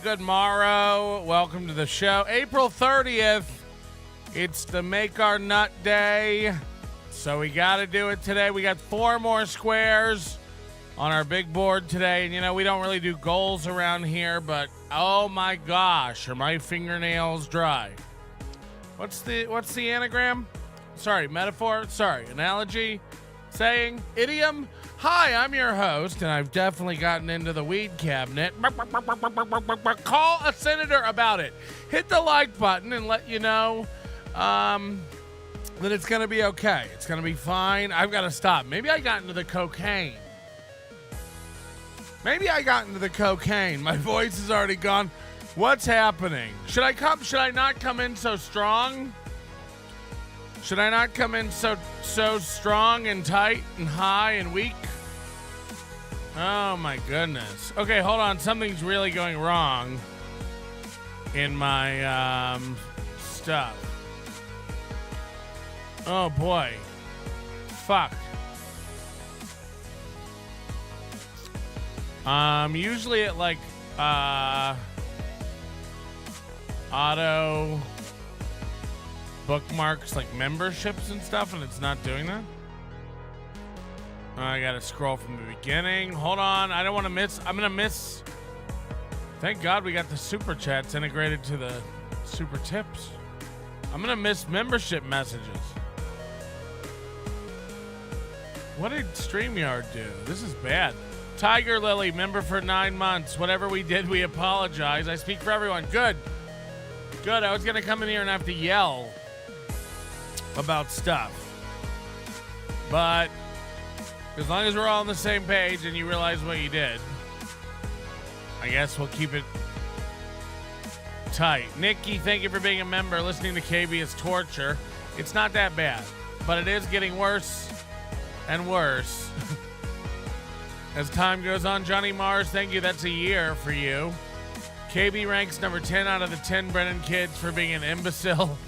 good morrow. Welcome to the show. April 30th. It's the Make Our Nut Day. So we got to do it today. We got 4 more squares on our big board today. And, you know, we don't really do goals around here, but oh my gosh, are my fingernails dry. What's the anagram? Sorry, metaphor? Sorry, analogy? Saying? Idiom? Hi, I'm your host, and I've definitely gotten into the weed cabinet. Call a senator about it. Hit the like button and let you know that it's going to be okay. It's going to be fine. I've got to stop. Maybe I got into the cocaine. My voice is already gone. What's happening? Should I not come in so strong? Should I not come in so strong and tight and high and weak? Oh my goodness. Okay, hold on. Something's really going wrong in my stuff. Oh boy. Fuck. Usually it like auto bookmarks like memberships and stuff, and it's not doing that. I gotta scroll from the beginning. Hold on, I don't want to miss. I'm gonna miss. Thank God we got the super chats integrated to the super tips. I'm gonna miss membership messages. What did StreamYard do? This is bad. Tiger Lily, member for 9 months. Whatever we did, we apologize. I speak for everyone. Good. Good. I was gonna come in here and have to yell about stuff, but as long as we're all on the same page and you realize what you did, I guess we'll keep it tight. Nikki, thank you for being a member. Listening to KB is torture. It's not that bad, but it is getting worse and worse as time goes on. Johnny Mars, thank you. That's a year for you. KB ranks number 10 out of the 10 Brennan kids for being an imbecile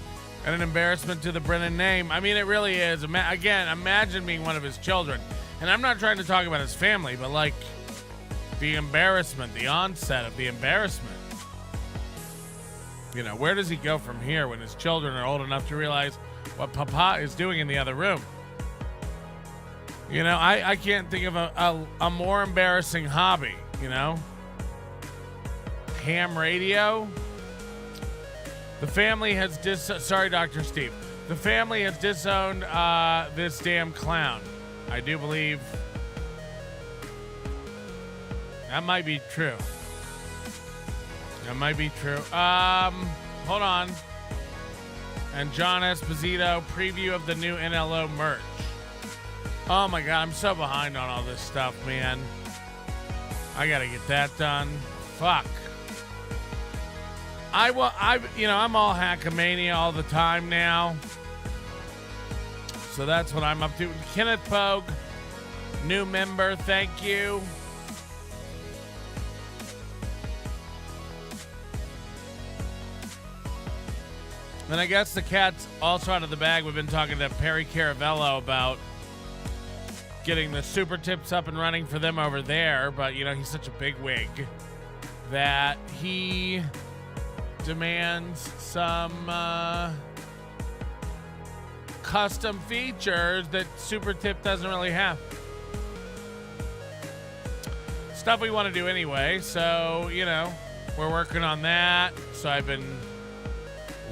and an embarrassment to the Brennan name. I mean, it really is. Again, imagine being one of his children. And I'm not trying to talk about his family, but like the embarrassment, the onset of the embarrassment. You know, where does he go from here when his children are old enough to realize what Papa is doing in the other room? You know, I can't think of a more embarrassing hobby, you know? Ham radio. The family has sorry, Dr. Steve. The family has disowned this damn clown. I do believe that might be true. That might be true. Hold on. And John Esposito, preview of the new NLO merch. Oh my God, I'm so behind on all this stuff, man. I gotta get that done. Fuck. I'm all Hackamania all the time now. So that's what I'm up to. Kenneth Pogue, new member, thank you. And I guess the cat's also out of the bag. We've been talking to Perry Caravello about getting the super tips up and running for them over there. But, you know, he's such a big wig that he demands some custom features that Super Tip doesn't really have. Stuff we want to do anyway, so, you know, we're working on that. So I've been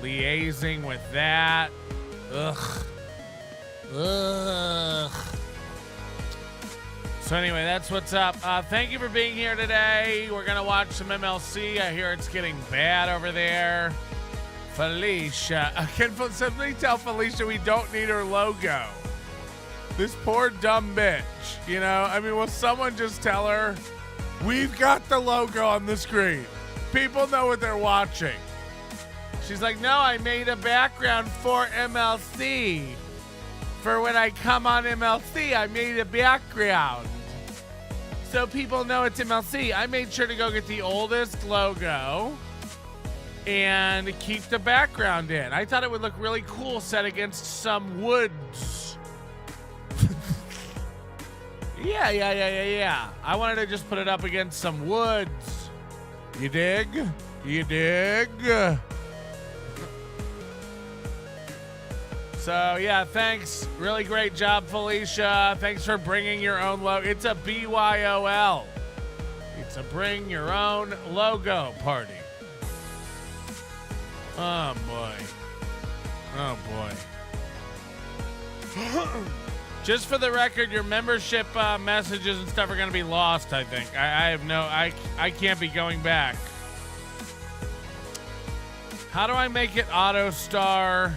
liaising with that. Ugh. So anyway, that's what's up. Thank you for being here today. We're going to watch some MLC. I hear it's getting bad over there. Felicia. Can somebody tell Felicia we don't need her logo? This poor dumb bitch. You know, I mean, will someone just tell her, we've got the logo on the screen. People know what they're watching. She's like, no, I made a background for MLC. For when I come on MLC, I made a background. So people know it's MLC. I made sure to go get the oldest logo and keep the background in. I thought it would look really cool set against some woods. Yeah. I wanted to just put it up against some woods. You dig? You dig? So, yeah, thanks. Really great job, Felicia. Thanks for bringing your own logo. It's a BYOL. It's a bring your own logo party. Oh, boy. Oh, boy. Just for the record, your membership messages and stuff are going to be lost, I think. I have no... I can't be going back. How do I make it auto star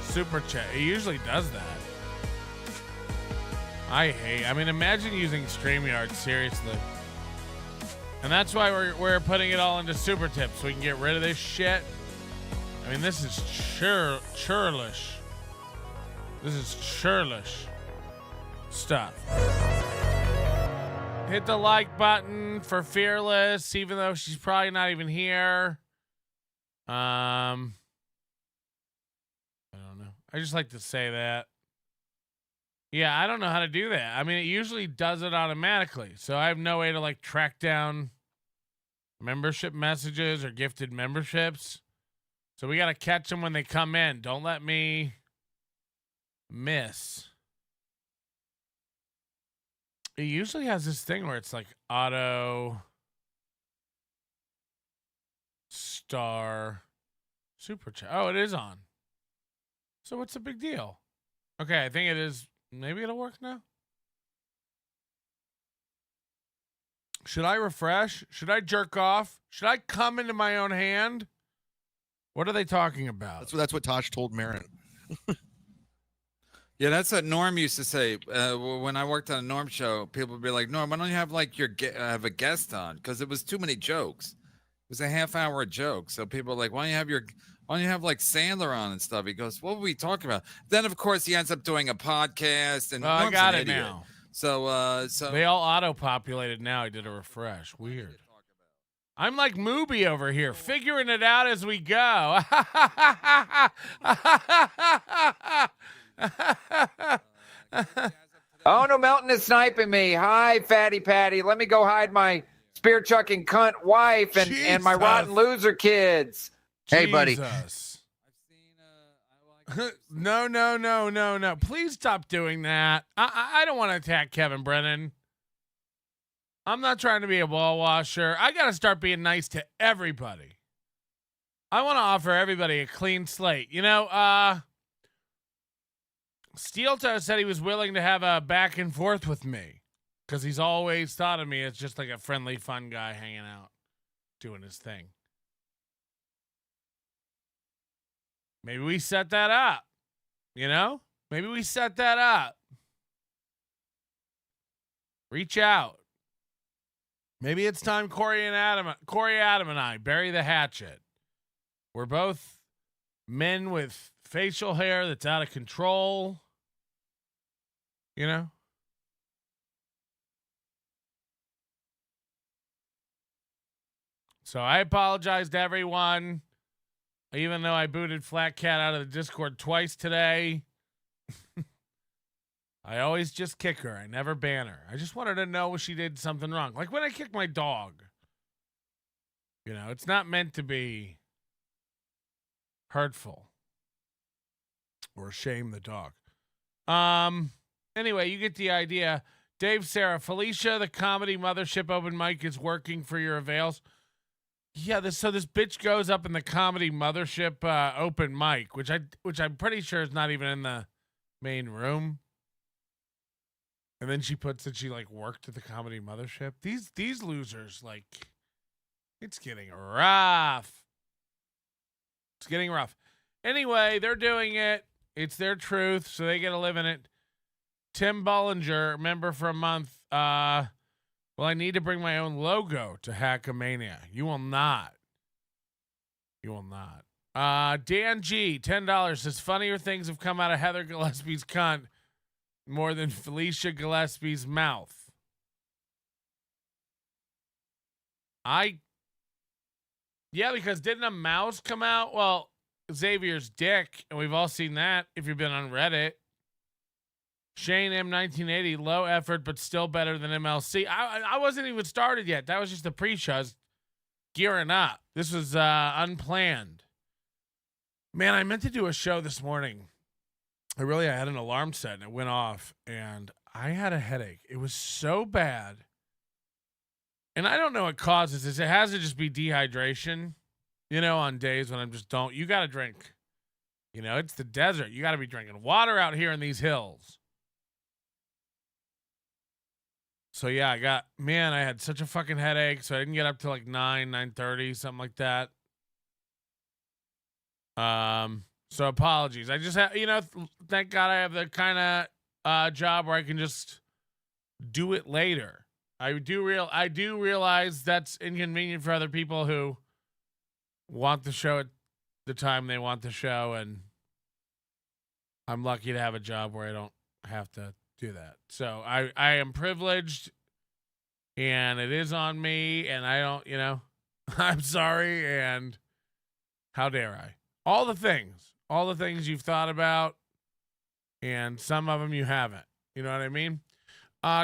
super chat? It usually does that. I mean, imagine using StreamYard, seriously. And that's why we're putting it all into super tips so we can get rid of this shit. I mean, this is churlish. This is churlish stuff. Hit the like button for Fearless, even though she's probably not even here. I don't know. I just like to say that. Yeah, I don't know how to do that. I mean, it usually does it automatically. So I have no way to like track down membership messages or gifted memberships. So we got to catch them when they come in. Don't let me miss. It usually has this thing where it's like auto star super chat. Oh, it is on. So what's the big deal? Okay, I think it is. Maybe it'll work now. Should I refresh? Should I jerk off? Should I come into my own hand? What are they talking about? That's what Tosh told Marin. Yeah, that's what Norm used to say. When I worked on a Norm show, people would be like, "Norm, why don't you have like have a guest on?" Because it was too many jokes. It was a half-hour joke, so people were like, "Why don't you have like Sandler on and stuff?" He goes, "What were we talking about?" Then of course he ends up doing a podcast, and I got it now. So they all auto-populated now. I did a refresh. Weird. I'm like Mooby over here, figuring it out as we go. Oh, no, Melton is sniping me. Hi, Fatty Patty. Let me go hide my spear chucking cunt wife and my rotten loser kids. Hey, buddy. No. Please stop doing that. I don't want to attack Kevin Brennan. I'm not trying to be a ball washer. I got to start being nice to everybody. I want to offer everybody a clean slate. You know, Steel Toe said he was willing to have a back and forth with me because he's always thought of me as just like a friendly, fun guy hanging out, doing his thing. Maybe we set that up, you know? Maybe we set that up. Reach out. Maybe it's time Corey Adam and I bury the hatchet. We're both men with facial hair that's out of control. You know? So I apologize to everyone. Even though I booted Flat Cat out of the Discord twice today. I always just kick her. I never ban her. I just wanted to know if she did something wrong. Like when I kick my dog. You know, it's not meant to be hurtful or shame the dog. Anyway, you get the idea. Dave, Sarah, Felicia, the Comedy Mothership open mic is working for your avails. Yeah, so this bitch goes up in the Comedy Mothership open mic, which I'm pretty sure is not even in the main room. And then she puts that she like worked at the Comedy Mothership. These losers, like, it's getting rough. It's getting rough. Anyway, they're doing it. It's their truth, so they get to live in it. Tim Bollinger, member for a month. Well, I need to bring my own logo to Hackamania. You will not. You will not. Dan G, $10 says funnier things have come out of Heather Gillespie's cunt more than Felicia Gillespie's mouth. Yeah, because didn't a mouse come out? Well, Xavier's dick, and we've all seen that if you've been on Reddit. Shane M 1980, low effort, but still better than MLC. I wasn't even started yet. That was just the pre-show. I was gearing up. This was unplanned. Man, I meant to do a show this morning. I had an alarm set and it went off and I had a headache. It was so bad. And I don't know what causes this. It has to just be dehydration. You know, on days when I'm just you got to drink. You know, it's the desert. You got to be drinking water out here in these hills. So yeah, I had such a fucking headache. So I didn't get up till like 9:30, something like that. So apologies. I just have, thank God I have the kind of job where I can just do it later. I do realize that's inconvenient for other people who want the show at the time they want the show, and I'm lucky to have a job where I don't have to do that. So I am privileged, and it is on me, and I don't, I'm sorry, and how dare I? All the things you've thought about, and some of them you haven't. You know what I mean?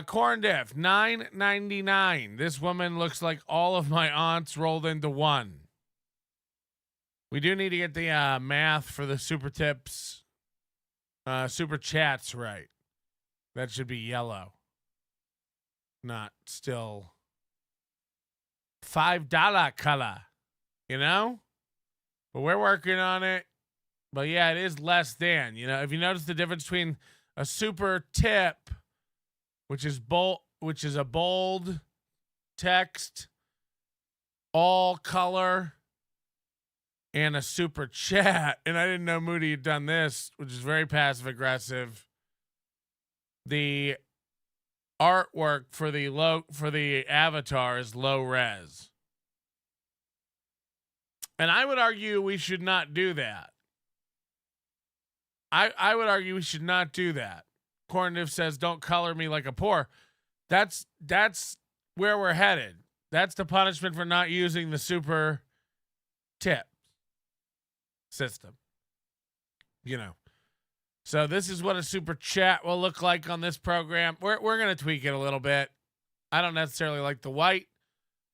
Corn Diff, $9.99. This woman looks like all of my aunts rolled into one. We do need to get the math for the super tips, super chats right. That should be yellow, not still $5 color, But we're working on it. But yeah, it is less than, if you notice the difference between a super tip, which is a bold text, all color, and a super chat. And I didn't know Moody had done this, which is very passive aggressive. The artwork for the avatar is low res. And I would argue we should not do that. I would argue we should not do that. Corniv says, don't color me like a poor. That's where we're headed. That's the punishment for not using the super tip system. So this is what a super chat will look like on this program. We're going to tweak it a little bit. I don't necessarily like the white,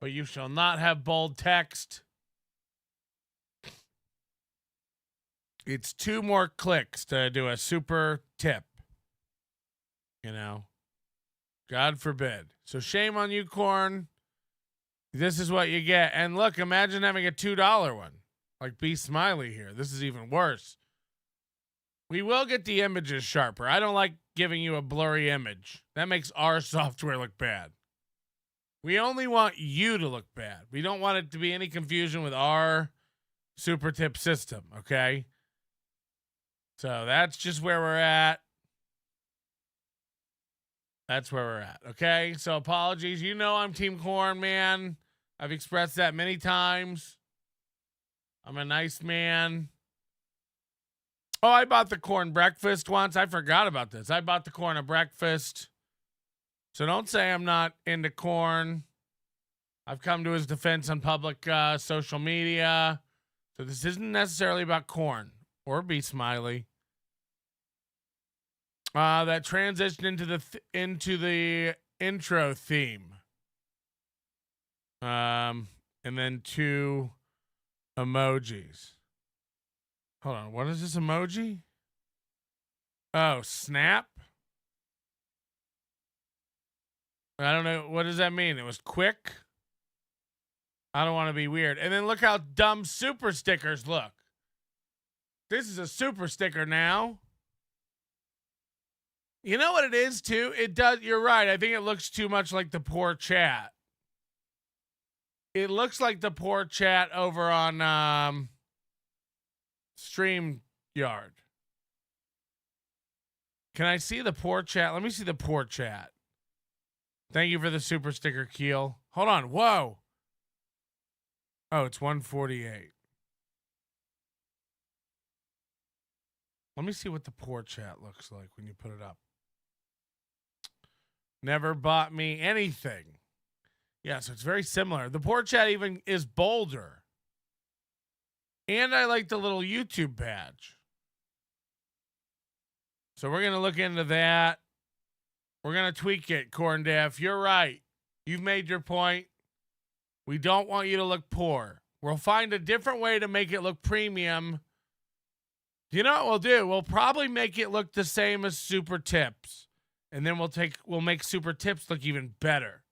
but you shall not have bold text. It's 2 more clicks to do a super tip. God forbid. So shame on you, Corn. This is what you get. And look, imagine having a $2 one. Like Be Smiley here. This is even worse. We will get the images sharper. I don't like giving you a blurry image. That makes our software look bad. We only want you to look bad. We don't want it to be any confusion with our super tip system, okay? So that's just where we're at. That's where we're at, okay? So apologies. I'm Team Corn, man. I've expressed that many times. I'm a nice man. Oh, I bought the corn breakfast once. I forgot about this. I bought the corn a breakfast. So don't say I'm not into corn. I've come to his defense on public social media. So this isn't necessarily about corn or Be Smiley. That transitioned into the intro theme. And then 2 emojis. Hold on. What is this emoji? Oh, snap. I don't know. What does that mean? It was quick. I don't want to be weird. And then look how dumb super stickers look. This is a super sticker now. You know what it is too? It does. You're right. I think it looks too much like the poor chat. It looks like the poor chat over on StreamYard. Can I see the poor chat? Let me see the poor chat. Thank you for the super sticker, Keel. Hold on. Whoa. Oh, it's 148. Let me see what the poor chat looks like when you put it up. Never bought me anything. Yeah, so it's very similar. The poor chat even is bolder. And I like the little YouTube badge. So we're going to look into that. We're going to tweak it, Corn Def. You're right. You've made your point. We don't want you to look poor. We'll find a different way to make it look premium. You know what we'll do? We'll probably make it look the same as Super Tips. And then we'll make Super Tips look even better.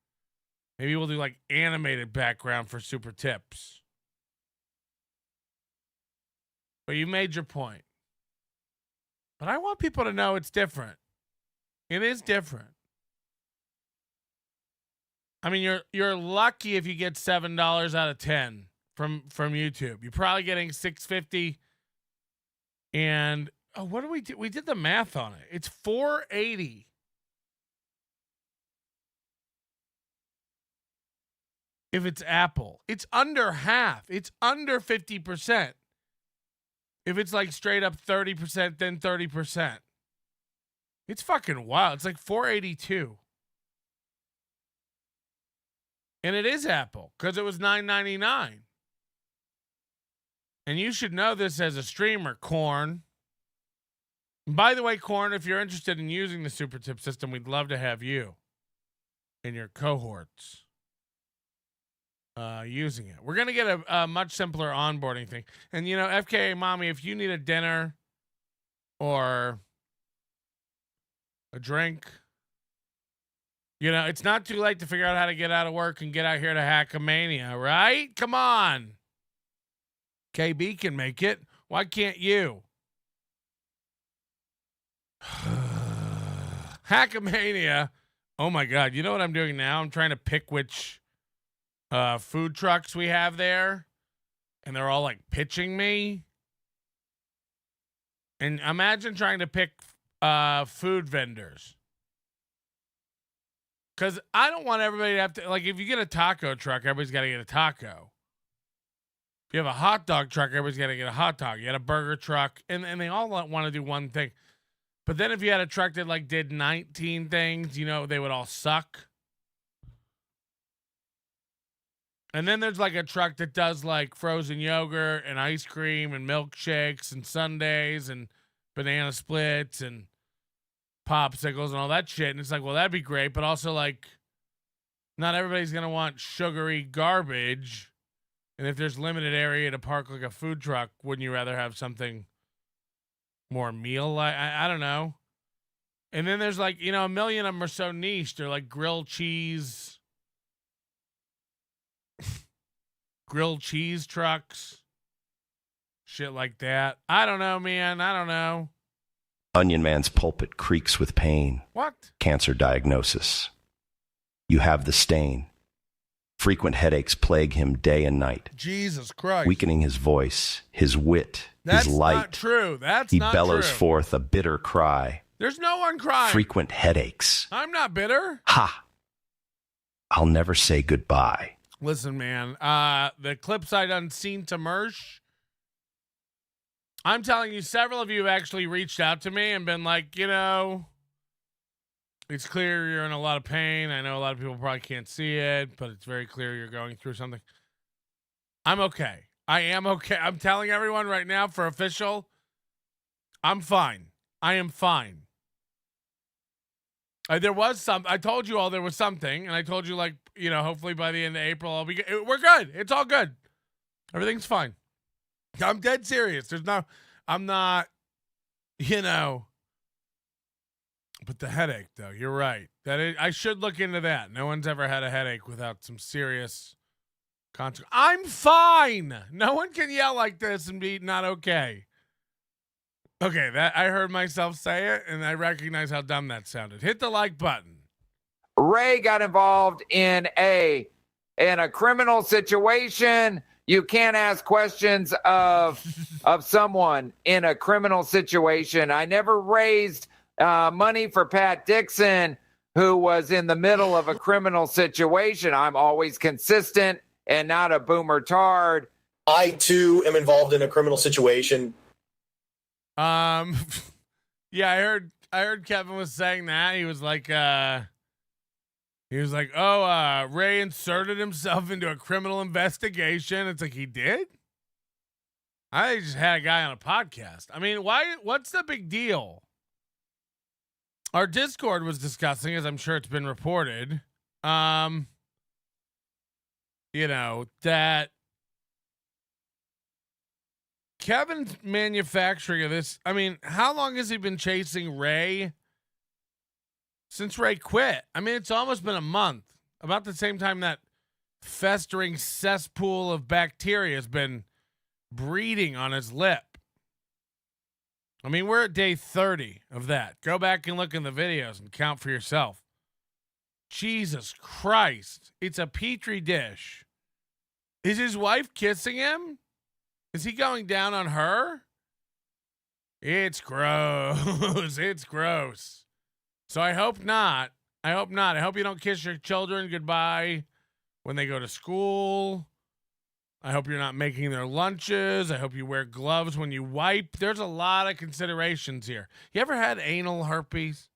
Maybe we'll do like animated background for Super Tips. But you made your point. But I want people to know it's different. It is different. I mean, you're lucky if you get $7 out of 10 from YouTube. You're probably getting $6.50. And what do we do? We did the math on it. It's $4.80. If it's Apple, it's under half. It's under 50%. If it's like straight up 30%, then 30%. It's fucking wild. It's like $4.82. And it is Apple because it was $9.99. And you should know this as a streamer, Corn. And by the way, Corn, if you're interested in using the Super Tip system, we'd love to have you in your cohorts using it. We're going to get a much simpler onboarding thing. And, you know, FKA Mommy, if you need a dinner or a drink, you know, it's not too late to figure out how to get out of work and get out here to Hackamania, right? Come on. KB can make it. Why can't you? Hackamania. Oh my God. You know what I'm doing now? I'm trying to pick which food trucks we have there. And they're all like pitching me. And imagine trying to pick food vendors. Because I don't want everybody to have to, like, if you get a taco truck, everybody's got to get a taco. If you have a hot dog truck, everybody's got to get a hot dog. You had a burger truck, and they all want to do one thing. But then if you had a truck that, like, did 19 things, you know, they would all suck. And then there's, like, a truck that does, like, frozen yogurt and ice cream and milkshakes and sundaes and banana splits and popsicles and all that shit. And it's like, well, that'd be great. But also, like, not everybody's going to want sugary garbage. And if there's limited area to park like a food truck, wouldn't you rather have something more meal? I don't know. And then there's like, you know, a million of them are so niche. They're like grilled cheese trucks, shit like that. I don't know, man. I don't know. Onion Man's pulpit creaks with pain. What? Cancer diagnosis. You have the stain. Frequent headaches plague him day and night. Jesus Christ. Weakening his voice, his wit, That's his light. Not true. That's he not bellows true. forth a bitter cry. There's no one crying. Frequent headaches. I'm not bitter. Ha! I'll never say goodbye. Listen, man. The clips I done seen to Mersh. I'm telling you, several of you have actually reached out to me and been like, you know, it's clear you're in a lot of pain. I know a lot of people probably can't see it, but it's very clear you're going through something. I'm okay. I am okay. I'm telling everyone right now for official, I'm fine. I am fine. There was I told you all there was something, and I told you, like, you know, hopefully by the end of April, I'll be we're good. It's all good. Everything's fine. I'm dead serious. I'm not, you know. But the headache, though, you're right. I should look into that. No one's ever had a headache without some serious consequence. I'm fine. No one can yell like this and be not okay. Okay, that I heard myself say it, and I recognize how dumb that sounded. Hit the like button. Ray got involved in a criminal situation. You can't ask questions of someone in a criminal situation. I never raised money for Pat Dixon, who was in the middle of a criminal situation. I'm always consistent and not a boomer tard. I too am involved in a criminal situation. Yeah, I heard Kevin was saying that. He was like, oh, Ray inserted himself into a criminal investigation. It's like, he did? I just had a guy on a podcast. I mean, what's the big deal? Our Discord was discussing, as I'm sure it's been reported, that Kevin's manufacturing of this. I mean, how long has he been chasing Ray? Since Ray quit. I mean, it's almost been a month. About the same time that festering cesspool of bacteria has been breeding on his lip. I mean, we're at day 30 of that. Go back and look in the videos and count for yourself. Jesus Christ. It's a petri dish. Is his wife kissing him? Is he going down on her? It's gross. It's gross. So I hope not. I hope not. I hope you don't kiss your children goodbye when they go to school. I hope you're not making their lunches. I hope you wear gloves when you wipe. There's a lot of considerations here. You ever had anal herpes?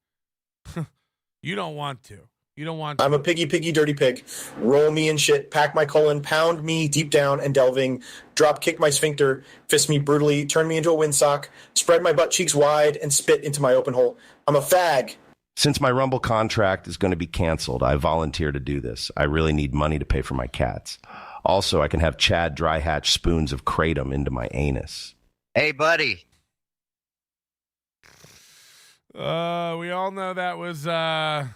You don't want to. You don't want to. I'm a piggy, dirty pig. Roll me in shit, pack my colon, pound me deep down and delving, drop kick my sphincter, fist me brutally, turn me into a windsock, spread my butt cheeks wide, and spit into my open hole. I'm a fag. Since my Rumble contract is going to be canceled, I volunteer to do this. I really need money to pay for my cats. Also, I can have Chad dry hatch spoons of kratom into my anus. Hey, buddy. We all know that was oh,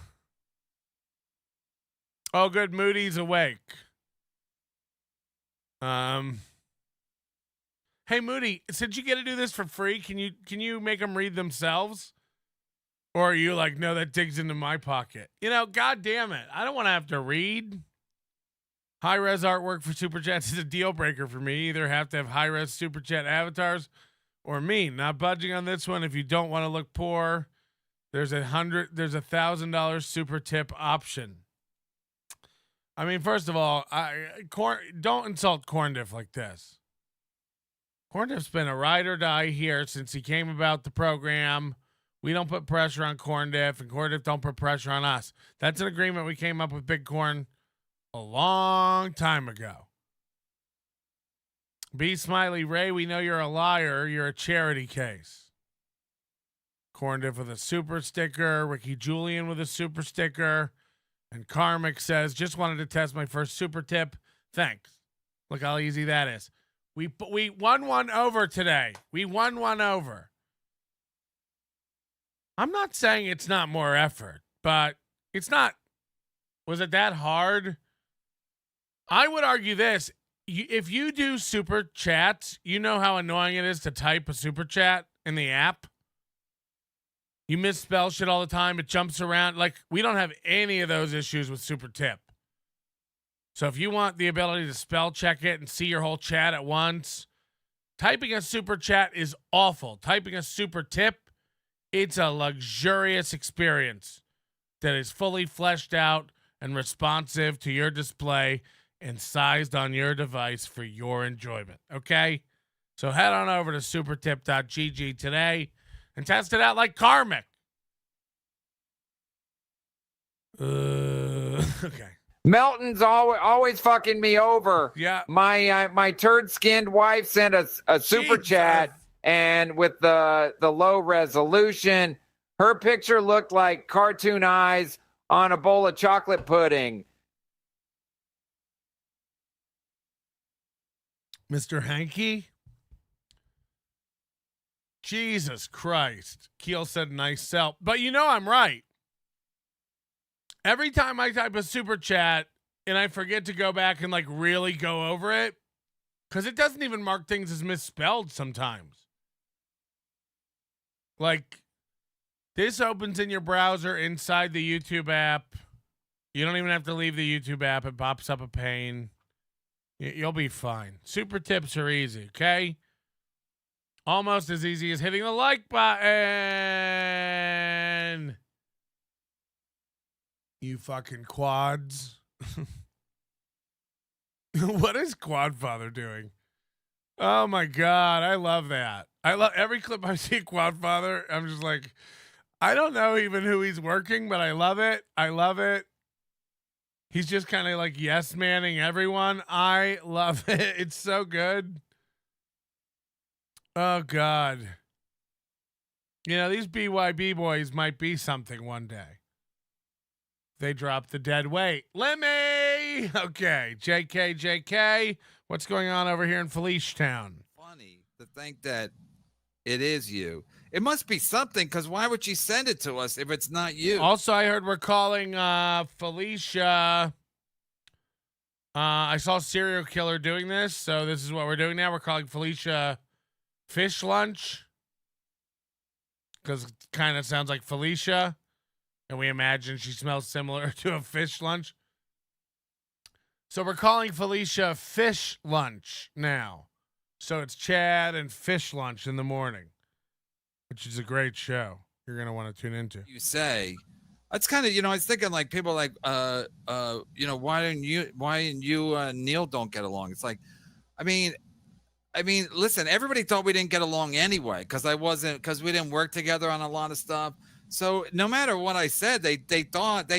good. Moody's awake. Hey, Moody, since you get to do this for free, can you make them read themselves? Or are you like, no, that digs into my pocket? God damn it. I don't want to have to read. High-res artwork for Super Chats is a deal breaker for me. You either have to have high-res Super Chat avatars or me. Not budging on this one. If you don't want to look poor, there's $1,000 super tip option. I mean, first of all, don't insult Corn Diff like this. Corn Diff's been a ride or die here since he came about the program. We don't put pressure on Corn Diff, and Corn Diff don't put pressure on us. That's an agreement we came up with Big Corn a long time ago. B. Smiley Ray, we know you're a liar. You're a charity case. Corn Diff with a super sticker. Ricky Julian with a super sticker. And Karmic says, just wanted to test my first super tip. Thanks. Look how easy that is. We won one over today. We won one over. I'm not saying it's not more effort, but it's not. Was it that hard? I would argue this. If you do super chats, you know how annoying it is to type a super chat in the app. You misspell shit all the time. It jumps around. Like, we don't have any of those issues with super tip. So if you want the ability to spell check it and see your whole chat at once, typing a super chat is awful. Typing a super tip, it's a luxurious experience that is fully fleshed out and responsive to your display and sized on your device for your enjoyment. Okay? So head on over to supertip.gg today and test it out like Karmic. Okay. Melton's always fucking me over. Yeah. My turd-skinned wife sent a super chat, and with the low resolution, her picture looked like cartoon eyes on a bowl of chocolate pudding. Mr. Hanky? Jesus Christ. Keel said nice sell. But I'm right. Every time I type a super chat and I forget to go back and really go over it, because it doesn't even mark things as misspelled sometimes. Like, this opens in your browser inside the YouTube app. You don't even have to leave the YouTube app. It pops up a pane. You'll be fine. Super tips are easy, okay? Almost as easy as hitting the like button. You fucking quads. What is Quadfather doing? Oh my God. I love that. I love every clip I see Quadfather. I'm just like, I don't know even who he's working, but I love it. I love it. He's just kind of like yes manning everyone. I love it. It's so good. Oh God. You know, these BYB boys might be something one day. They dropped the dead weight. Lemmy! Okay, JK. What's going on over here in Felicia Town? Funny to think that it is you. It must be something, because why would she send it to us if it's not you? Also, I heard we're calling Felicia. I saw a serial killer doing this, so this is what we're doing now. We're calling Felicia Fish Lunch, because it kind of sounds like Felicia, and we imagine she smells similar to a fish lunch. So we're calling Felicia Fish Lunch now. So it's Chad and Fish Lunch in the morning, which is a great show you're going to want to tune into. You say, it's kind of, I was thinking like people like, why didn't you and Neil don't get along? It's like, I mean, listen, everybody thought we didn't get along anyway, because we didn't work together on a lot of stuff. So no matter what I said, they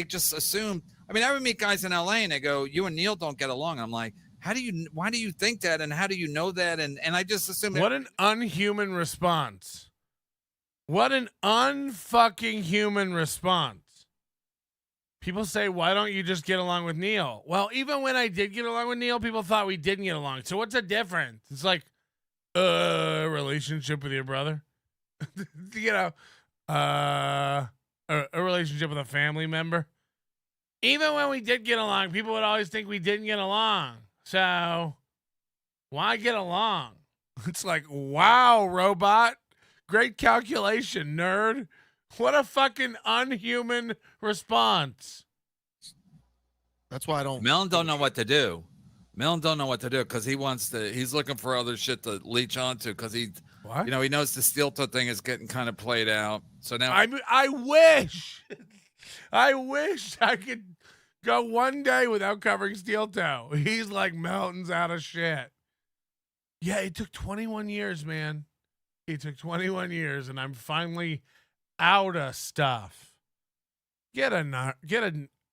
just assumed. I mean, I would meet guys in LA and they go, you and Neil don't get along. I'm like, why do you think that? And how do you know that? And I just assume. What an unhuman response. What an unfucking human response. People say, why don't you just get along with Neil? Well, even when I did get along with Neil, people thought we didn't get along. So what's the difference? It's like a relationship with your brother. A relationship with a family member. Even when we did get along, people would always think we didn't get along. So why get along? It's like, wow, robot. Great calculation, nerd. What a fucking unhuman response. That's why I don't. Melon don't know what to do. Because he's looking for other shit to leech onto, because he knows the steel toe thing is getting kind of played out. So now I wish I could go one day without covering steel toe. He's like mountains out of shit. Yeah, it took 21 years, man. It took 21 years, and I'm finally out of stuff. I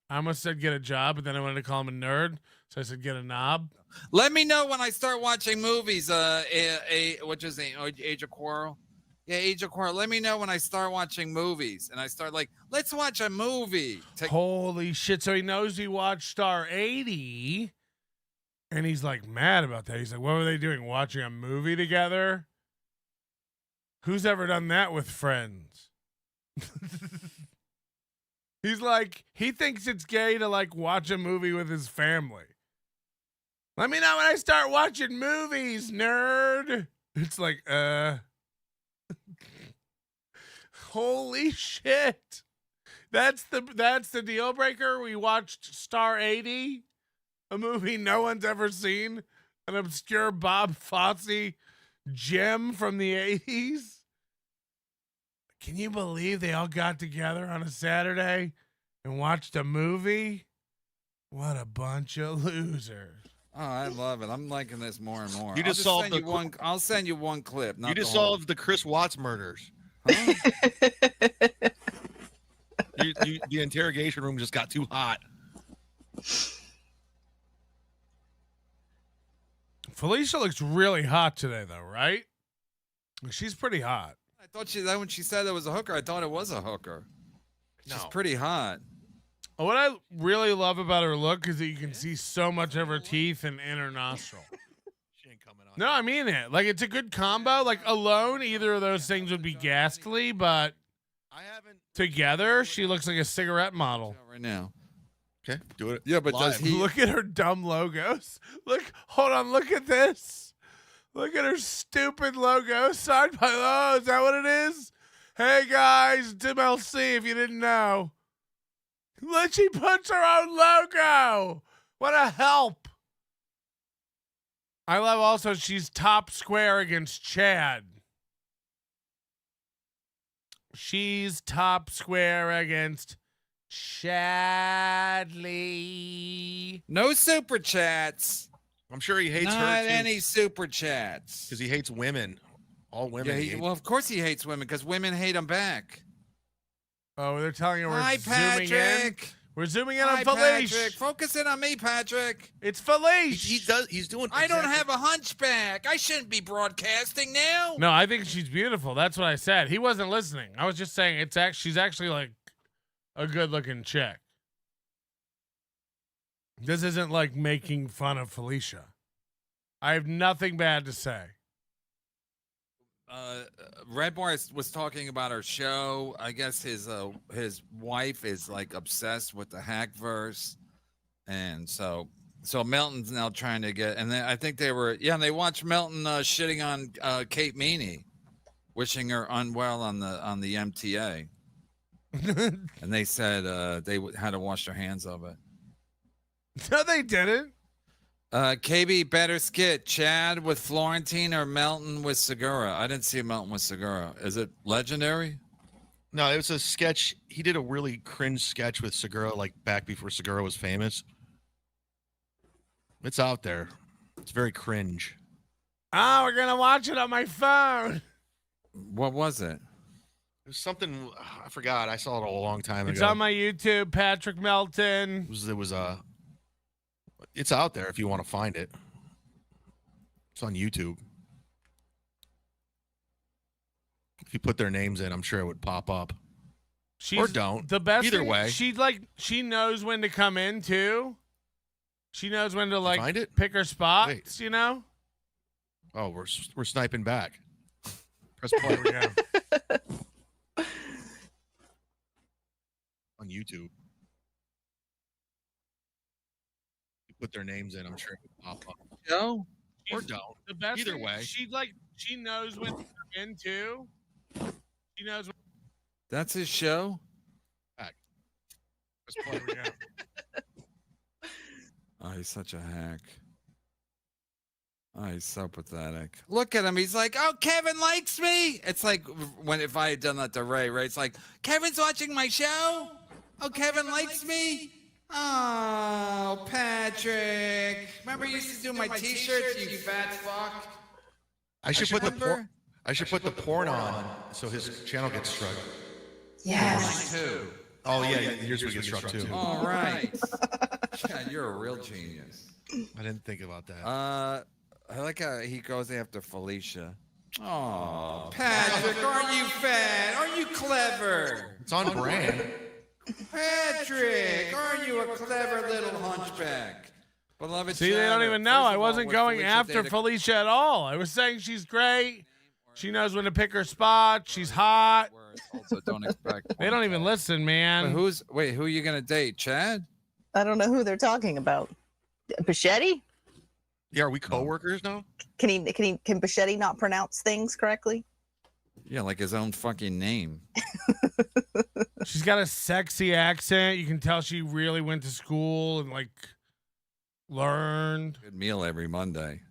almost said get a job, but then I wanted to call him a nerd, so I said get a knob. Let me know when I start watching movies. What's his name? Age of Quarrel. Yeah, Age of Quarrel. Let me know when I start watching movies, and I start like, let's watch a movie. Holy shit! So he knows we watched Star 80, and he's like mad about that. He's like, what were they doing? Watching a movie together? Who's ever done that with friends? He's like, he thinks it's gay to like watch a movie with his family. Let me know when I start watching movies, nerd. It's like, holy shit. That's the deal breaker. We watched Star 80, a movie no one's ever seen, an obscure Bob Fosse gem from the 80s. Can you believe they all got together on a Saturday and watched a movie? What a bunch of losers. Oh, I love it. I'm liking this more and more. You just solved I'll send you one clip. You just solved the Chris Watts murders. Huh? The interrogation room just got too hot. Felicia looks really hot today, though, right? She's pretty hot. I thought when she said it was a hooker, I thought it was a hooker. She's pretty hot. What I really love about her look is that you can see so much of her teeth and in her nostril. She ain't coming on. No, I mean it. Like, it's a good combo. Like, alone, either of those things would be ghastly, but together, she looks like a cigarette model. Right now. Okay, do it. Yeah, but live. does he? Look at her dumb logos. Hold on, look at this. Look at her stupid logo. Signed by, is that what it is? Hey, guys, it's MLC, if you didn't know. She puts her own logo. What a help. I love also she's top square against Chad. She's top square against Chadley. No super chats. I'm sure he hates her Not too. any super chats. Because he hates women. All women. Yeah, well, of course he hates women, because women hate him back. Oh, they're telling her we're Hi, zooming in. Patrick. We're zooming in on Hi, Felicia. Patrick. Focus in on me, Patrick. It's Felicia. He's doing. I don't have a hunchback. I shouldn't be broadcasting now. No, I think she's beautiful. That's what I said. He wasn't listening. I was just saying she's actually like a good-looking chick. This isn't like making fun of Felicia. I have nothing bad to say. Red Bar was talking about our show. I guess his wife is like obsessed with the hack verse, and so Melton's now trying to get. And then I think they watched Melton shitting on Kate Meaney, wishing her unwell on the MTA, and they said they had to wash their hands of it. No, they didn't. KB, better skit. Chad with Florentine or Melton with Segura? I didn't see Melton with Segura. Is it legendary? No, it was a sketch. He did a really cringe sketch with Segura, like back before Segura was famous. It's out there. It's very cringe. Oh, we're gonna watch it on my phone. What was it? It was something I forgot. I saw it a long time It's ago. on my YouTube, Patrick Melton. It's out there if you want to find it. It's on YouTube. If you put their names in, I'm sure it would pop up. Or don't. The best Either thing, way. she knows when to come in too. She knows when to like find it? pick her spots, Wait. you know? Oh, we're sniping back. Press play. There we go. On YouTube. You put their names in, I'm sure it would pop up. Joe? Or don't. The best Either thing, way. she knows when to come in too. She knows when That's his show? Back. Press play. There we go. Oh, he's such a hack. Oh, he's so pathetic. Look at him. He's like, oh, Kevin likes me. It's like if I had done that to Ray, It's like, Kevin's watching my show. Oh, Kevin likes me. Oh, Patrick. Remember you used to do my t-shirts, you fat fuck? I should put the porn on so his channel gets struck. Yes. Too. Oh yeah, yours would get struck too. All right. Chad, you're a real genius. I didn't think about that. I like how he goes after Felicia. Oh, Patrick, aren't you fat? Aren't you clever? It's on brand. Patrick, aren't you a clever little hunchback? Beloved See, they don't even know. I wasn't going after Felicia at all. I was saying she's great. She knows when to pick her spot. She's hot. Also, don't expect. They don't even listen, man. Who are you gonna date? Chad? I don't know who they're talking about. Bichetti? Yeah, are we coworkers now? Can Bichetti not pronounce things correctly? Yeah, like his own fucking name. She's got a sexy accent. You can tell she really went to school and like learned. Good meal every Monday.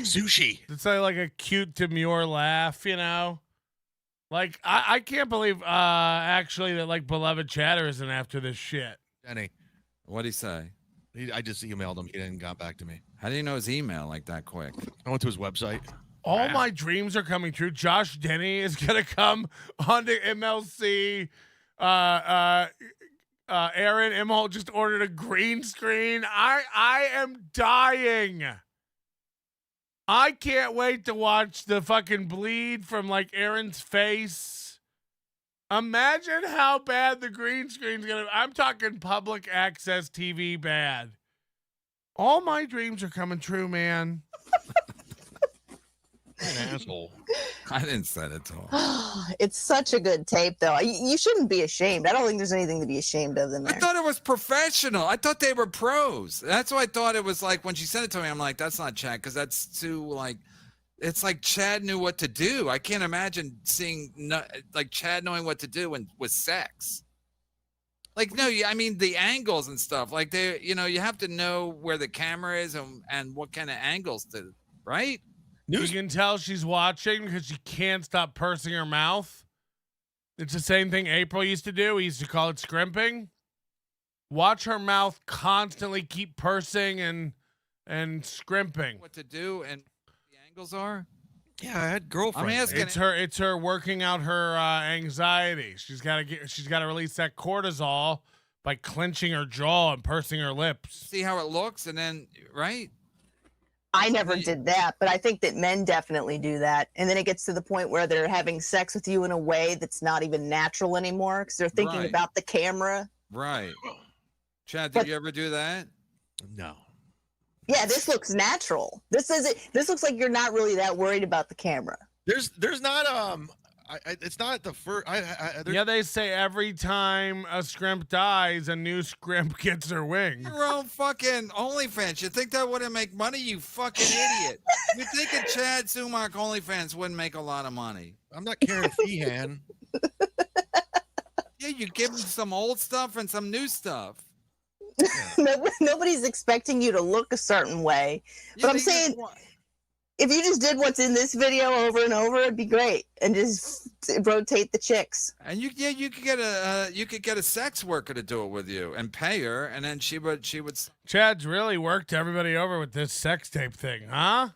Sushi. It's like a cute demure laugh, you know? Like I can't believe actually that like beloved chatter isn't after this shit. Denny. What'd he say? I just emailed him. He didn't got back to me. How do you know his email like that quick? I went to his website. All my dreams are coming true. Josh Denny is gonna come onto MLC. Aaron Imholte just ordered a green screen. I am dying. I can't wait to watch the fucking bleed from like Aaron's face. Imagine how bad the green screen's gonna be. I'm talking public access TV bad. All my dreams are coming true, man. An asshole. I didn't send it to him. It's such a good tape, though. You shouldn't be ashamed. I don't think there's anything to be ashamed of in I there. thought it was professional. I thought they were pros. That's why I thought it was like when she sent it to me. I'm like, that's not Chad because that's too like. It's like Chad knew what to do. I can't imagine seeing like Chad knowing what to do with sex. Like no, I mean the angles and stuff. Like they, you have to know where the camera is and what kind of angles to, right? You can tell she's watching because she can't stop pursing her mouth. It's the same thing April used to do. We used to call it scrimping. Watch her mouth constantly keep pursing and scrimping. What to do and the angles are. Yeah, I had girlfriends. I'm asking. It's her working out her anxiety. She's got to release that cortisol by clenching her jaw and pursing her lips. See how it looks, and then right. I never did that, but I think that men definitely do that. And then it gets to the point where they're having sex with you in a way that's not even natural anymore because they're thinking Right. about the camera. Right. Chad, did you ever do that? No. Yeah, this looks natural. This looks like you're not really that worried about the camera. There's not it's not the first. Yeah, they say every time a scrimp dies, a new scrimp gets her wings. Your own fucking OnlyFans. You think that wouldn't make money? You fucking idiot. You think a Chad Sumac OnlyFans wouldn't make a lot of money? I'm not carrying a Feehan. Yeah, you give them some old stuff and some new stuff. Nobody's expecting you to look a certain way. Yeah, But I'm saying, if you just did what's in this video over and over, it'd be great, and just rotate the chicks. And you could get a sex worker to do it with you and pay her, and then she would. Chad's really worked everybody over with this sex tape thing, huh?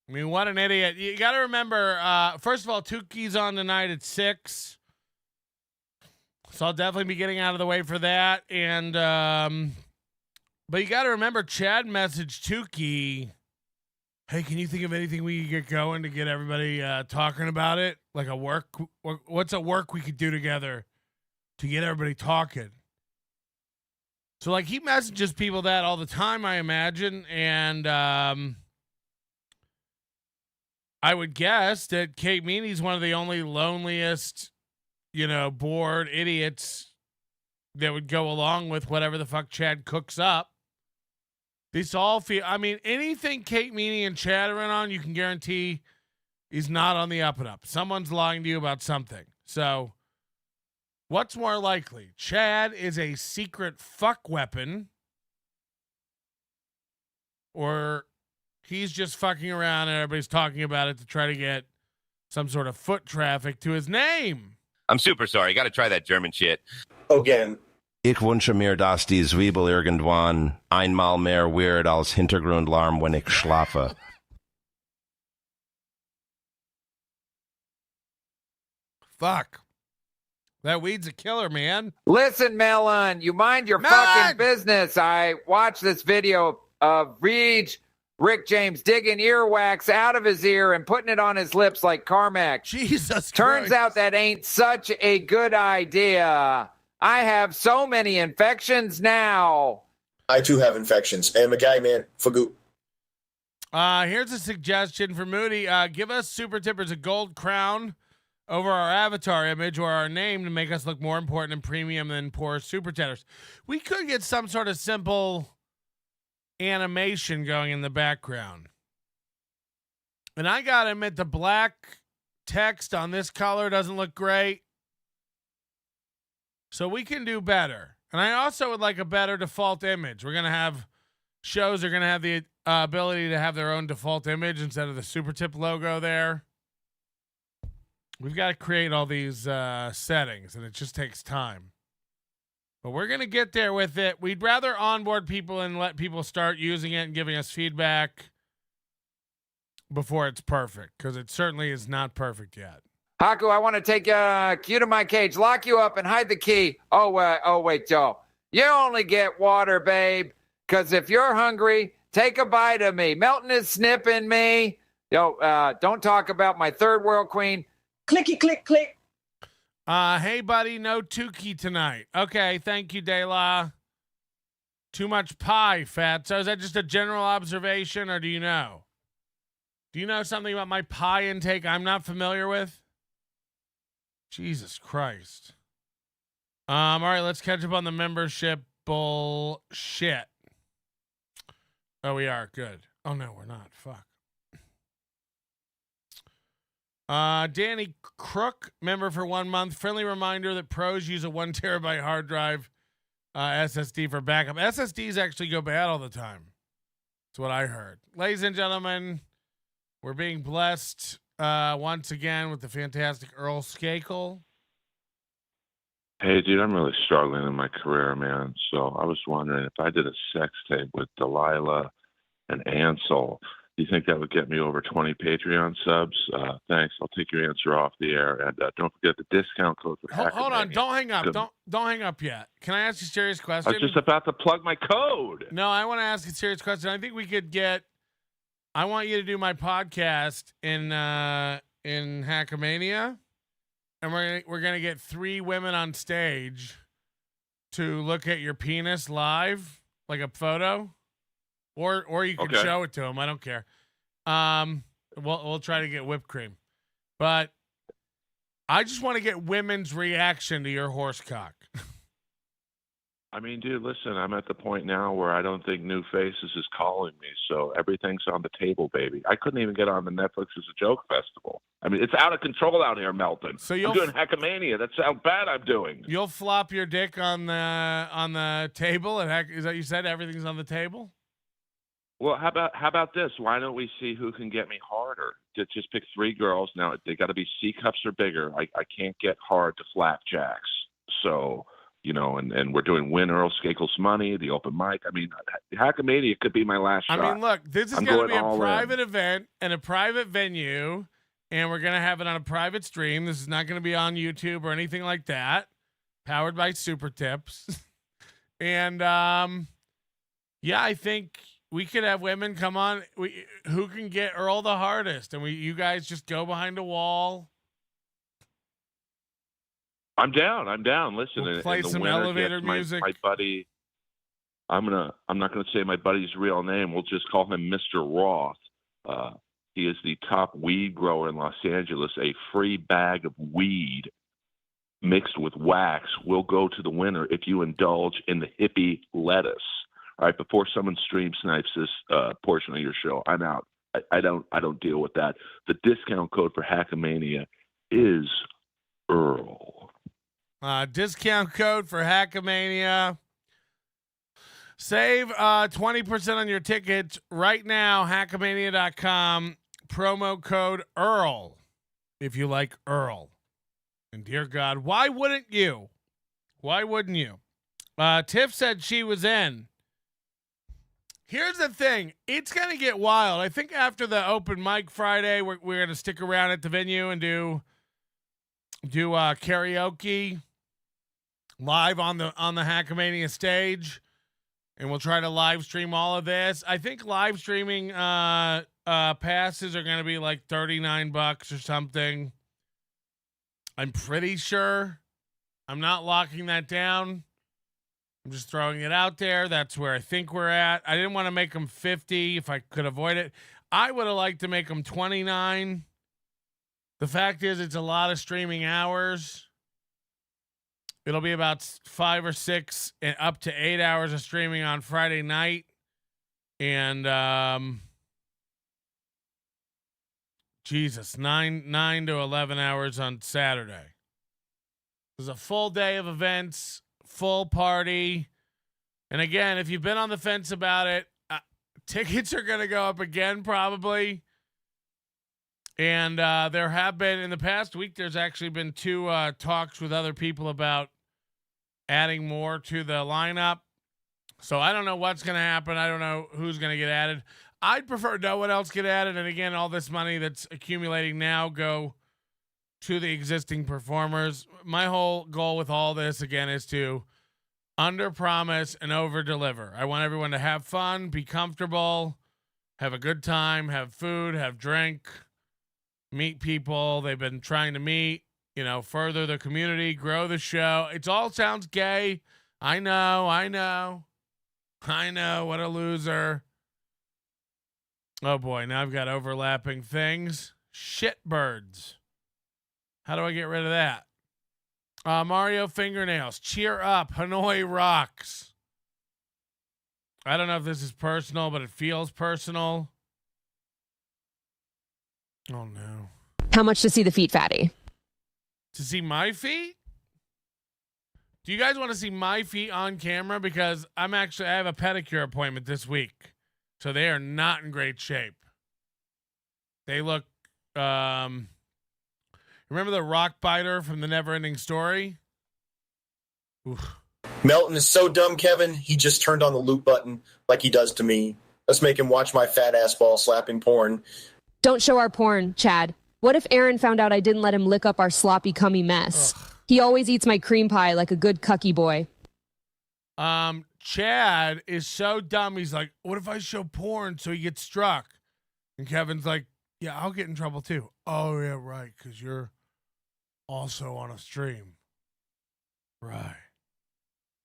I mean, what an idiot. You got to remember, first of all, Tuki's on tonight at 6. So I'll definitely be getting out of the way for that. And, but you got to remember, Chad messaged Tuki, hey, can you think of anything we could get going to get everybody talking about it? Like what's a work we could do together to get everybody talking? So, like, he messages people that all the time, I imagine. And I would guess that Kate Meaney's one of the only loneliest, bored idiots that would go along with whatever the fuck Chad cooks up. These all feel, I mean, anything Kate Meaney and Chad are in on, you can guarantee is not on the up and up. Someone's lying to you about something. So, what's more likely? Chad is a secret fuck weapon, or he's just fucking around and everybody's talking about it to try to get some sort of foot traffic to his name. I'm super sorry. You got to try that German shit. Again. Ich wünsche mir, dass die Zwiebel irgendwann einmal mehr wird als Hintergrundlärm, wenn ich schlafe. Fuck. That weed's a killer, man. Listen, Melon, you mind your fucking business. I watched this video of Rick James digging earwax out of his ear and putting it on his lips like Carmack. Jesus Turns Christ. out that ain't such a good idea. I have so many infections now. I too have infections. I'm a guy, man. Fagoot. Here's a suggestion for Moody. Give us super tippers a gold crown over our avatar image or our name to make us look more important and premium than poor super chatters. We could get some sort of simple animation going in the background. And I gotta admit, the black text on this color doesn't look great. So we can do better. And I also would like a better default image. We're going to have shows are going to have the ability to have their own default image instead of the super tip logo there. We've got to create all these settings, and it just takes time. But we're going to get there with it. We'd rather onboard people and let people start using it and giving us feedback before it's perfect, because it certainly is not perfect yet. Haku, I want to take you to my cage, lock you up, and hide the key. Oh, wait, Joe. You only get water, babe, because if you're hungry, take a bite of me. Melton is snipping me. Yo, don't talk about my third world queen. Clicky, click, click. Hey, buddy, no Tuki tonight. Okay, thank you, De La. Too much pie, fat. So is that just a general observation, or do you know? Do you know something about my pie intake I'm not familiar with? Jesus Christ. All right, let's catch up on the membership bullshit. Oh, we are. Good. Oh, no, we're not. Fuck. Danny Crook, member for 1 month. Friendly reminder that pros use a 1 terabyte hard drive SSD for backup. SSDs actually go bad all the time. That's what I heard. Ladies and gentlemen, we're being blessed once again with the fantastic Earl Skakel. Hey, dude, I'm really struggling in my career, man. So I was wondering if I did a sex tape with Delilah and Ansel, Do you think that would get me over 20 Patreon subs? Thanks. I'll take your answer off the air. And don't forget the discount code for Hold on. Hackamania. Don't hang up. Don't hang up yet. Can I ask you a serious question? I was just about to plug my code. No, I want to ask a serious question. I think we could get. I want you to do my podcast in Hackamania, and we're gonna get 3 women on stage to look at your penis live, like a photo, or you can show it to them. I don't care. We'll try to get whipped cream, but I just want to get women's reaction to your horse cock. I mean, dude, listen, I'm at the point now where I don't think New Faces is calling me, so everything's on the table, baby. I couldn't even get on the Netflix as a Joke Festival. I mean, it's out of control out here, Melton. So I'm doing Hackamania. That's how bad I'm doing. You'll flop your dick on the table, and is that you said everything's on the table? Well, how about this? Why don't we see who can get me harder? Just pick 3 girls. Now, they got to be C cups or bigger. I can't get hard to flapjacks. So, you know, and we're doing Win Earl Skakel's Money, the open mic. I mean, Hackamania could be my last shot. I mean, look, this is going to be a private event and a private venue, and we're going to have it on a private stream. This is not going to be on YouTube or anything like that. Powered by Super Tips. And, yeah, I think we could have women come on. Who can get Earl the hardest? And you guys just go behind a wall. I'm down. Listen, We'll play some elevator music. My buddy. I'm not gonna say my buddy's real name. We'll just call him Mr. Roth. He is the top weed grower in Los Angeles. A free bag of weed mixed with wax will go to the winner if you indulge in the hippie lettuce. All right, before someone stream snipes this portion of your show, I'm out. I don't deal with that. The discount code for Hackamania is Earl. Discount code for Hackamania. Save 20% on your tickets right now. Hackamania.com. Promo code Earl if you like Earl. And dear God, why wouldn't you? Why wouldn't you? Tiff said she was in. Here's the thing. It's going to get wild. I think after the open mic Friday, we're going to stick around at the venue and do karaoke live on the Hackamania stage. And we'll try to live stream all of this. I think live streaming passes are going to be like $39 or something. I'm pretty sure. I'm not locking that down. I'm just throwing it out there. That's where I think we're at. I didn't want to make them 50 if I could avoid it. I would have liked to make them 29. The fact is, it's a lot of streaming hours. It'll be about 5 or 6 and up to 8 hours of streaming on Friday night. And, Jesus, 9 to 11 hours on Saturday. There's a full day of events, full party. And again, if you've been on the fence about it, tickets are going to go up again probably. And there have been, in the past week, there's actually been 2 talks with other people about adding more to the lineup. So I don't know what's going to happen. I don't know who's going to get added. I'd prefer no one else get added. And again, all this money that's accumulating now go to the existing performers. My whole goal with all this, again, is to under promise and over deliver. I want everyone to have fun, be comfortable, have a good time, have food, have drink, meet people they've been trying to meet, further the community, grow the show. It all sounds gay. I know. What a loser. Oh boy, now I've got overlapping things. Shitbirds. How do I get rid of that? Mario Fingernails. Cheer up. Hanoi rocks. I don't know if this is personal, but it feels personal. Oh no. How much to see the feet fatty? To see my feet? Do you guys want to see my feet on camera? Because I have a pedicure appointment this week. So they are not in great shape. They look, remember the rock biter from the Neverending Story? Oof. Melton is so dumb, Kevin. He just turned on the loop button like he does to me. Let's make him watch my fat ass ball slapping porn. Don't show our porn, Chad. What if Aaron found out I didn't let him lick up our sloppy, cummy mess? Ugh. He always eats my cream pie like a good cucky boy. Chad is so dumb. He's like, what if I show porn so he gets struck? And Kevin's like, yeah, I'll get in trouble too. Oh, yeah, right, because you're also on a stream. Right.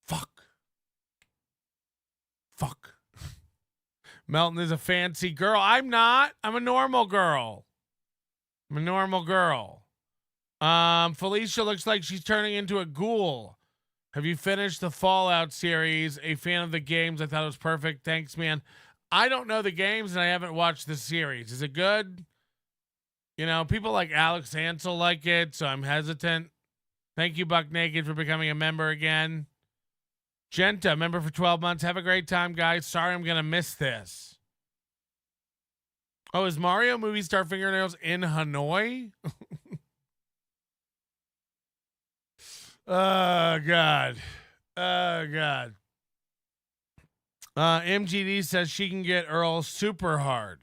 Fuck. Melton is a fancy girl. I'm not. I'm a normal girl. Felicia looks like she's turning into a ghoul. Have you finished the Fallout series? A fan of the games. I thought it was perfect. Thanks, man. I don't know the games and I haven't watched the series. Is it good? You know, people like Alex Ansel like it, so I'm hesitant. Thank you, Buck Naked, for becoming a member again. Genta, member for 12 months. Have a great time, guys. Sorry I'm going to miss this. Oh, is Mario Movie Star Fingernails in Hanoi? Oh, God. MGD says she can get Earl super hard.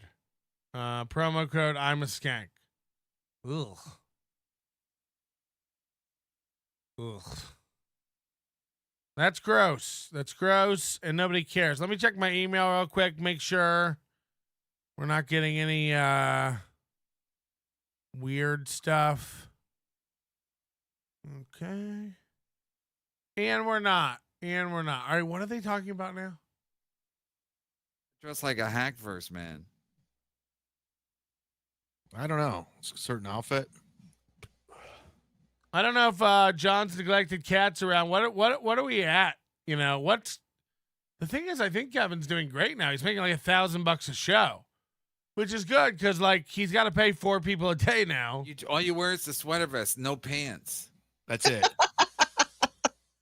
Promo code I'm a skank. Ugh. That's gross. And nobody cares. Let me check my email real quick. Make sure we're not getting any weird stuff. Okay. And we're not. All right, what are they talking about now? Dressed like a Hackverse man. I don't know. It's a certain outfit. I don't know if John's neglected cats around. What are we at? You know, what's the thing is, I think Kevin's doing great now. He's making like $1,000 a show, which is good because like he's got to pay 4 people a day now. All you wear is the sweater vest, no pants. That's it.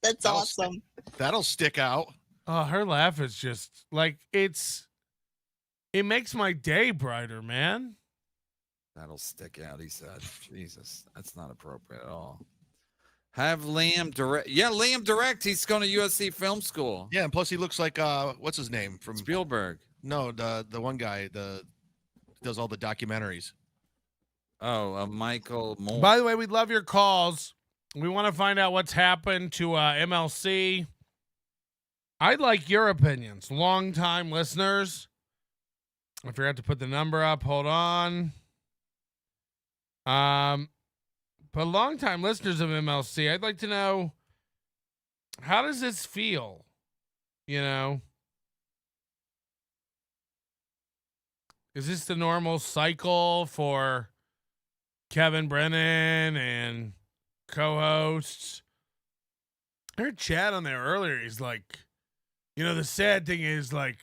That's awesome. That'll stick out. Oh, her laugh is just like it makes my day brighter, man. That'll stick out, he said. Jesus, that's not appropriate at all. Have Liam direct. Yeah, Liam direct. He's going to USC Film School. Yeah, and plus he looks like what's his name from Spielberg? No, the one guy does all the documentaries. Oh, Michael Moore. By the way, we'd love your calls. We want to find out what's happened to MLC. I'd like your opinions, long-time listeners. I forgot to put the number up. Hold on. But long-time listeners of MLC, I'd like to know, how does this feel? You know, is this the normal cycle for Kevin Brennan and co-hosts? I heard Chad on there earlier. He's like, you know, the sad thing is like,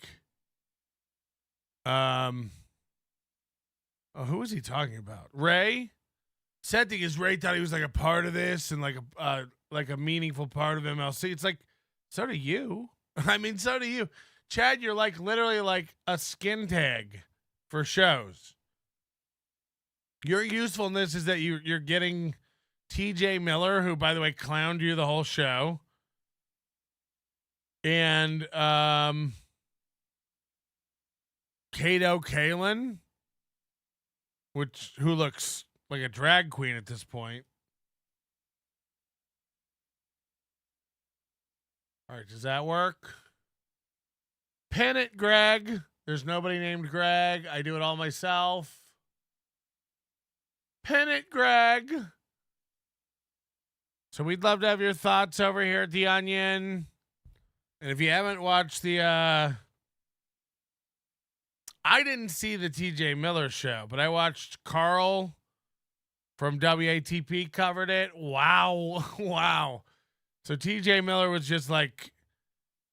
who was he talking about? Ray? Sad thing is Ray thought he was like a part of this and like a meaningful part of MLC. It's like, so do you. I mean, so do you. Chad, you're like literally like a skin tag for shows. Your usefulness is that you're getting TJ Miller, who by the way clowned you the whole show. And Kato Kalin, who looks like a drag queen at this point. All right, does that work? Pin it, Greg. There's nobody named Greg. I do it all myself. Pin it, Greg. So we'd love to have your thoughts over here at The Onion. And if you haven't watched the I didn't see the TJ Miller show, but I watched Carl from WATP covered it. Wow. Wow. So TJ Miller was just like,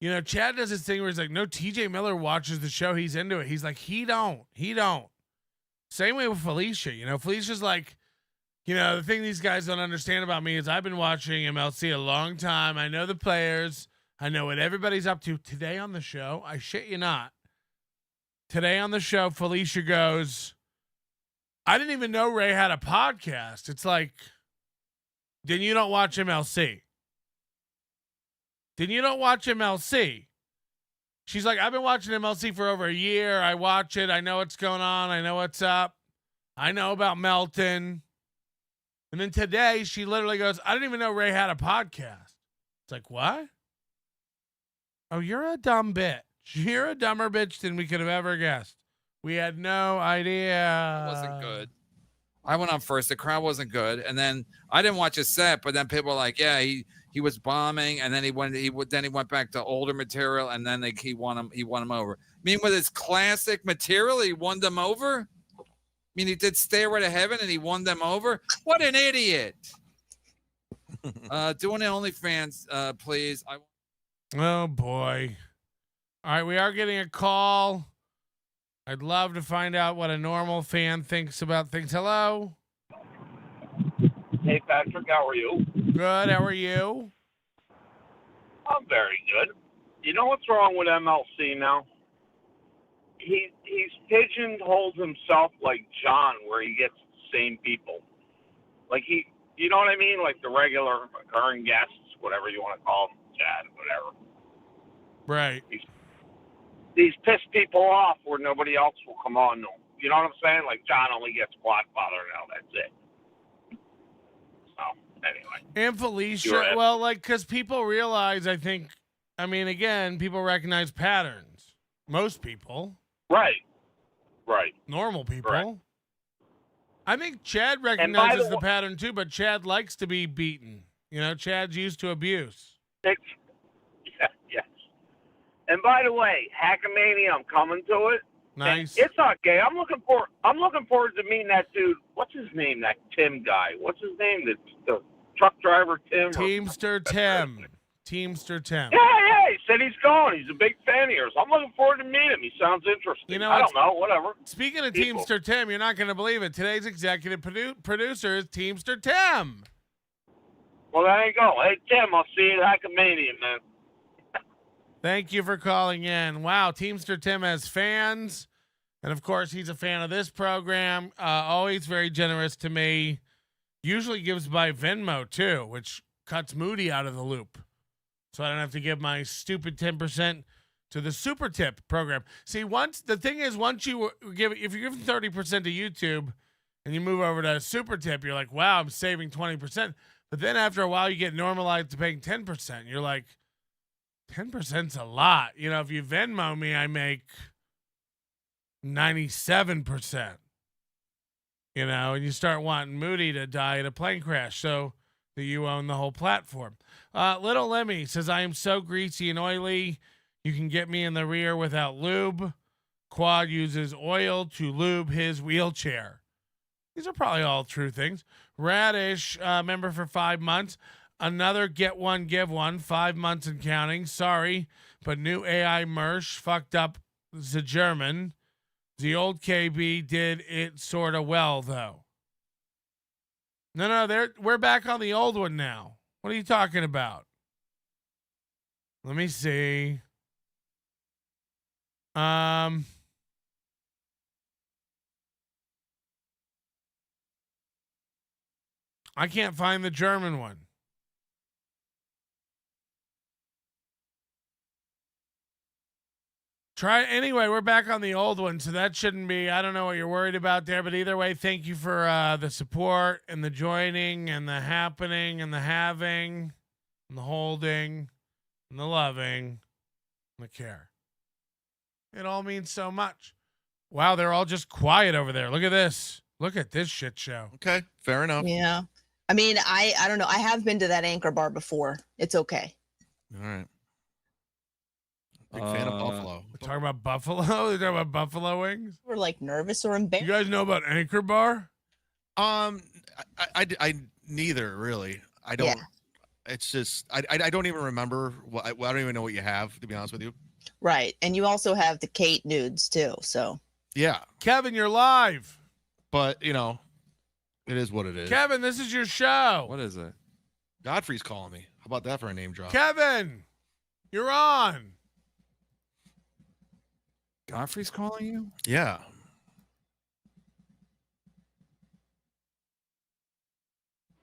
you know, Chad does this thing where he's like, no, TJ Miller watches the show. He's into it. He's like, he don't. Same way with Felicia. You know, Felicia's like, you know, the thing these guys don't understand about me is I've been watching MLC a long time. I know the players. I know what everybody's up to. Today on the show, I shit you not. Today on the show, Felicia goes, I didn't even know Ray had a podcast. It's like, then you don't watch MLC. She's like, I've been watching MLC for over a year. I watch it. I know what's going on. I know what's up. I know about Melton. And then today she literally goes, I didn't even know Ray had a podcast. It's like, what? Oh, you're a dumb bitch. You're a dumber bitch than we could have ever guessed. We had no idea. It wasn't good. I went on first. The crowd wasn't good. And then I didn't watch his set, but then people were like, yeah, he was bombing, and then he went back to older material, and then he won him over. I mean, with his classic material, he won them over. I mean, he did Stairway to Heaven, and he won them over. What an idiot! Doing the OnlyFans, please. Oh boy! All right, we are getting a call. I'd love to find out what a normal fan thinks about things. Hello. Hey, Patrick, how are you? Good. How are you? I'm very good. You know what's wrong with MLC now? He's pigeonholed himself like John, where he gets the same people. Like you know what I mean? Like the regular recurring guests, whatever you want to call them, Chad, whatever. Right. He's pissed people off where nobody else will come on. You know what I'm saying? Like John only gets Quadfather now. That's it. So anyway. And Felicia, well, like, because people realize, I mean, again, people recognize patterns. Most people. Right. Normal people. Right. I think Chad recognizes the pattern too, but Chad likes to be beaten. You know, Chad's used to abuse. Yes. And by the way, Hackamania, I'm coming to it. Nice. And it's not gay. I'm looking forward to meeting that dude. What's his name? That Tim guy. What's his name? The truck driver Tim. Teamster Tim. Teamster Tim. Yeah. He said he's going. He's a big fan of yours. I'm looking forward to meeting him. He sounds interesting. You know, I don't know. Whatever. Speaking of Teamster Tim, you're not going to believe it. Today's executive producer is Teamster Tim. Well, there you go. Hey, Tim, I'll see you at Hackamania, man. Thank you for calling in. Wow, Teamster Tim has fans. And, of course, he's a fan of this program. Always very generous to me. Usually gives by Venmo, too, which cuts Moody out of the loop. So I don't have to give my stupid 10% to the Super Tip program. See, once you give, if you're giving 30% to YouTube and you move over to Super Tip, you're like, wow, I'm saving 20%. But then after a while, you get normalized to paying 10%. You're like, 10%'s a lot. You know, if you Venmo me, I make 97%. You know, and you start wanting Moody to die in a plane crash so that you own the whole platform. Little Lemmy says, I am so greasy and oily. You can get me in the rear without lube. Quad uses oil to lube his wheelchair. These are probably all true things. Radish, member for 5 months. Another get one, give one, 5 months and counting. Sorry, but new AI Mersch fucked up the German. The old KB did it sort of well, though. No, we're back on the old one now. What are you talking about? Let me see. I can't find the German one. Anyway, we're back on the old one, so that shouldn't be, I don't know what you're worried about there, but either way, thank you for the support and the joining and the happening and the having and the holding and the loving and the care. It all means so much. Wow, they're all just quiet over there. Look at this. Look at this shit show. Okay, fair enough. Yeah. I mean, I don't know. I have been to that Anchor Bar before. It's okay. All right. Big fan of Buffalo. We're talking about Buffalo? They're talking about Buffalo wings? We're like nervous or embarrassed. You guys know about Anchor Bar? I neither really. I don't. Yeah. It's just I don't even remember. I don't even know what you have, to be honest with you. Right, and you also have the Kate nudes too. So yeah, Kevin, you're live. But you know, it is what it is. Kevin, this is your show. What is it? Godfrey's calling me. How about that for a name drop? Kevin, you're on. Godfrey's calling you? Yeah.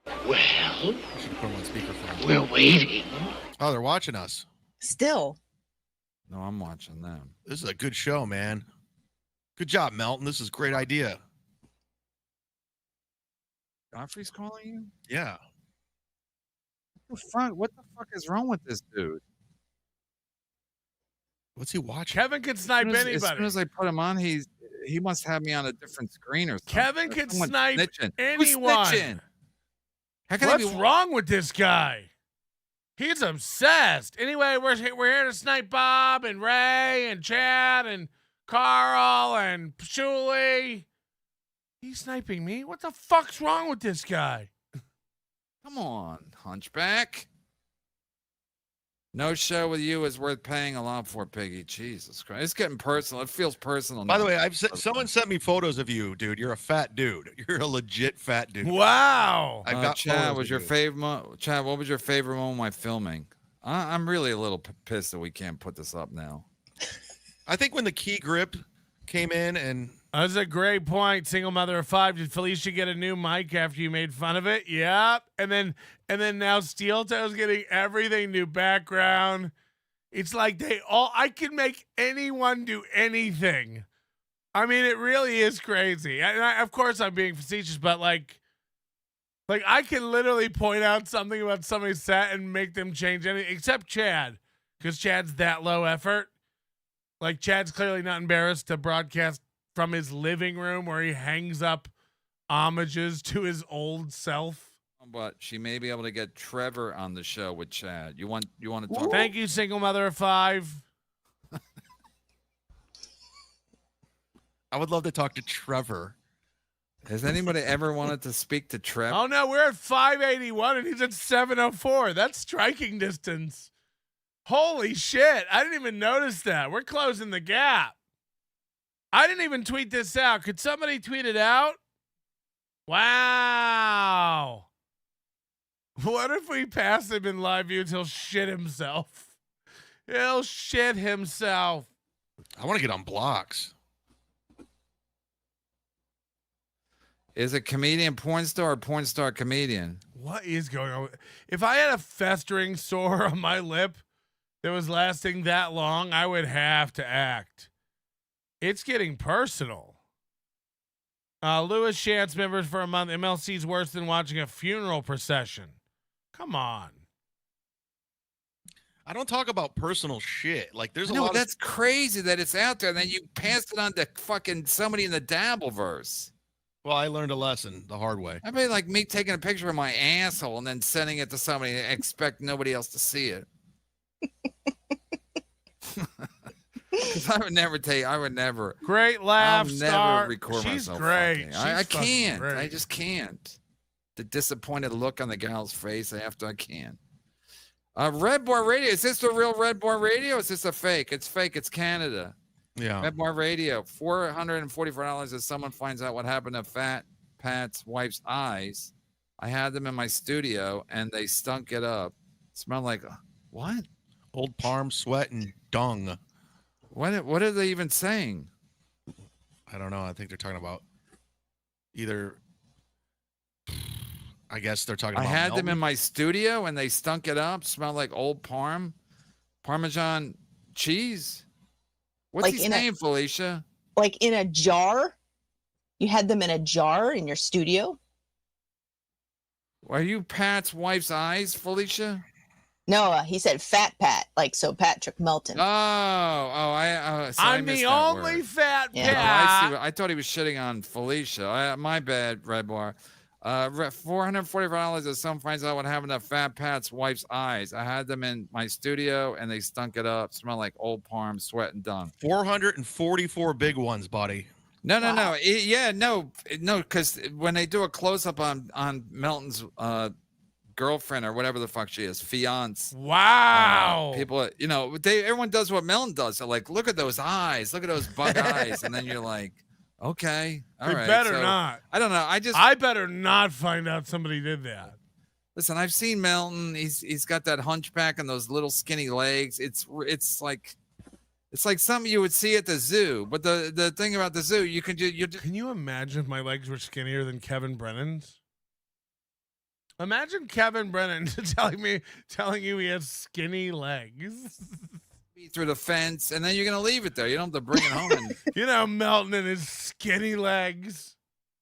Well, put him on speakerphone. We're waiting. Oh, they're watching us. Still. No, I'm watching them. This is a good show, man. Good job, Melton. This is a great idea. Godfrey's calling you? Yeah. What the fuck is wrong with this dude? What's he watching? Kevin can snipe anybody. As soon as I put him on, he must have me on a different screen or something. Kevin can Someone's snipe snitching. Who's anyone. snitching? How can What's he be wrong with this guy? He's obsessed. Anyway, we're here to snipe Bob and Ray and Chad and Carl and Shuli. He's sniping me. What the fuck's wrong with this guy? Come on, Hunchback. No show with you is worth paying a lot for, Piggy. Jesus Christ. It's getting personal. It feels personal. By the now. way, someone sent me photos of you, dude. You're a fat dude. You're a legit fat dude. Wow. I've got Chad, photos was of your you. favorite? Chad, what was your favorite moment of my filming? I'm really a little pissed that we can't put this up now. I think when the key grip came in and That's a great point. Single mother of 5. Did Felicia get a new mic after you made fun of it? Yeah. And then now Steel Toe's getting everything, new background. It's like I can make anyone do anything. I mean, it really is crazy. And of course I'm being facetious, but like I can literally point out something about somebody's set and make them change anything except Chad, because Chad's that low effort. Like Chad's clearly not embarrassed to broadcast from his living room where he hangs up homages to his old self. But she may be able to get Trevor on the show with Chad. You want to talk? Thank you, single mother of 5. I would love to talk to Trevor. Has anybody ever wanted to speak to Trevor? Oh no, we're at 581 and he's at 704. That's striking distance. Holy shit. I didn't even notice that. We're closing the gap. I didn't even tweet this out. Could somebody tweet it out? Wow. What if we pass him in live views? He'll shit himself. He'll shit himself. I want to get on blocks. Is it comedian porn star or porn star comedian? What is going on? If I had a festering sore on my lip that was lasting that long, I would have to act. It's getting personal. Lewis Shantz members for a month. MLC's worse than watching a funeral procession. Come on. I don't talk about personal shit. Like there's a No, lot that's crazy that it's out there and then you pass it on to fucking somebody in the Dabbleverse. Well, I learned a lesson the hard way. I mean, like me taking a picture of my asshole and then sending it to somebody and expect nobody else to see it. Because I would never. Great laugh, I'll Star. never record She's myself. great. Fucking. I She's fucking can't. great. I just can't. The disappointed look on the gal's face after I can't. Red Bar Radio. Is this the real Red Bar Radio? Or is this a fake? It's fake. It's Canada. Yeah. Red Bar Radio. $444 if someone finds out what happened to Fat Pat's wife's eyes. I had them in my studio and they stunk it up. Smelled like what? Old palm, sweat, and dung. What are they even saying? I don't know. I think they're talking about either. I guess they're talking I about. had them Melton. in my studio and they stunk it up. Smelled like old Parmesan cheese. What's Like his name, Felicia? Like in a jar? You had them in a jar in your studio? Are you Pat's wife's eyes, Felicia? No, he said Fat Pat, like so Patrick Melton. I'm the only fat Yeah. Pat. I thought he was shitting on Felicia. My bad, Red Bar. $444 if someone finds out what happened to Fat Pat's wife's eyes. I had them in my studio and they stunk it up. Smell like old palm, sweat, and dung. 444 big ones, buddy. No. No, because when they do a close up on Melton's girlfriend or whatever the fuck she is, fiance. Wow. People, everyone does what Melton does. They're like, look at those eyes, look at those bug eyes, and then you're like, okay, all right. Better So, not. I don't know. I better not find out somebody did that. Listen, I've seen Melton. He's got that hunchback and those little skinny legs. It's like something you would see at the zoo. But the thing about the zoo, Can you imagine if my legs were skinnier than Kevin Brennan's? Imagine Kevin Brennan telling you he has skinny legs. through the fence, and then you're gonna leave it there. You don't have to bring it home. And You know, Melton and his skinny legs.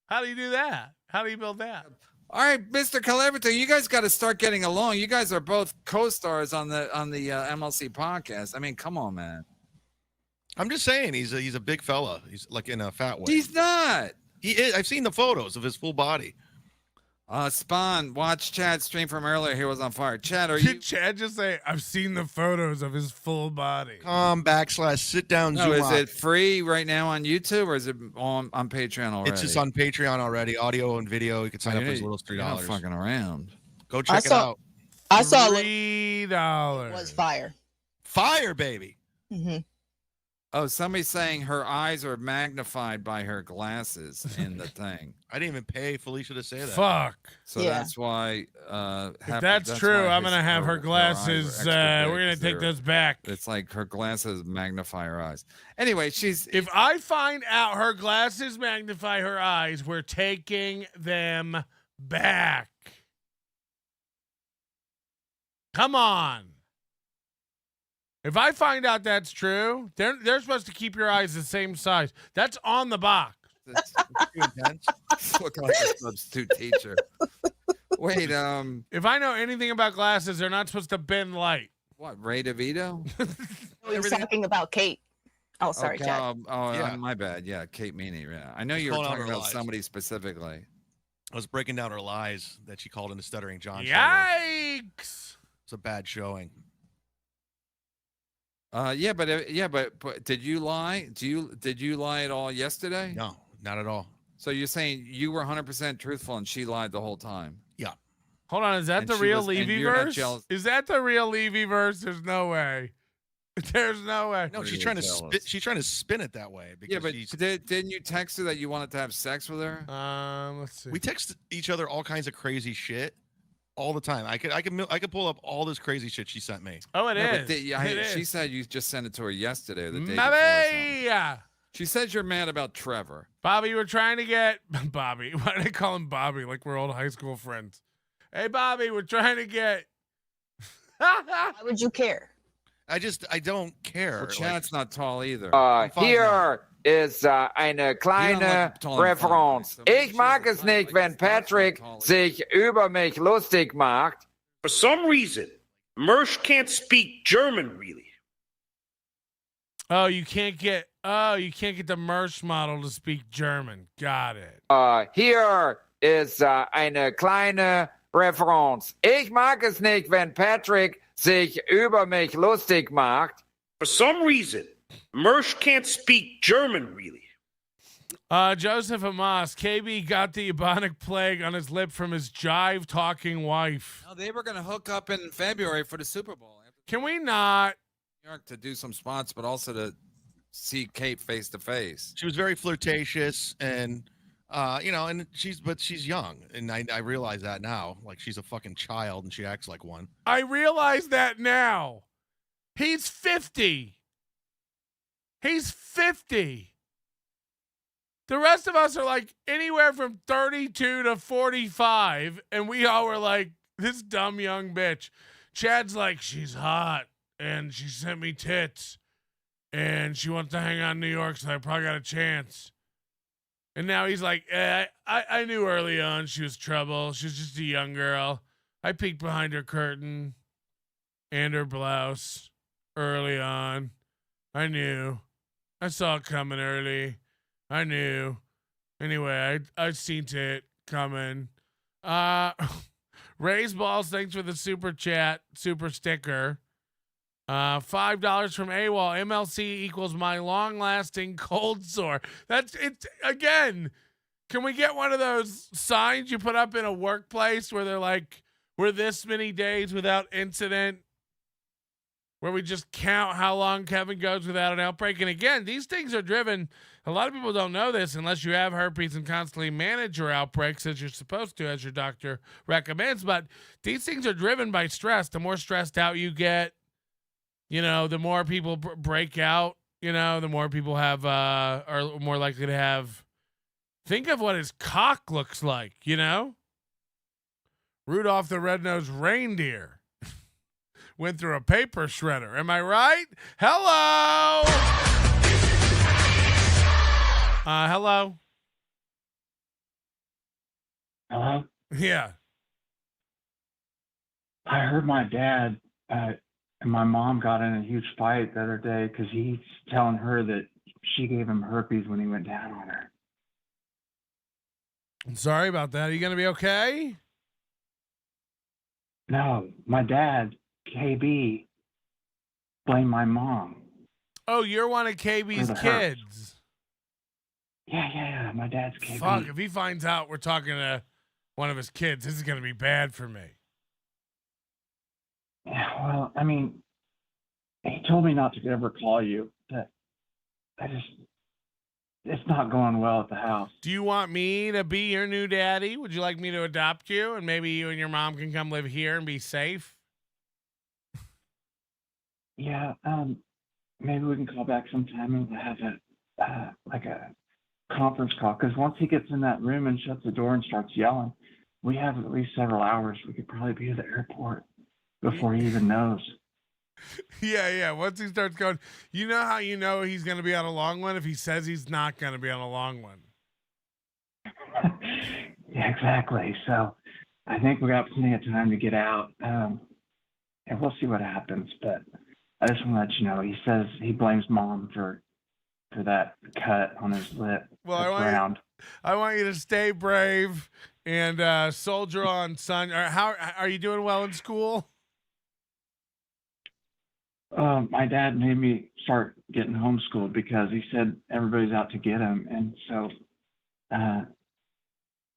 How do you do that? How do you build that? all right, Mr. Cleverton, you guys got to start getting along. You guys are both co-stars on the MLC podcast. I mean, come on, man. I'm just saying he's a big fella. He's like in a fat way. He's not. He is. I've seen the photos of his full body. Spawn, watch Chad stream from earlier. He was on fire. Chad, are you? Did Chad just say, I've seen the photos of his full body? Sit down. No, zoom is out. it free right now on YouTube or is it on Patreon already? It's just on Patreon already, audio and video. You can sign up for as little as You're not $3. fucking around. Go check it out. I saw $3. it was fire. Fire, baby. Mm-hmm. Oh, somebody's saying her eyes are magnified by her glasses in the thing. I didn't even pay Felicia to say that. Fuck. So that's why. If that's true, I'm going to have her glasses. We're going to take those back. It's like her glasses magnify her eyes. Anyway, If I find out her glasses magnify her eyes, we're taking them back. Come on. If I find out that's true, they're supposed to keep your eyes the same size. That's on the box. It's too intense. Look like a substitute teacher. Wait, if I know anything about glasses, they're not supposed to bend light. What, Ray DeVito? We were talking about Kate. Oh, sorry, okay, Chad. Yeah, my bad. Yeah, Kate Meaney. Yeah, I know you were Calling out talking her about lies. somebody specifically. I was breaking down her lies that she called into Stuttering John. Yikes! It's a bad showing. But did you lie? Did you lie at all yesterday? No, not at all. So you're saying you were 100% truthful and she lied the whole time? Yeah. Hold on, is that And the she real was- and Levy you're not verse? jealous? Is that the real Levy verse? There's no way. There's no way. No, Or she's you're trying to jealous? she's trying to spin it that way because Yeah, but she's, didn't you text her that you wanted to have sex with her? Let's see. we text each other all kinds of crazy shit all the time. I could pull up all this crazy shit she sent me. Oh, it No, is. but she is. said you just sent it to her yesterday or the day before. Maybe. or something. She says you're mad about Trevor. Bobby, we're trying to get Bobby. Why did I call him Bobby? Like we're old high school friends. Hey, Bobby, we're trying to get. Why would you care? I don't care. Well, Chad's not tall either. Hier ist eine kleine Referenz. Ich mag es nicht, wenn Patrick sich über mich lustig macht. For some reason, Mersch can't speak German really. Oh, you can't get the Mersch model to speak German. Got it. Hier ist eine kleine Referenz. Ich mag es nicht, wenn Patrick sich über mich lustig macht. For some reason, Mersch can't speak German really. Joseph Amos, KB got the Ebonic plague on his lip from his jive-talking wife. No, they were going to hook up in February for the Super Bowl. Can we not? New York to do some spots, but also to see Kate face to face. She was very flirtatious and and she's young, and I realize that now. Like she's a fucking child and she acts like one. I realize that now. He's 50. He's 50. The rest of us are like anywhere from 32 to 45, and we all were like, this dumb young bitch. Chad's like, she's hot, and she sent me tits, and she wants to hang out in New York, so I probably got a chance. And now he's like, I knew early on she was trouble. She was just a young girl. I peeked behind her curtain and her blouse early on. I knew. I saw it coming early. I knew. Anyway, I seen it coming. Raise Balls, thanks for the super chat, super sticker. $5 from AWOL. MLC equals my long-lasting cold sore. That's it again. Can we get one of those signs you put up in a workplace where they're like, we're this many days without incident? Where we just count how long Kevin goes without an outbreak. And again, these things are driven. A lot of people don't know this unless you have herpes and constantly manage your outbreaks as you're supposed to, as your doctor recommends. But these things are driven by stress. The more stressed out you get, the more people break out, the more people have, are more likely to have. Think of what his cock looks like, Rudolph the Red-Nosed Reindeer. went through a paper shredder. Am I right? Hello. Hello. Hello? Yeah. I heard my dad and my mom got in a huge fight the other day because he's telling her that she gave him herpes when he went down on her. I'm sorry about that. Are you going to be okay? No, my dad, KB, blamed my mom. Oh, you're one of KB's kids. Yeah, my dad's KB. Fuck, if he finds out we're talking to one of his kids, this is going to be bad for me. Yeah, well, I mean, he told me not to ever call you. But it's not going well at the house. Do you want me to be your new daddy? Would you like me to adopt you? And maybe you and your mom can come live here and be safe? Yeah, maybe we can call back sometime and we'll have a conference call. Because once he gets in that room and shuts the door and starts yelling, we have at least several hours. We could probably be at the airport before he even knows. Yeah. Once he starts going, you know how you know he's going to be on a long one if he says he's not going to be on a long one. Yeah, exactly. So I think we got plenty of time to get out. And we'll see what happens. But I just want to let you know, he says he blames mom for that cut on his lip. Well, I want you to stay brave and soldier on, son. How are you doing? Well in school? My dad made me start getting homeschooled because he said everybody's out to get him, and so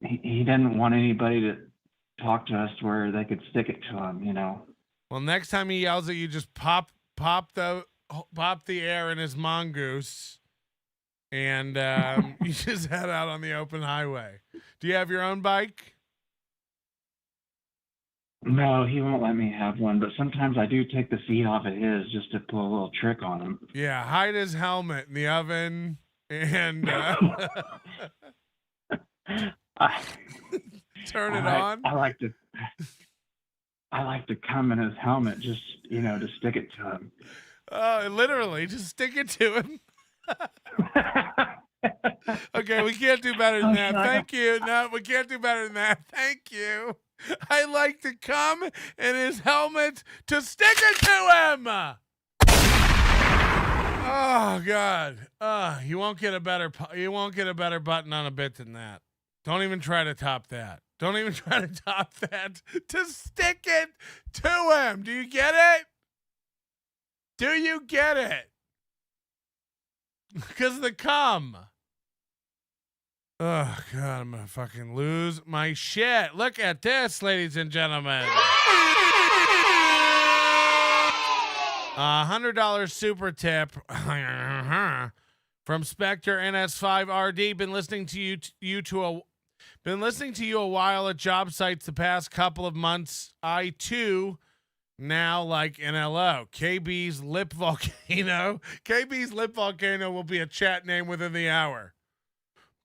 he didn't want anybody to talk to us where they could stick it to him, you know. Well, next time he yells at you, just pop the air in his mongoose, and you just head out on the open highway. Do you have your own bike? No, he won't let me have one, but sometimes I do take the seat off of his just to pull a little trick on him. Yeah, hide his helmet in the oven and turn it on. I like to come in his helmet just, to stick it to him. Literally, just stick it to him. Okay, we can't do better than that. Thank you. No, we can't do better than that. Thank you. I like to come in his helmet to stick it to him. Oh God. You won't get a better button on a bit than that. Don't even try to top that. Don't even try to top that. To stick it to him. Do you get it? Do you get it? Because the cum. Oh, God, I'm going to fucking lose my shit. Look at this, ladies and gentlemen. $100 super tip from Spectre NS5RD. Been listening to you a while at job sites the past couple of months. I, too, now like NLO. KB's Lip Volcano. KB's Lip Volcano will be a chat name within the hour.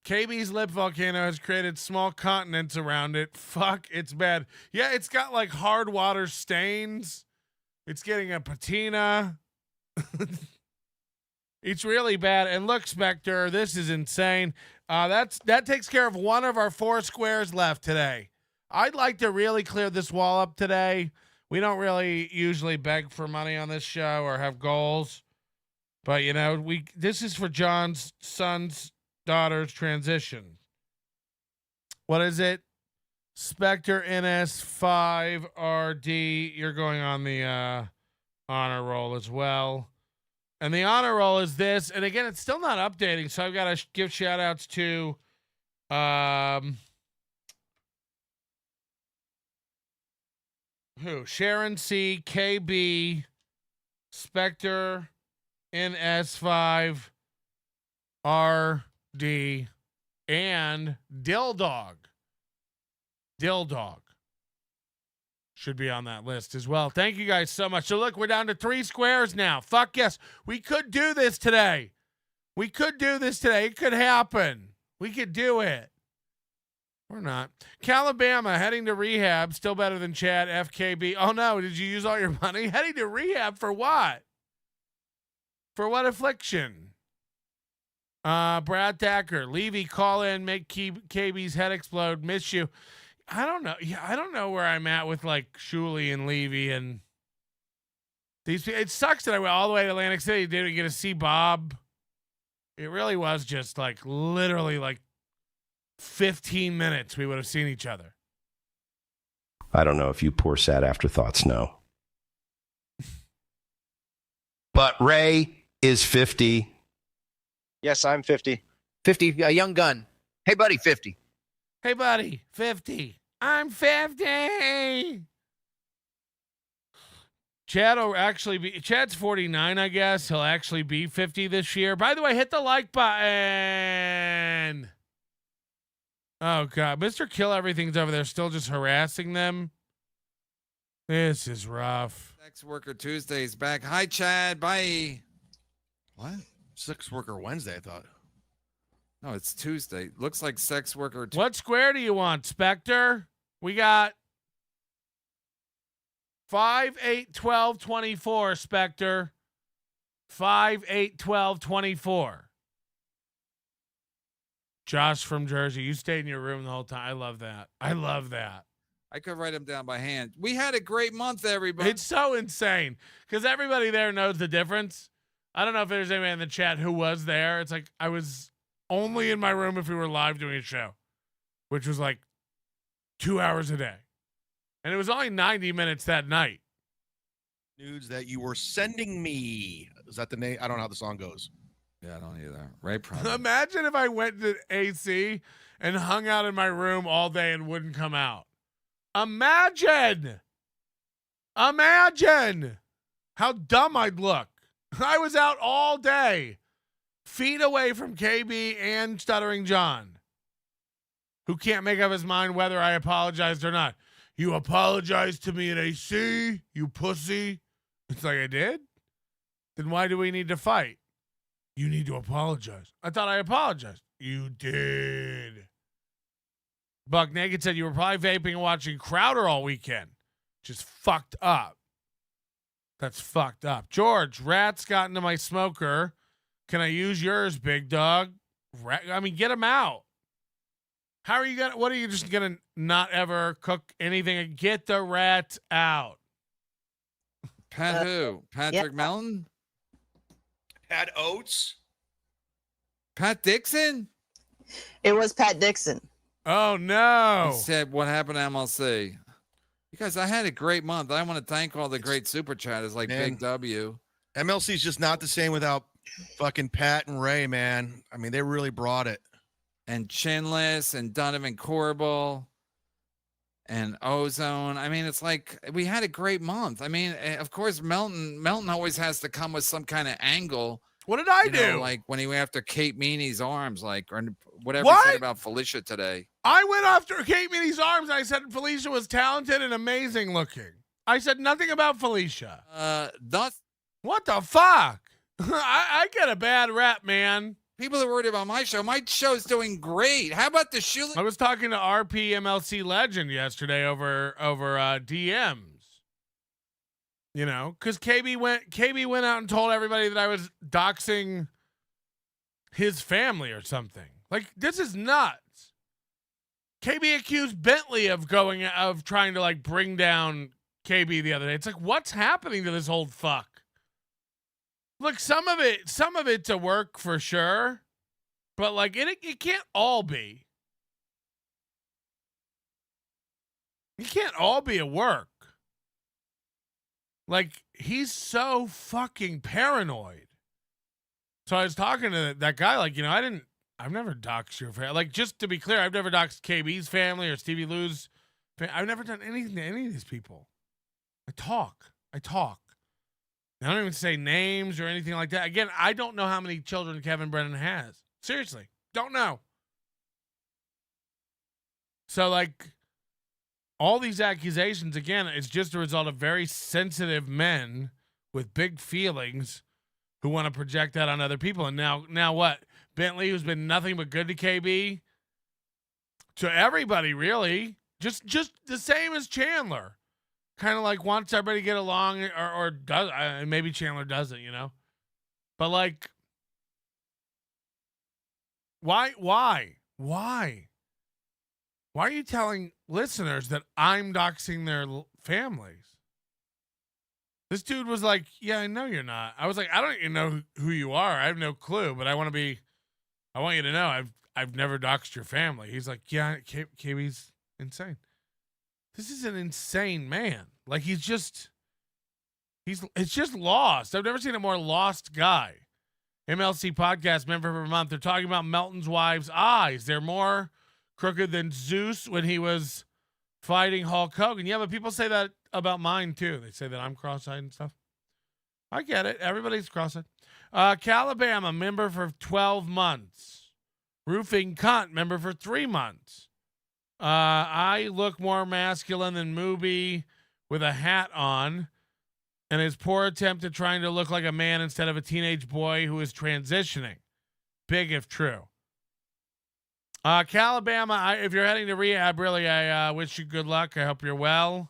KB's Lip Volcano has created small continents around it. Fuck, it's bad. Yeah, it's got like hard water stains. It's getting a patina. It's really bad. And look, Spectre, this is insane. That takes care of one of our 4 squares left today. I'd like to really clear this wall up today. We don't really usually beg for money on this show or have goals. But, this is for John's son's daughter's transition. What is it? Spectre NS5RD. You're going on the honor roll as well. And the honor roll is this. And again, it's still not updating, so I've got to give shout outs to Sharon C, KB, Spectre NS5RD, and Dill Dog should be on that list as well. Thank you guys so much. So look, we're down to 3 squares now. Fuck yes. We could do this today. It could happen. We could do it. Or not. Calabama heading to rehab. Still better than Chad FKB. Oh no, did you use all your money? Heading to rehab for what? For what affliction? Brad Thacker, Levy, call in, make KB's head explode. Miss you. I don't know. Yeah, I don't know where I'm at with like Shuley and Levy and these. It sucks that I went all the way to Atlantic City, didn't get to see Bob. It really was just like literally like 15 minutes we would have seen each other. I don't know if you poor sad afterthoughts know. But Ray is 50. Yes, I'm 50. 50, a young gun. Hey, buddy, 50. Hey, buddy, 50. I'm 50. Chad will actually be, Chad's 49, I guess. He'll actually be 50 this year. By the way, hit the like button. Oh, God. Mr. Kill Everything's over there still just harassing them. This is rough. Sex Worker Tuesday's back. Hi, Chad. Bye. What? Sex Worker Wednesday, I thought. No, it's Tuesday. Looks like Sex Worker Tuesday. What square do you want, Spectre? We got 5, 8, 12, 24, Spectre. 5, 8, 12, 24. Josh from Jersey, you stayed in your room the whole time. I love that. I love that. I could write them down by hand. We had a great month, everybody. It's so insane because everybody there knows the difference. I don't know if there's anyone in the chat who was there. It's like I was only in my room if we were live doing a show, which was like 2 hours a day. And it was only 90 minutes that night. Nudes that you were sending me. Is that the name? I don't know how the song goes. Yeah, I don't either. Ray probably. Imagine if I went to AC and hung out in my room all day and wouldn't come out. Imagine how dumb I'd look. I was out all day, feet away from KB and Stuttering John, who can't make up his mind whether I apologized or not. You apologized to me at AC, you pussy. It's like, I did? Then why do we need to fight? You need to apologize. I thought I apologized. You did. Buck Naked said you were probably vaping and watching Crowder all weekend. Just fucked up. That's fucked up. George, rats got into my smoker. Can I use yours, big dog? I mean, get them out. How are you gonna? What are you just gonna not ever cook anything? Get the rats out. Pat who? Patrick Melton? Pat Oates? Pat Dixon? It was Pat Dixon. Oh no! He said, "What happened to MLC?" Because I had a great month. I want to thank all the great super chatters like Man. Big W. MLC's just not the same without fucking Pat and Ray, man. I mean, they really brought it. And Chinless and Donovan Corbel and Ozone. I mean, it's like we had a great month. I mean, of course, Melton always has to come with some kind of angle. What did I You do? know, like when he went after Kate Meaney's arms, like, or whatever What? he said about Felicia today. I went after Kate Meaney's arms and I said Felicia was talented and amazing looking. I said nothing about Felicia. Thus, What the fuck? I get a bad rap, man. people are worried about my show's doing great. How about the shoe? I was talking to RP MLC Legend yesterday over DMs. You know, because KB went out and told everybody that I was doxing his family or something. Like, this is nuts. KB accused Bentley of trying to like bring down KB the other day. It's like, what's happening to this old fuck? Look, some of it's a work for sure, but like it can't all be. It can't all be a work. Like, he's so fucking paranoid. So I was talking to that guy, like, you know, I've never doxed your family. Like, just to be clear, I've never doxed KB's family or Stevie Lou's family. I've never done anything to any of these people. I talk. I don't even say names or anything like that. Again, I don't know how many children Kevin Brennan has. Seriously, don't know. So, like, all these accusations, again, it's just a result of very sensitive men with big feelings who want to project that on other people. And now what? Bentley, who's been nothing but good to KB, to everybody, really. Just the same as Chandler. Kind of like wants everybody to get along, or does. Maybe Chandler doesn't, you know. But like, why are you telling listeners that I'm doxing their families? This dude was like, yeah, I know you're not. I was like, I don't even know who you are. I have no clue, but I want you to know I've never doxed your family. He's like, yeah, KB's insane. This is an insane man. Like, it's just lost. I've never seen a more lost guy. MLC podcast member of the month. They're talking about Melton's wife's eyes. They're more crooked than Zeus when he was fighting Hulk Hogan. Yeah, but people say that about mine too. They say that I'm cross-eyed and stuff. I get it. Everybody's cross-eyed. Calabama, member for 12 months. Roofing cunt, member for 3 months. I look more masculine than Mooby with a hat on, and his poor attempt at trying to look like a man instead of a teenage boy who is transitioning. Big if true. Calabama, if you're heading to rehab, really, I wish you good luck. I hope you're well.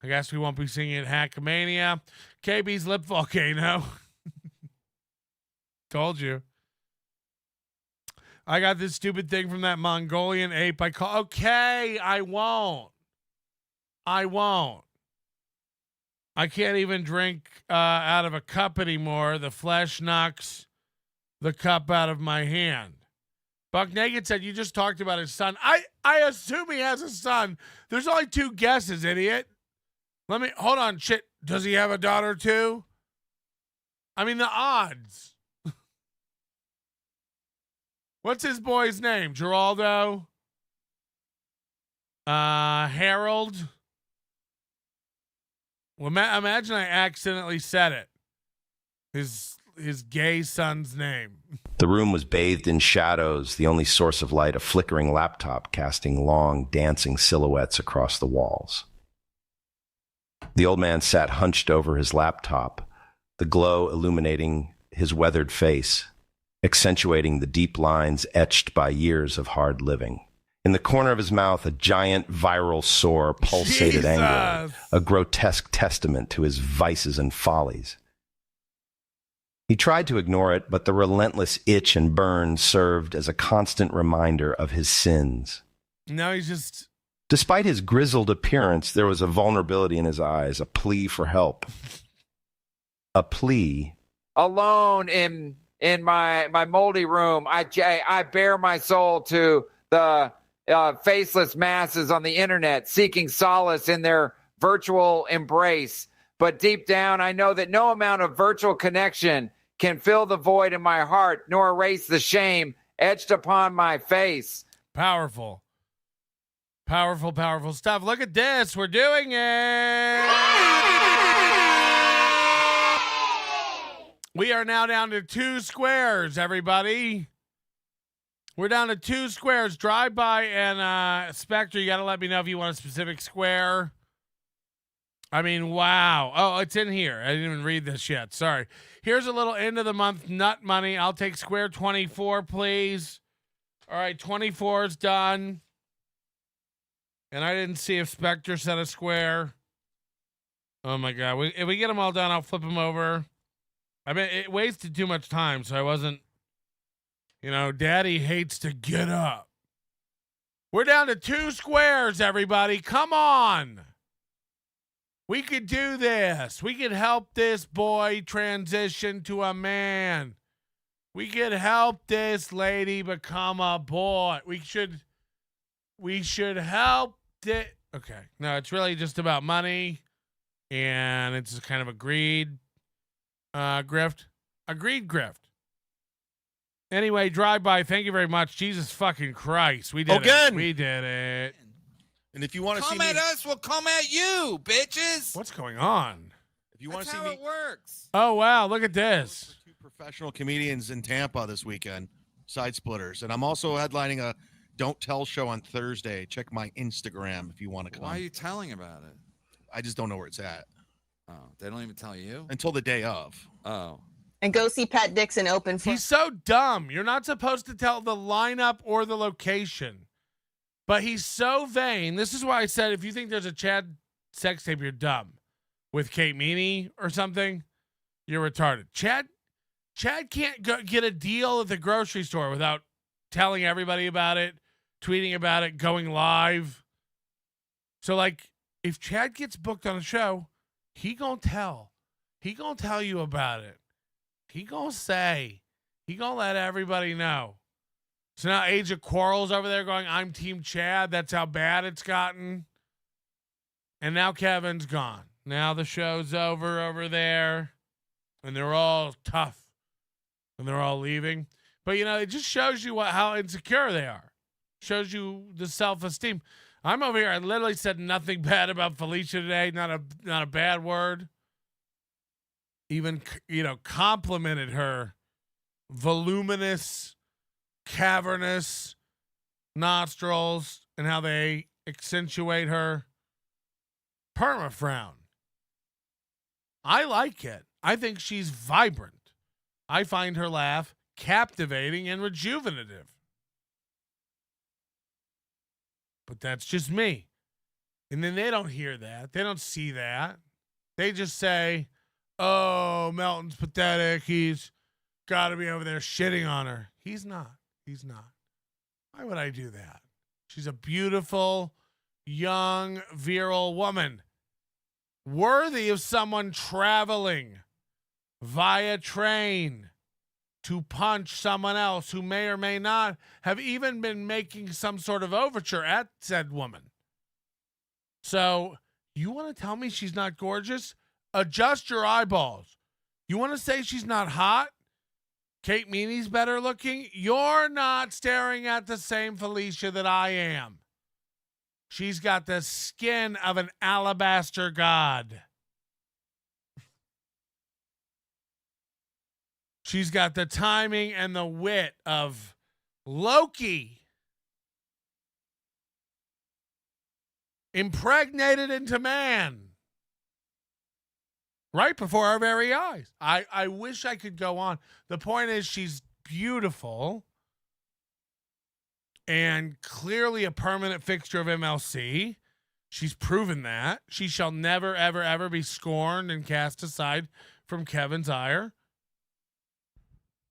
I guess we won't be seeing you at Hackamania. KB's lip volcano. Told you. I got this stupid thing from that Mongolian ape. Okay, I won't. I can't even drink out of a cup anymore. The flesh knocks the cup out of my hand. Buck Naked said, you just talked about his son. I assume he has a son. There's only 2 guesses, idiot. Hold on, shit. Does he have a daughter too? I mean, the odds. What's his boy's name? Geraldo? Harold? Well, imagine I accidentally said it. His gay son's name. The room was bathed in shadows, the only source of light a flickering laptop casting long, dancing silhouettes across the walls. The old man sat hunched over his laptop, the glow illuminating his weathered face, accentuating the deep lines etched by years of hard living. In the corner of his mouth, a giant viral sore pulsated angrily, a grotesque testament to his vices and follies. He tried to ignore it, but the relentless itch and burn served as a constant reminder of his sins. Now he's just... Despite his grizzled appearance, there was a vulnerability in his eyes, a plea for help. A plea. Alone in my moldy room, I bare my soul to the faceless masses on the internet, seeking solace in their virtual embrace. But deep down, I know that no amount of virtual connection can fill the void in my heart, nor erase the shame etched upon my face. Powerful. Powerful, powerful stuff. Look at this. We're doing it. We are now down to 2 squares, everybody. We're down to 2 squares. Drive by and Spectre, you got to let me know if you want a specific square. I mean, wow. Oh, it's in here. I didn't even read this yet. Sorry. Here's a little end of the month nut money. I'll take square 24, please. All right, 24 is done. And I didn't see if Spectre said a square. Oh, my God. If we get them all done, I'll flip them over. I mean, it wasted too much time, so I wasn't... Daddy hates to get up. We're down to 2 squares, everybody. Come on. We could do this. We could help this boy transition to a man. We could help this lady become a boy. We should help it. Okay. No, it's really just about money. And it's kind of a greed grift. A greed grift. Anyway, drive by. Thank you very much. Jesus fucking Christ. We did it. We did it. And if you want to see come at us, we'll come at you, bitches. What's going on? If you want to see how me, it works. Oh wow, look at this. 2 professional comedians in Tampa this weekend, Side Splitters, and I'm also headlining a Don't Tell show on Thursday. Check my Instagram if you want to come. Why are you telling about it? I just don't know where it's at. Oh, they don't even tell you until the day of. Oh. And go see Pat Dixon open for. He's so dumb. You're not supposed to tell the lineup or the location. But he's so vain. This is why I said if you think there's a Chad sex tape, you're dumb. With Kate Meaney or something, you're retarded. Chad can't get a deal at the grocery store without telling everybody about it, tweeting about it, going live. So, like, if Chad gets booked on a show, he gonna tell. He gonna tell you about it. He gonna say. He gonna let everybody know. So now Age of Quarrels over there going, I'm Team Chad. That's how bad it's gotten. And now Kevin's gone. Now the show's over there. And they're all tough. And they're all leaving. But, you know, it just shows you how insecure they are. Shows you the self-esteem. I'm over here. I literally said nothing bad about Felicia today. Not a bad word. Even, you know, complimented her voluminous, cavernous nostrils and how they accentuate her perma-frown. I like it. I think she's vibrant. I find her laugh captivating and rejuvenative. But that's just me. And then they don't hear that. They don't see that. They just say, oh, Melton's pathetic. He's got to be over there shitting on her. He's not. He's not. Why would I do that? She's a beautiful, young, virile woman. Worthy of someone traveling via train to punch someone else who may or may not have even been making some sort of overture at said woman. So, you want to tell me she's not gorgeous? Adjust your eyeballs. You want to say she's not hot? Kate Meaney's better looking? You're not staring at the same Felicia that I am. She's got the skin of an alabaster god. She's got the timing and the wit of Loki. Impregnated into man. Right before our very eyes. I wish I could go on. The point is she's beautiful and clearly a permanent fixture of MLC. She's proven that. She shall never, ever, ever be scorned and cast aside from Kevin's ire.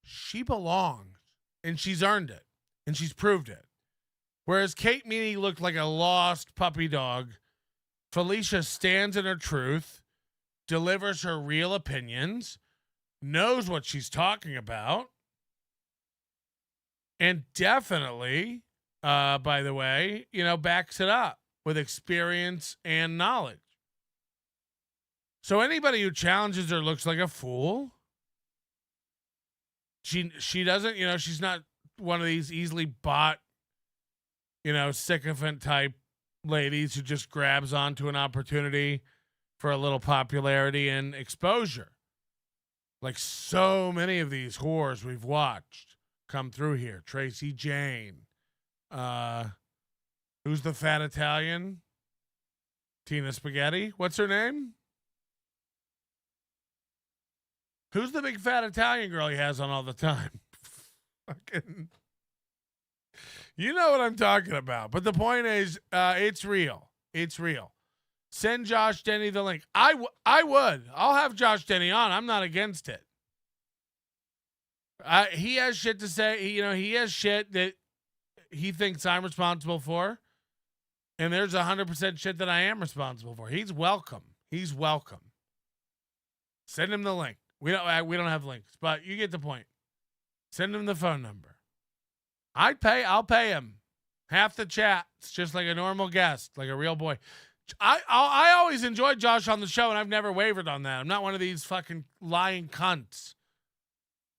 She belongs, and she's earned it, and she's proved it. Whereas Kate Meaney looked like a lost puppy dog, Felicia stands in her truth, delivers her real opinions, knows what she's talking about, and definitely, by the way, you know, backs it up with experience and knowledge. So anybody who challenges her looks like a fool. She doesn't, you know, she's not one of these easily bought, you know, sycophant type ladies who just grabs onto an opportunity for a little popularity and exposure. Like so many of these whores we've watched come through here. Tracy Jane. Who's the fat Italian? Tina Spaghetti? What's her name? Who's the big fat Italian girl he has on all the time? Fucking, you know what I'm talking about. But the point is, it's real. It's real. Send Josh Denny the link. I would. I'll have Josh Denny on. I'm not against it. He has shit to say. He has shit that he thinks I'm responsible for. And there's 100% shit that I am responsible for. He's welcome. He's welcome. Send him the link. We don't have links, but you get the point. Send him the phone number. I'll pay him half the chat. It's just like a normal guest, like a real boy. I always enjoyed Josh on the show, and I've never wavered on that. I'm not one of these fucking lying cunts.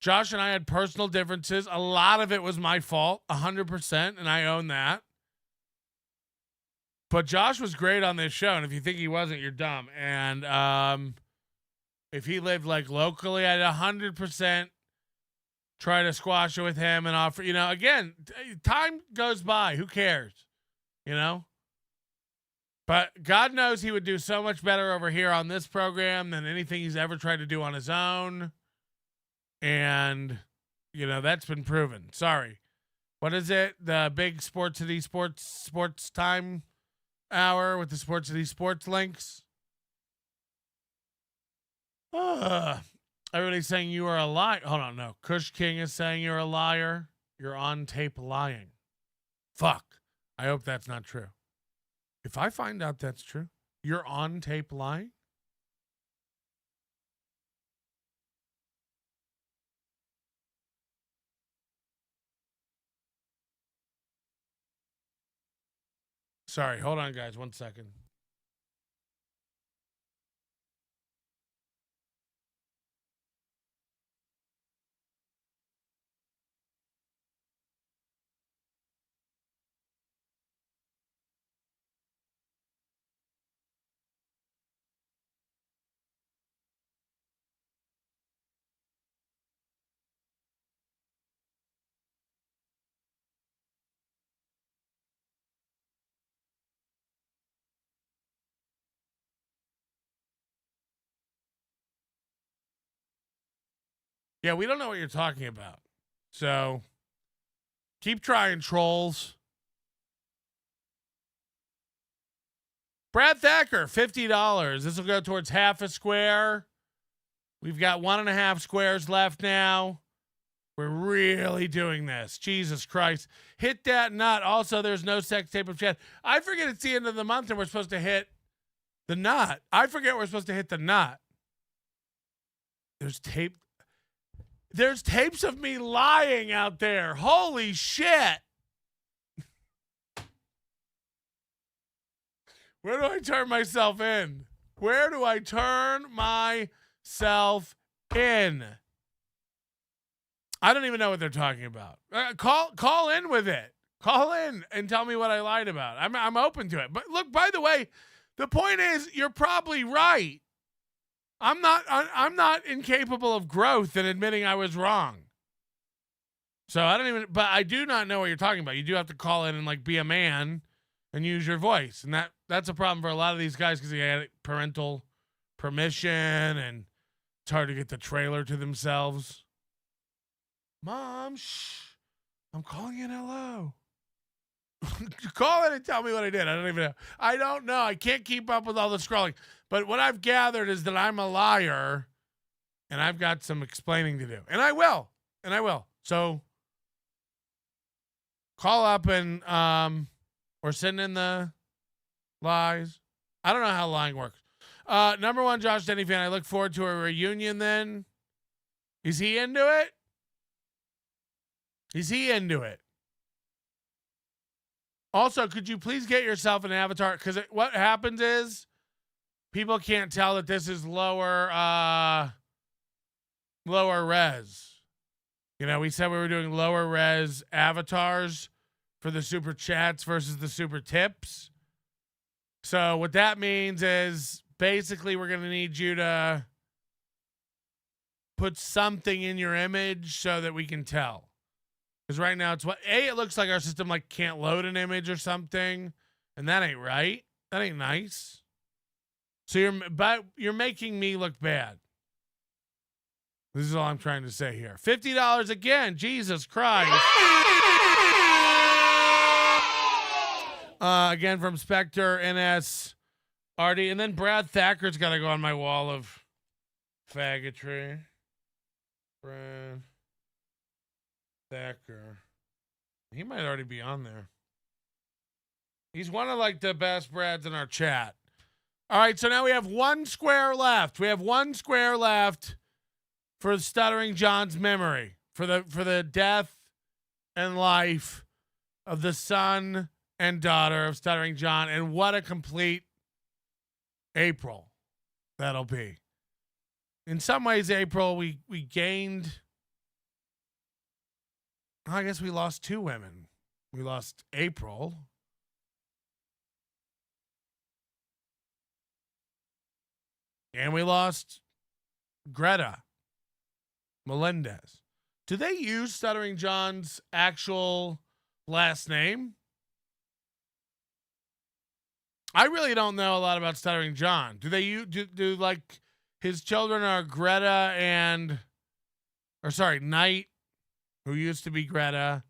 Josh and I had personal differences. A lot of it was my fault, 100%, and I own that. But Josh was great on this show, and if you think he wasn't, you're dumb. And if he lived like locally, I'd 100% try to squash it with him and offer, again, time goes by. Who cares? But God knows he would do so much better over here on this program than anything he's ever tried to do on his own. And, that's been proven. Sorry. What is it? The big Sports City Sports Time hour with the Sports City Sports links. Everybody's saying you are a liar. Hold on, no. Kush King is saying you're a liar. You're on tape lying. Fuck. I hope that's not true. If I find out that's true, you're on tape lying? Sorry, hold on, guys. 1 second. Yeah, we don't know what you're talking about. So keep trying, trolls. Brad Thacker, $50. This will go towards half a square. We've got 1.5 squares left now. We're really doing this. Jesus Christ. Hit that nut. Also, there's no sex tape of Chad. I forget it's the end of the month and we're supposed to hit the nut. I forget we're supposed to hit the nut. There's tape. There's tapes of me lying out there. Holy shit. Where do I turn myself in? Where do I turn myself in? I don't even know what they're talking about. Call in with it. Call in and tell me what I lied about. I'm open to it. But look, by the way, the point is you're probably right. I'm not incapable of growth and admitting I was wrong. So but I do not know what you're talking about. You do have to call in and like be a man and use your voice. And that's a problem for a lot of these guys because they had parental permission and it's hard to get the trailer to themselves. Mom, shh. I'm calling in hello. Call in and tell me what I did. I don't even know. I don't know. I can't keep up with all the scrolling. But what I've gathered is that I'm a liar and I've got some explaining to do. And I will. So call up and or send in the lies. I don't know how lying works. Number one, Josh Denny fan. I look forward to a reunion then. Is he into it? Is he into it? Also, could you please get yourself an avatar? Because what happens is people can't tell that this is lower res. You know, we said we were doing lower res avatars for the super chats versus the super tips. So what that means is basically we're going to need you to put something in your image so that we can tell. Because right now it looks like our system like can't load an image or something, and that ain't right. That ain't nice. So you're making me look bad. This is all I'm trying to say here. $50 again. Jesus Christ. Again from Spectre, NS, RD, and then Brad Thacker's got to go on my wall of faggotry. Brad Thacker. He might already be on there. He's one of like the best Brads in our chat. All right, so now we have 1 square left. We have 1 square left for Stuttering John's memory, for the death and life of the son and daughter of Stuttering John, and what a complete April that'll be. In some ways, April, we gained. I guess we lost 2 women. We lost April. And we lost Greta Melendez. Do they use Stuttering John's actual last name? I really don't know a lot about Stuttering John. Do they do like his children are Greta Knight, who used to be Greta,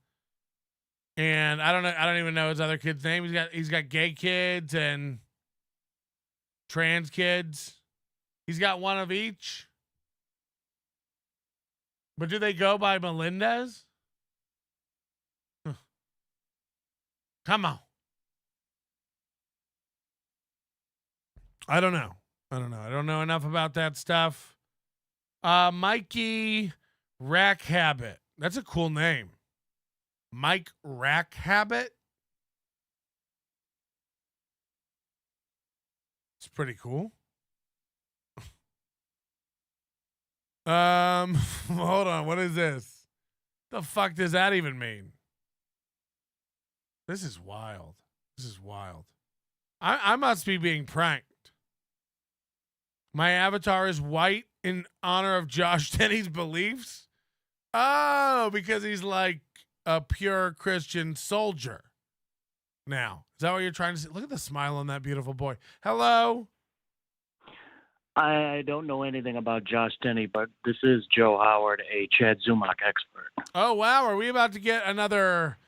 And I don't even know his other kid's name. He's got gay kids and trans kids. He's got one of each. But do they go by Melendez? Come on. I don't know. I don't know enough about that stuff. Mikey Rack Habit. That's a cool name. Mike Rack Habit. It's pretty cool. Hold on. What is this? The fuck does that even mean? This is wild. I must be being pranked. My avatar is white in honor of Josh Denny's beliefs. Oh, because he's like a pure Christian soldier. Now, is that what you're trying to say? Look at the smile on that beautiful boy. Hello. I don't know anything about Josh Denny, but this is Joe Howard, a Chad Zumach expert. Oh, wow. Are we about to get another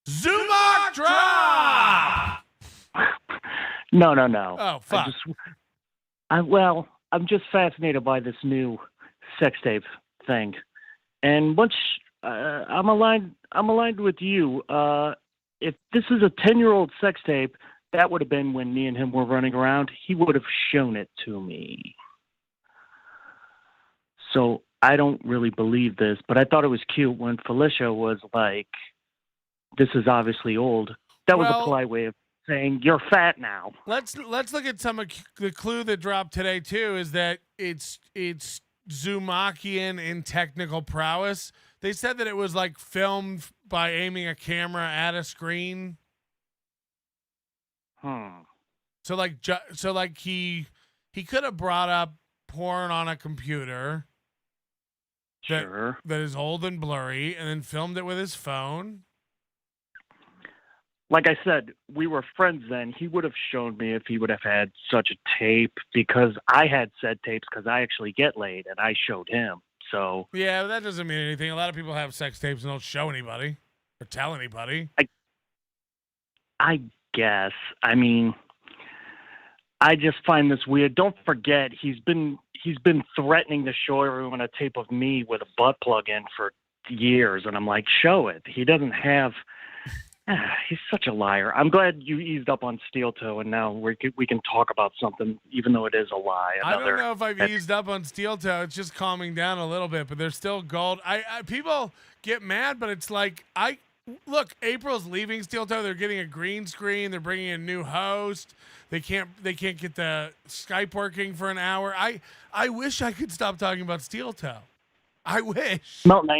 Zumach drop? No. Oh, fuck. I'm just fascinated by this new sex tape thing. And once I'm aligned with you. If this is a 10-year-old sex tape, that would have been when me and him were running around. He would have shown it to me. So I don't really believe this, but I thought it was cute when Felicia was like, this is obviously old. That was a polite way of saying you're fat now. Let's look at some of the clue that dropped today too, is that it's Zumachian in technical prowess. They said that it was like filmed by aiming a camera at a screen. So like he could have brought up porn on a computer that is old and blurry and then filmed it with his phone. Like I said, we were friends then. He would have shown me if he would have had such a tape, because I had said tapes because I actually get laid and I showed him. So yeah, but that doesn't mean anything. A lot of people have sex tapes and don't show anybody or tell anybody. I guess. I mean, I just find this weird. Don't forget, he's been threatening to show everyone a tape of me with a butt plug in for years, and I'm like, show it. He doesn't have. He's such a liar. I'm glad you eased up on Steel Toe, and now we can talk about something, even though it is a lie. I don't know if I've eased up on Steel Toe. It's just calming down a little bit, but there's still gold. I people get mad, but it's like look. April's leaving Steel Toe. They're getting a green screen. They're bringing a new host. They can't get the Skype working for an hour. I wish I could stop talking about Steel Toe. I wish. Melton, I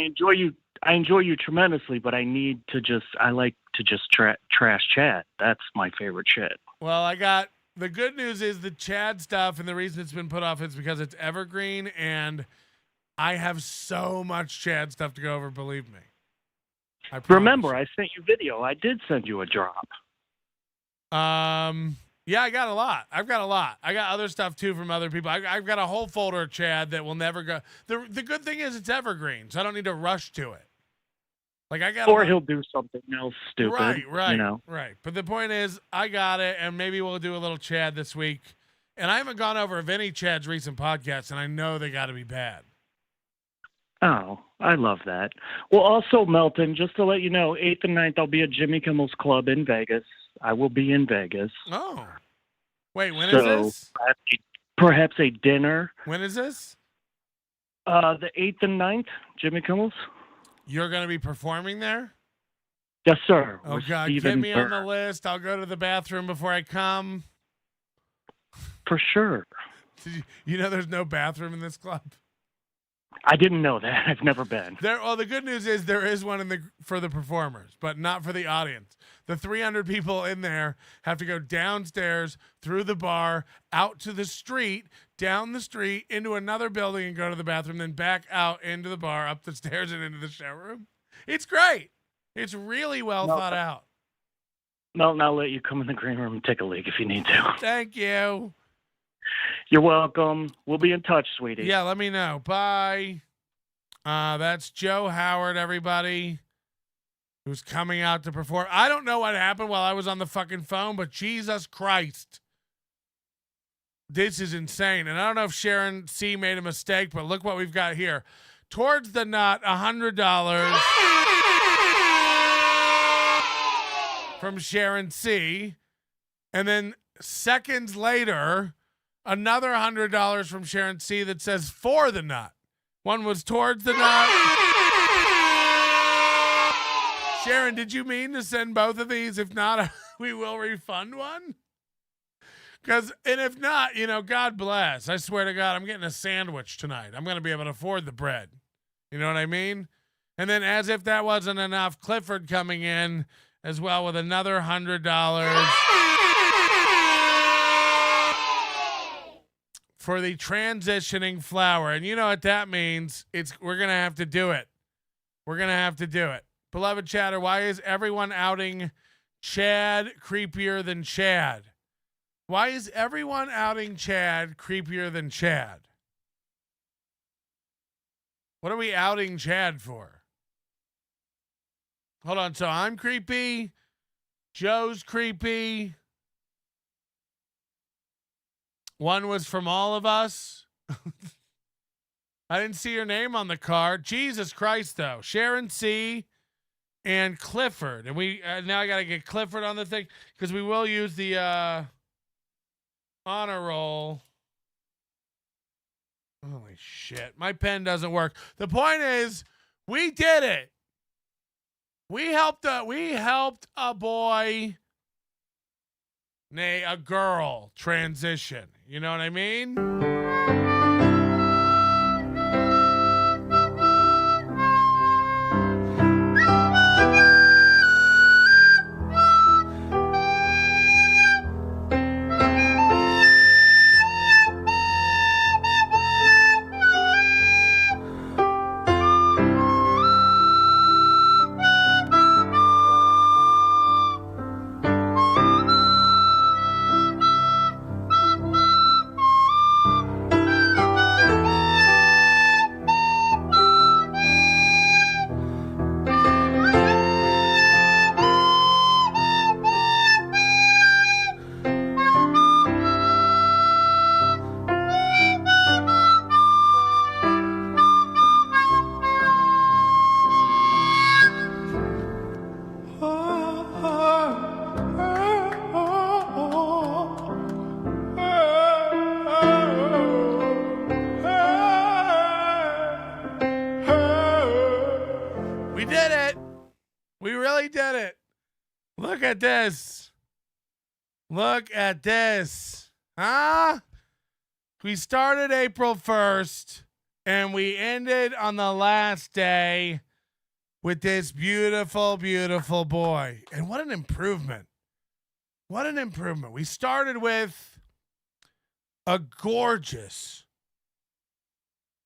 enjoy you tremendously, but I like to just trash Chad. That's my favorite shit. Well, the good news is the Chad stuff, and the reason it's been put off is because it's evergreen, and I have so much Chad stuff to go over, believe me. Remember, I sent you video. I did send you a drop. Yeah, I got a lot. I've got a lot. I got other stuff too from other people. I've got a whole folder of Chad that will never go. The good thing is it's evergreen, so I don't need to rush to it. Like or he'll do something else stupid. Right. You know? Right. But the point is, I got it, and maybe we'll do a little Chad this week. And I haven't gone over Vinny Chad's recent podcasts, and I know they got to be bad. Oh, I love that. Well, also, Melton, just to let you know, 8th and 9th, I'll be at Jimmy Kimmel's Club in Vegas. I will be in Vegas. Oh. Wait, when is this? Perhaps a dinner. When is this? The 8th and 9th, Jimmy Kimmel's. You're going to be performing there? Yes, sir. Oh, With God. Steven Get me Burr. on the list. I'll go to the bathroom before I come. For sure. You know there's no bathroom in this club? I didn't know that. I've never been. Well, the good news is there is one for the performers, but not for the audience. The 300 people in there have to go downstairs, through the bar, out to the street, down the street, into another building and go to the bathroom, then back out into the bar, up the stairs and into the showroom. It's great. It's really well thought out. Melton, I'll let you come in the green room and take a leak if you need to. Thank you. You're welcome. We'll be in touch, sweetie. Yeah, let me know. Bye. That's Joe Howard, everybody. who's coming out to perform. I don't know what happened while I was on the fucking phone, but Jesus Christ. This is insane. And I don't know if Sharon C. made a mistake, but look what we've got here. Towards the Nut, $100 from Sharon C. And then seconds later, another $100 from Sharon C. that says for the nut. One was towards the nut. Sharon, did you mean to send both of these? If not, we will refund one. And if not, God bless. I swear to God, I'm getting a sandwich tonight. I'm going to be able to afford the bread. You know what I mean? And then as if that wasn't enough, Clifford coming in as well with another $100 for the transitioning flower. And you know what that means? We're going to have to do it. We're going to have to do it. Beloved chatter, why is everyone outing Chad creepier than Chad? Why is everyone outing Chad creepier than Chad? What are we outing Chad for? Hold on. So I'm creepy. Joe's creepy. One was from all of us. I didn't see your name on the card. Jesus Christ, though. Sharon C. and Clifford. And we now I got to get Clifford on the thing because we will use the honor roll. Holy shit. My pen doesn't work. The point is, we did it. We helped a boy, nay, a girl transition. You know what I mean? We did it. We really did it. Look at this. Look at this. Huh? We started April 1st and we ended on the last day with this beautiful, beautiful boy. And what an improvement. What an improvement. We started with a gorgeous,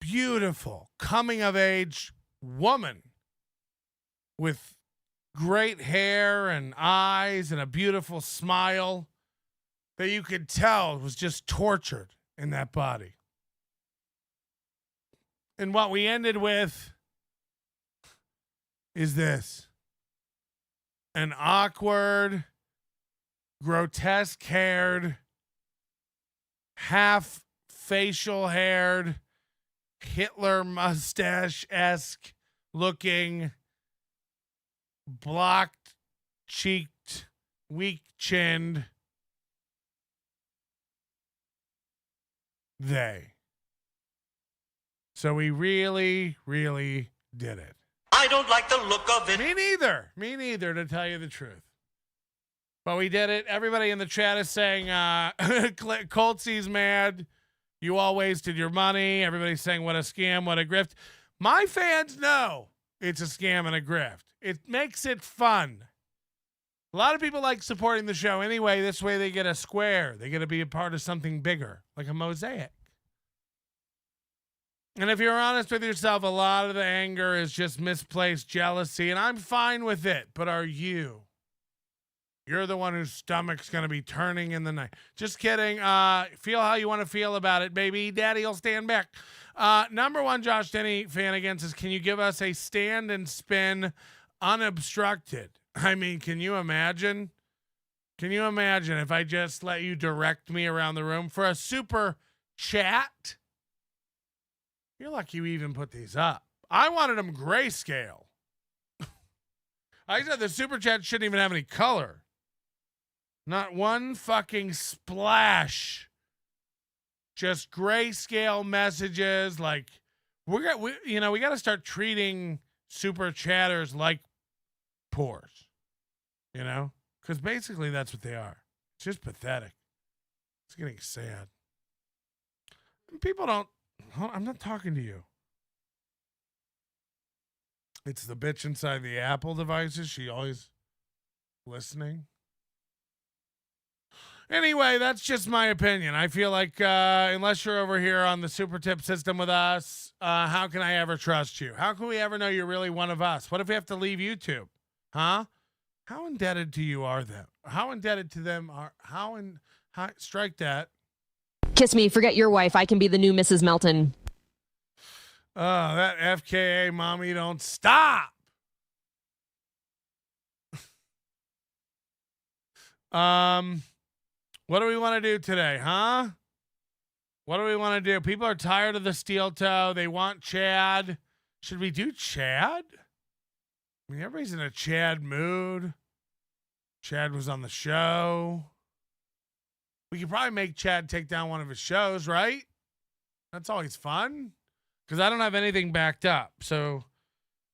beautiful, coming of age woman with great hair and eyes and a beautiful smile that you could tell was just tortured in that body. And what we ended with is this: an awkward, grotesque haired, half facial haired, Hitler mustache-esque looking, blocked cheeked, weak chinned they. So we really, really did it. I don't like the look of it. Me neither. Me neither, to tell you the truth. But we did it. Everybody in the chat is saying, Coltsy's mad. You all wasted your money. Everybody's saying, what a scam, what a grift. My fans know it's a scam and a grift. It makes it fun. A lot of people like supporting the show anyway. This way they get a square. They get to be a part of something bigger, like a mosaic. And if you're honest with yourself, a lot of the anger is just misplaced jealousy, and I'm fine with it. But are you? You're the one whose stomach's going to be turning in the night. Just kidding. Feel how you want to feel about it, baby. Daddy will stand back. Number one, Josh Denny Fannigan says, can you give us a stand and spin unobstructed. I mean, can you imagine? Can you imagine if I just let you direct me around the room for a super chat? You're lucky we even put these up. I wanted them grayscale. I said the super chat shouldn't even have any color. Not one fucking splash. Just grayscale messages. Like we got to start treating super chatters like pores. You know? Because basically that's what they are. It's just pathetic. It's getting sad. People don't... I'm not talking to you. It's the bitch inside the Apple devices. She always listening. Anyway, that's just my opinion. I feel like unless you're over here on the super tip system with us, how can I ever trust you? How can we ever know you're really one of us? What if we have to leave YouTube? Huh? How indebted to you are them? How indebted to them are... strike that. Kiss me, forget your wife. I can be the new Mrs. Melton. Oh, that FKA mommy don't stop. What do we want to do today, huh? What do we want to do? People are tired of the steel toe. They want Chad. Should we do Chad? I mean, everybody's in a Chad mood. Chad was on the show. We could probably make Chad take down one of his shows, right? That's always fun. Because I don't have anything backed up. So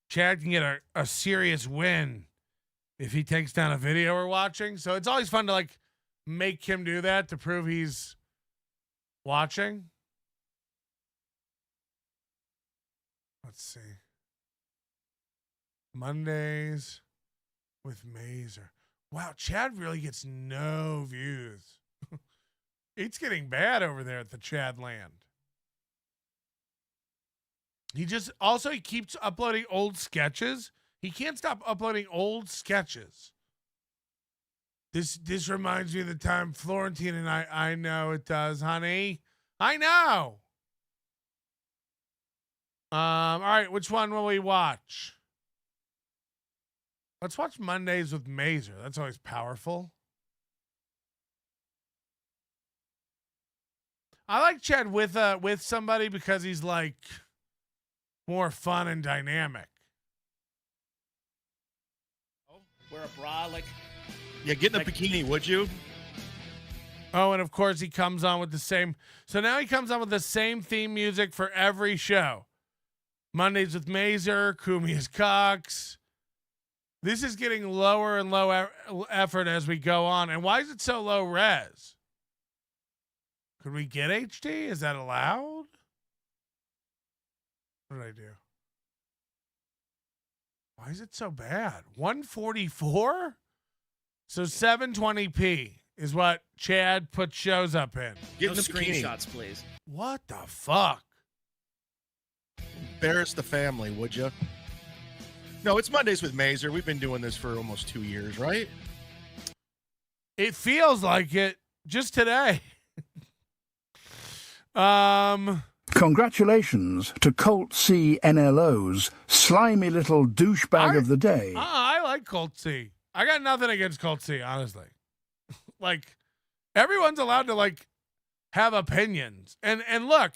Chad can get a serious win if he takes down a video we're watching. So it's always fun to like make him do that to prove he's watching. Let's see. Mondays with Mazer. Wow, Chad really gets no views. It's getting bad over there at the Chad land. He keeps uploading old sketches. He can't stop uploading old sketches. This reminds me of the time Florentine and I know it does, honey. I know. All right, which one will we watch? Let's watch Mondays with Mazer. That's always powerful. I like Chad with somebody because he's like more fun and dynamic. Wear a bra like... Yeah, get in a bikini, would you? Oh, and of course he comes on with the same... So now he comes on with the same theme music for every show. Mondays with Mazer, Kumi's Cox. This is getting lower and lower effort as we go on. And why is it so low res? Could we get HD? Is that allowed? What did I do? Why is it so bad? 144? So 720p is what Chad put shows up in. No screenshots, please. What the fuck? Embarrass the family, would you? No, it's Mondays with Mazer. We've been doing this for almost 2 years, right? It feels like it just today. Congratulations to Colt C NLO's slimy little douchebag of the day. I like Colt C. I got nothing against Colt C, honestly. Like, everyone's allowed to like have opinions. And look,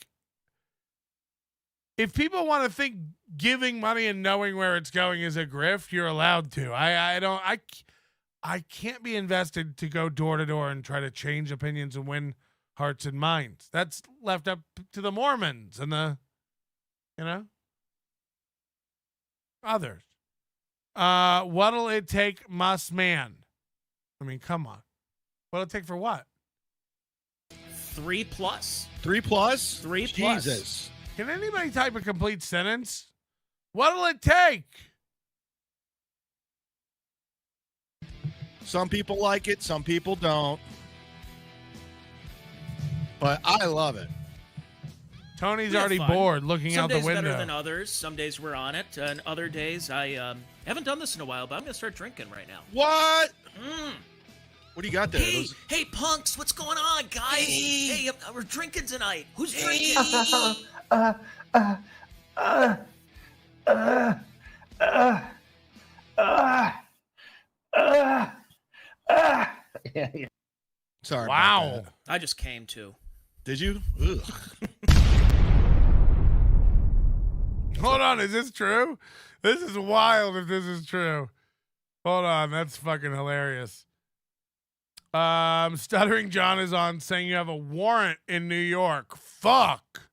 if people want to think giving money and knowing where it's going is a grift, you're allowed to. I can't be invested to go door to door and try to change opinions and win hearts and minds. That's left up to the Mormons and the, others. What'll it take, must man? I mean, come on. What'll it take for what? 3+. 3+? 3+. Jesus. Can anybody type a complete sentence? What'll it take? Some people like it, some people don't. But I love it. Tony's already bored looking out the window. Some days better than others. Some days we're on it. And other days I haven't done this in a while, but I'm going to start drinking right now. What? Mm. What do you got there? Hey, punks, what's going on, guys? Hey, we're drinking tonight. Who's drinking? Yeah. Sorry. Wow. About that. I just came to. Did you? Ugh. Hold on, is this true? This is wild if this is true. Hold on, that's fucking hilarious. Stuttering John is on saying you have a warrant in New York. Fuck.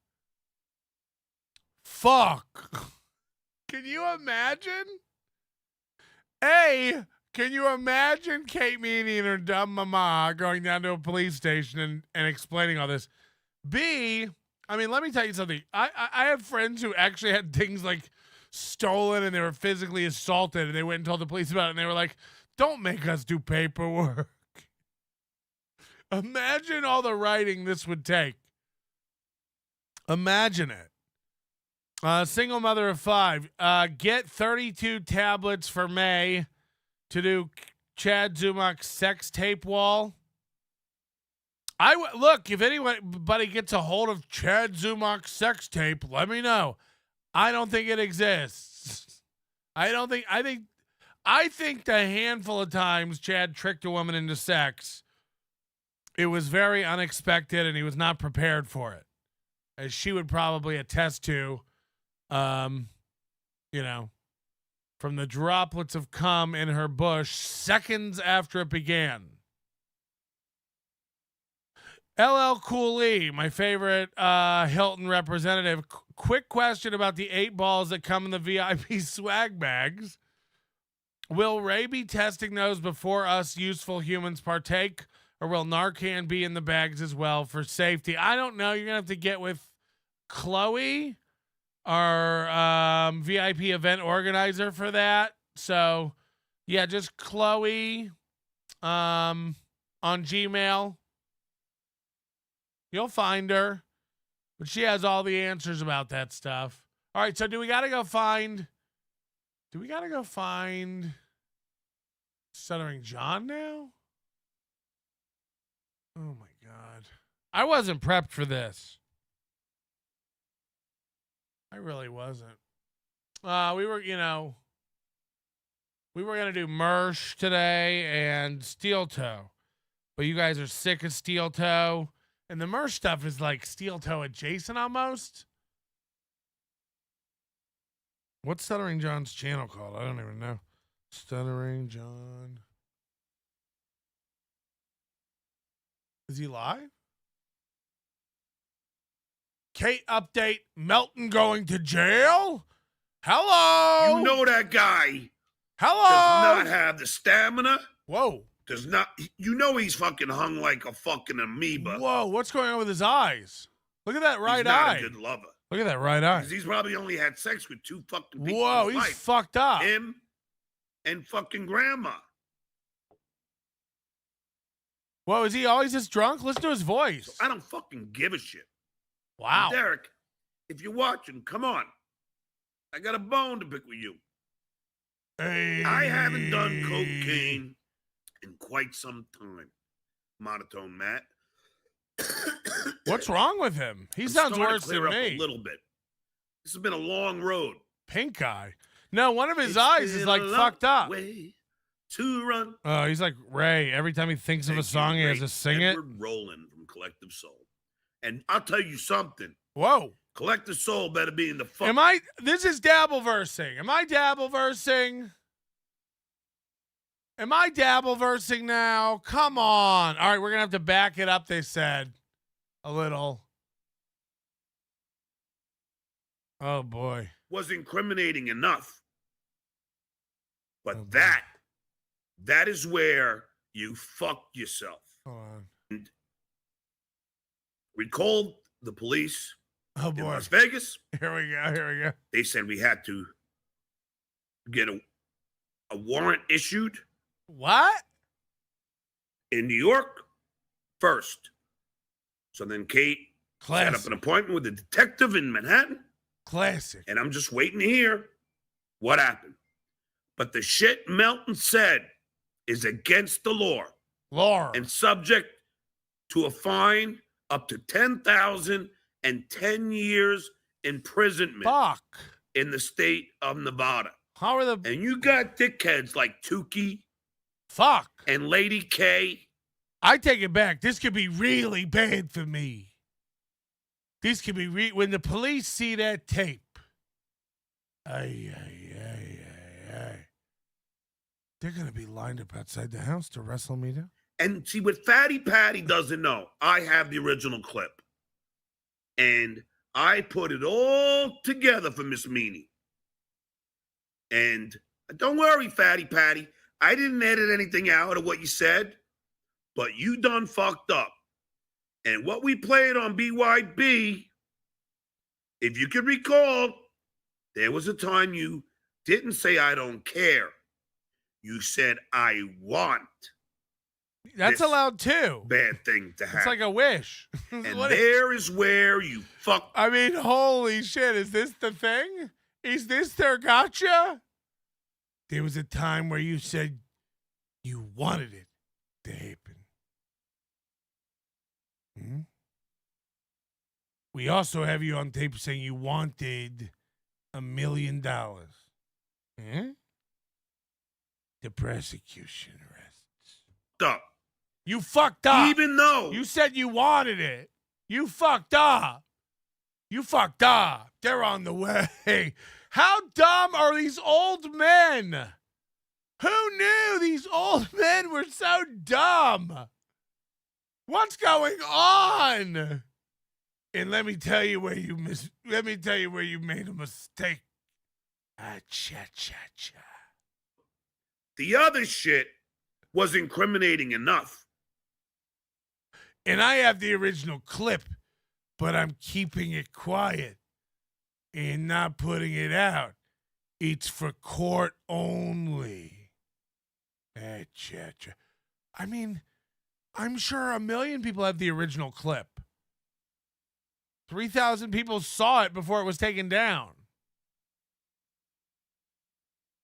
Can you imagine? A, can you imagine Kate Meaney and her dumb mama going down to a police station and explaining all this? B, I mean, let me tell you something. I have friends who actually had things like stolen and they were physically assaulted and they went and told the police about it and they were like, don't make us do paperwork. Imagine all the writing this would take. Imagine it. Single mother of 5. Get 32 tablets for May to do Chad Zumach's sex tape wall. Look, if anybody gets a hold of Chad Zumach's sex tape, let me know. I don't think it exists. I think the handful of times Chad tricked a woman into sex, it was very unexpected and he was not prepared for it. As she would probably attest to, from the droplets of cum in her bush seconds after it began. LL Cool E, my favorite Hilton representative. Quick question about the 8 balls that come in the VIP swag bags. Will Ray be testing those before us useful humans partake, or will Narcan be in the bags as well for safety? I don't know. You're going to have to get with Chloe, our VIP event organizer for that. So, yeah, just Chloe on Gmail. You'll find her, but she has all the answers about that stuff. All right, so do we got to go find Stuttering John now? Oh my God. I wasn't prepped for this. I really wasn't. We were going to do Mersh today and Steel Toe, but you guys are sick of Steel Toe. And the Mersh stuff is like Steel Toe adjacent almost. What's Stuttering John's channel called? I don't even know. Stuttering John. Is he live? Kate update. Melton going to jail? Hello? You know that guy. Hello? Does not have the stamina. Whoa. Does not. You know he's fucking hung like a fucking amoeba. Whoa, what's going on with his eyes? Look at that right he's not eye. a good lover. Look at that right eye. He's probably only had sex with 2 fucking people. Whoa, in his he's life. fucked up. Him and fucking grandma. Whoa, is he always this drunk? Listen to his voice. So I don't fucking give a shit. Wow. And Derek, if you're watching, come on. I got a bone to pick with you. Hey. I haven't done cocaine in quite some time. Monotone Matt. What's wrong with him? He I'm sounds starting to worse clear than up me. a little bit. This has been a long road. Pink eye. No, one of his It's eyes is been like a long fucked up. way to run. Oh, he's like Ray. Every time he thinks of a song, he has to sing it. Edward Rowland from Collective Soul. And I'll tell you something. Whoa. Collective Soul better be in the fuck. This is dabble-versing. Am I dabble-versing? Am I dabble-versing now? Come on. All right, we're going to have to back it up, they said. A little. Oh, boy. Was incriminating enough. But Oh, boy. that is where you fucked yourself. Hold on. And we called the police Oh, in boy. Las Vegas. Here we go. They said we had to get a warrant issued What? in New York first. So then Kate set up an appointment with a detective in Manhattan. Classic. And I'm just waiting to hear what happened. But the shit Melton said is against the law. And subject to a fine up to $10,000 and 10 years imprisonment Fuck. in the state of Nevada. How are the... And you got dickheads like Tukey. Fuck. And Lady K. I take it back. This could be really bad for me. This could be when the police see that tape. They're going to be lined up outside the house to wrestle me down. And see, what Fatty Patty doesn't know, I have the original clip. And I put it all together for Miss Meaney. And don't worry, Fatty Patty. I didn't edit anything out of what you said. But you done fucked up. And what we played on BYB, if you can recall, there was a time you didn't say I don't care. You said I want. That's allowed too. Bad thing to happen. It's like a wish. And there is where you fuck. I mean, holy shit. Is this the thing? Is this their gotcha? There was a time where you said you wanted it to happen. We also have you on tape saying you wanted $1 million. The prosecution arrests. Up. You fucked up. Even though you said you wanted it. You fucked up. You fucked up. They're on the way. How dumb are these old men? Who knew these old men were so dumb? What's going on? And let me tell you where you made a mistake. The other shit was incriminating enough. And I have the original clip, but I'm keeping it quiet and not putting it out. It's for court only. I mean, I'm sure 1 million people have the original clip. 3,000 people saw it before it was taken down.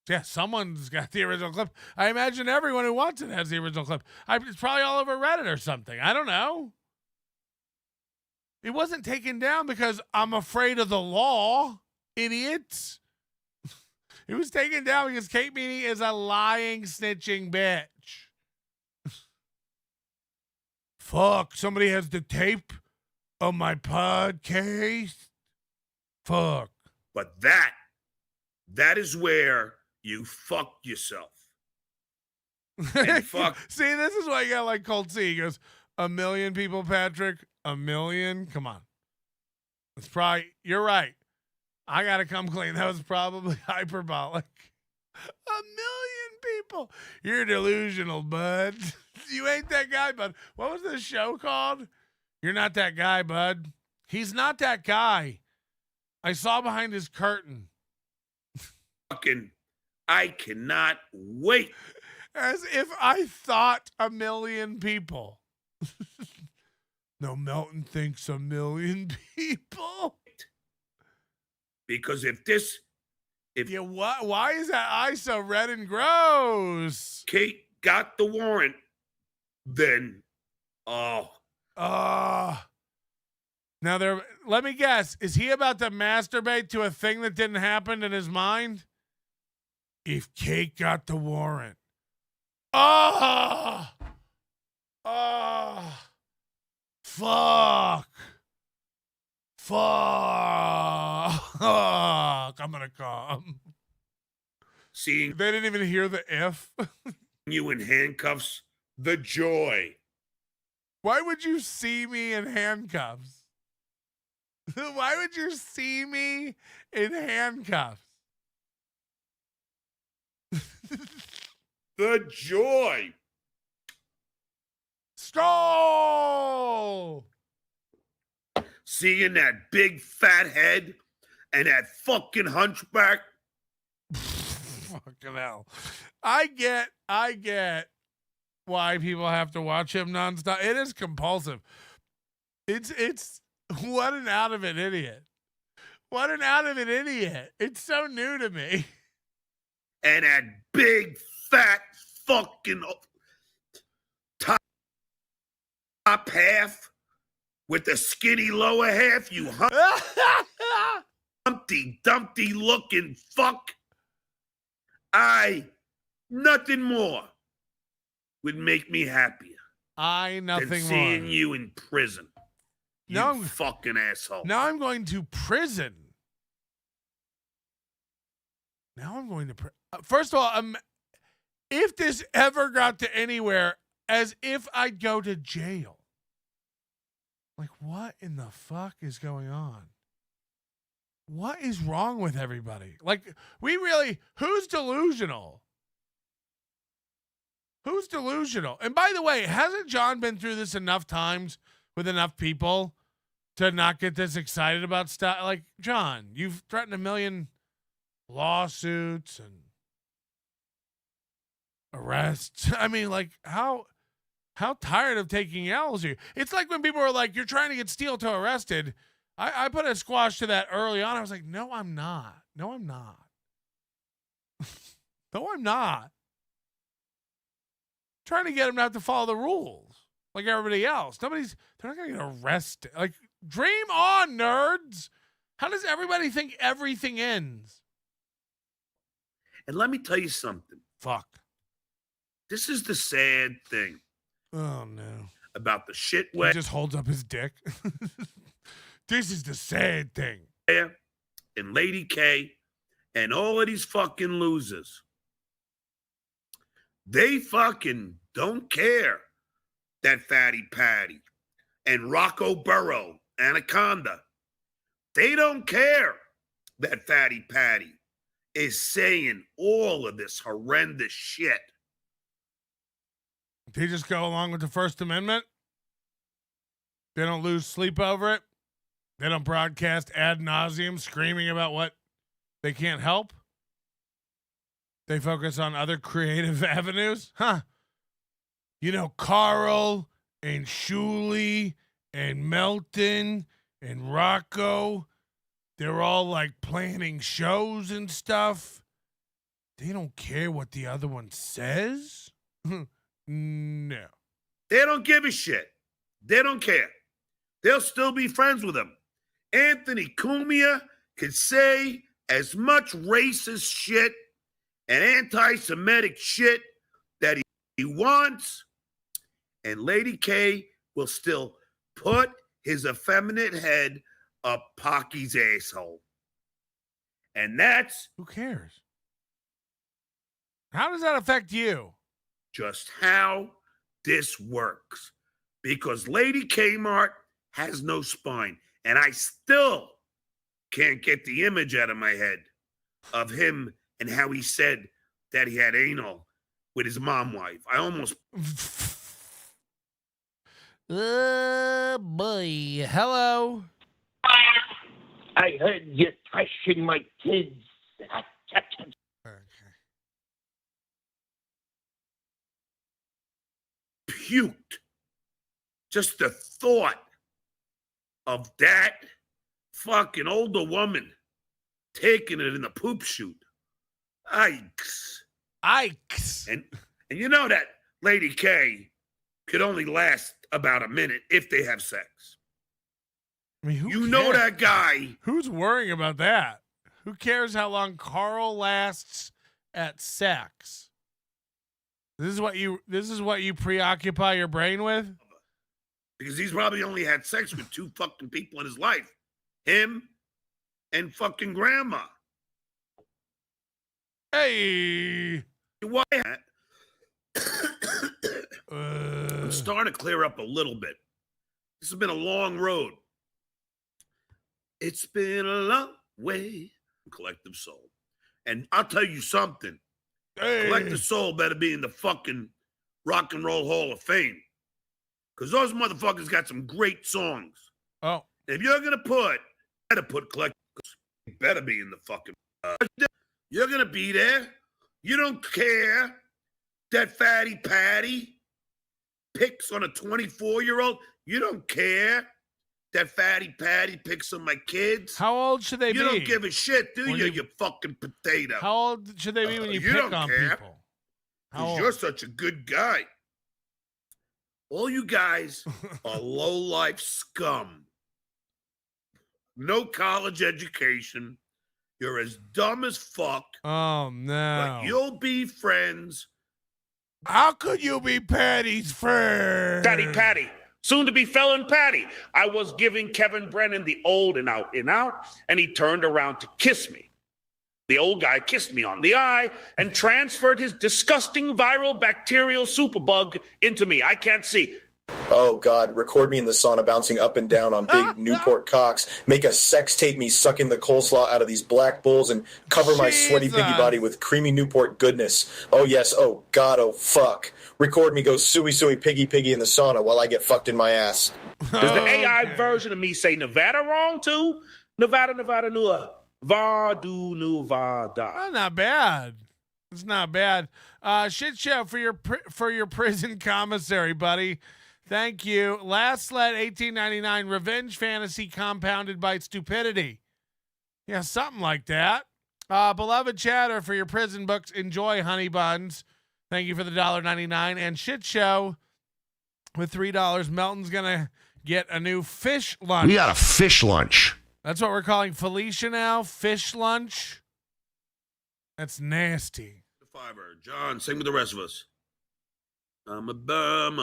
Yeah, someone's got the original clip. I imagine everyone who wants it has the original clip. It's probably all over Reddit or something. I don't know. It wasn't taken down because I'm afraid of the law, idiots. It was taken down because Kate Meaney is a lying, snitching bitch. Fuck, somebody has the tape of my podcast. Fuck. But that is where you fuck yourself. And fuck. See, this is why you got like Colt C. He goes, 1 million people, Patrick. 1 million? Come on. It's probably, you're right. I got to come clean. That was probably hyperbolic. 1 million people. You're delusional, bud. You ain't that guy, bud. What was this show called? You're not that guy, bud. He's not that guy. I saw behind his curtain. Fucking, I cannot wait. As if I thought 1 million people. No, Melton thinks 1 million people. Because yeah, why is that eye so red and gross? Kate got the warrant, then now let me guess, is he about to masturbate to a thing that didn't happen in his mind? If Kate got the warrant. Fuck. I'm gonna come. Seeing they didn't even hear the if. You in handcuffs, the joy. Why would you see me in handcuffs? Why would you see me in handcuffs? The joy. Stroll. Seeing that big fat head and that fucking hunchback. Fucking hell. I get why people have to watch him nonstop. It is compulsive. It's what an out of it idiot. What an out of it idiot. It's so new to me. And that big fat fucking top half with the skinny lower half, you Humpty Dumpty looking fuck. Nothing more would make me happier nothing than seeing more. you in prison. You fucking asshole. Now I'm going to prison. First of all, if this ever got to anywhere, as if I'd go to jail. Like, what in the fuck is going on? What is wrong with everybody? Like, who's delusional? Who's delusional? And by the way, hasn't John been through this enough times with enough people to not get this excited about stuff? Like, John, you've threatened 1 million lawsuits and arrests. I mean, like, how tired of taking L's are you? It's like when people are like, you're trying to get Steele to arrested. I put a squash to that early on. I was like, no, I'm not. No, I'm not. No, I'm not. Trying to get him not to follow the rules like everybody else. They're not going to get arrested. Like, dream on, nerds. How does everybody think everything ends? And let me tell you something. Fuck. This is the sad thing. Oh, no. About the shit He just holds up his dick. This is the sad thing. And Lady K and all of these fucking losers. They fucking don't care that Fatty Patty and Rocco Burrow, Anaconda. They don't care that Fatty Patty is saying all of this horrendous shit. They just go along with the First Amendment. They don't lose sleep over it. They don't broadcast ad nauseum screaming about what they can't help. They focus on other creative avenues. Huh. You know, Carl and Shuley and Melton and Rocco, they're all like planning shows and stuff. They don't care what the other one says. No. They don't give a shit. They don't care. They'll still be friends with him. Anthony Cumia could say as much racist shit and anti-Semitic shit that he wants, and Lady K will still put his effeminate head up Pocky's asshole. And that's... Who cares? How does that affect you? Just how this works. Because Lady Kmart has no spine. And I still can't get the image out of my head of him and how he said that he had anal with his mom wife. I almost... Oh, boy. Hello. I heard you're trashing my kids. Puked. Just the thought of that fucking older woman taking it in the poop chute. Yikes. And you know that Lady K could only last about a minute if they have sex. I mean, you know that guy. Who's worrying about that? Who cares how long Carl lasts at sex? This is what you preoccupy your brain with? Because he's probably only had sex with 2 fucking people in his life. Him and fucking grandma. Hey. Why? I'm starting to clear up a little bit. This has been a long road. It's been a long way. Collective Soul. And I'll tell you something. Hey. Collective Soul better be in the fucking Rock and Roll Hall of Fame. Because those motherfuckers got some great songs. Oh. If you're going to better put Collective Soul. Better be in the fucking... you're going to be there. You don't care that Fatty Patty picks on a 24-year-old. You don't care that Fatty Patty picks on my kids. How old should they be? You don't give a shit, do you, you fucking potato? How old should they be when you pick don't on care, people? Because you're such a good guy. All you guys are low-life scum. No college education. You're as dumb as fuck. Oh, no. But you'll be friends. How could you be Patty's friend? Patty. Soon to be felon Patty. I was giving Kevin Brennan the old and out, and he turned around to kiss me. The old guy kissed me on the eye and transferred his disgusting viral bacterial superbug into me. I can't see. Oh, God. Record me in the sauna bouncing up and down on big Newport cocks. Make a sex tape me sucking the coleslaw out of these black bulls and cover my sweaty piggy body with creamy Newport goodness. Oh, yes. Oh, God. Oh, fuck. Record me go suey piggy in the sauna while I get fucked in my ass. Does the AI version of me say Nevada wrong, too? Nevada, Nua. Vadu Nuvada. Oh, not bad. It's not bad. Shit show for your prison commissary, buddy. Thank you. Last sled, 1899. Revenge fantasy compounded by stupidity. Yeah, something like that. Beloved chatter for your prison books. Enjoy, honey buns. Thank you for the $1.99. And shit show with $3. Melton's gonna get a new fish lunch. We got a fish lunch. That's what we're calling Felicia now. Fish lunch. That's nasty. Fiver. John, sing with the rest of us. I'm a bum,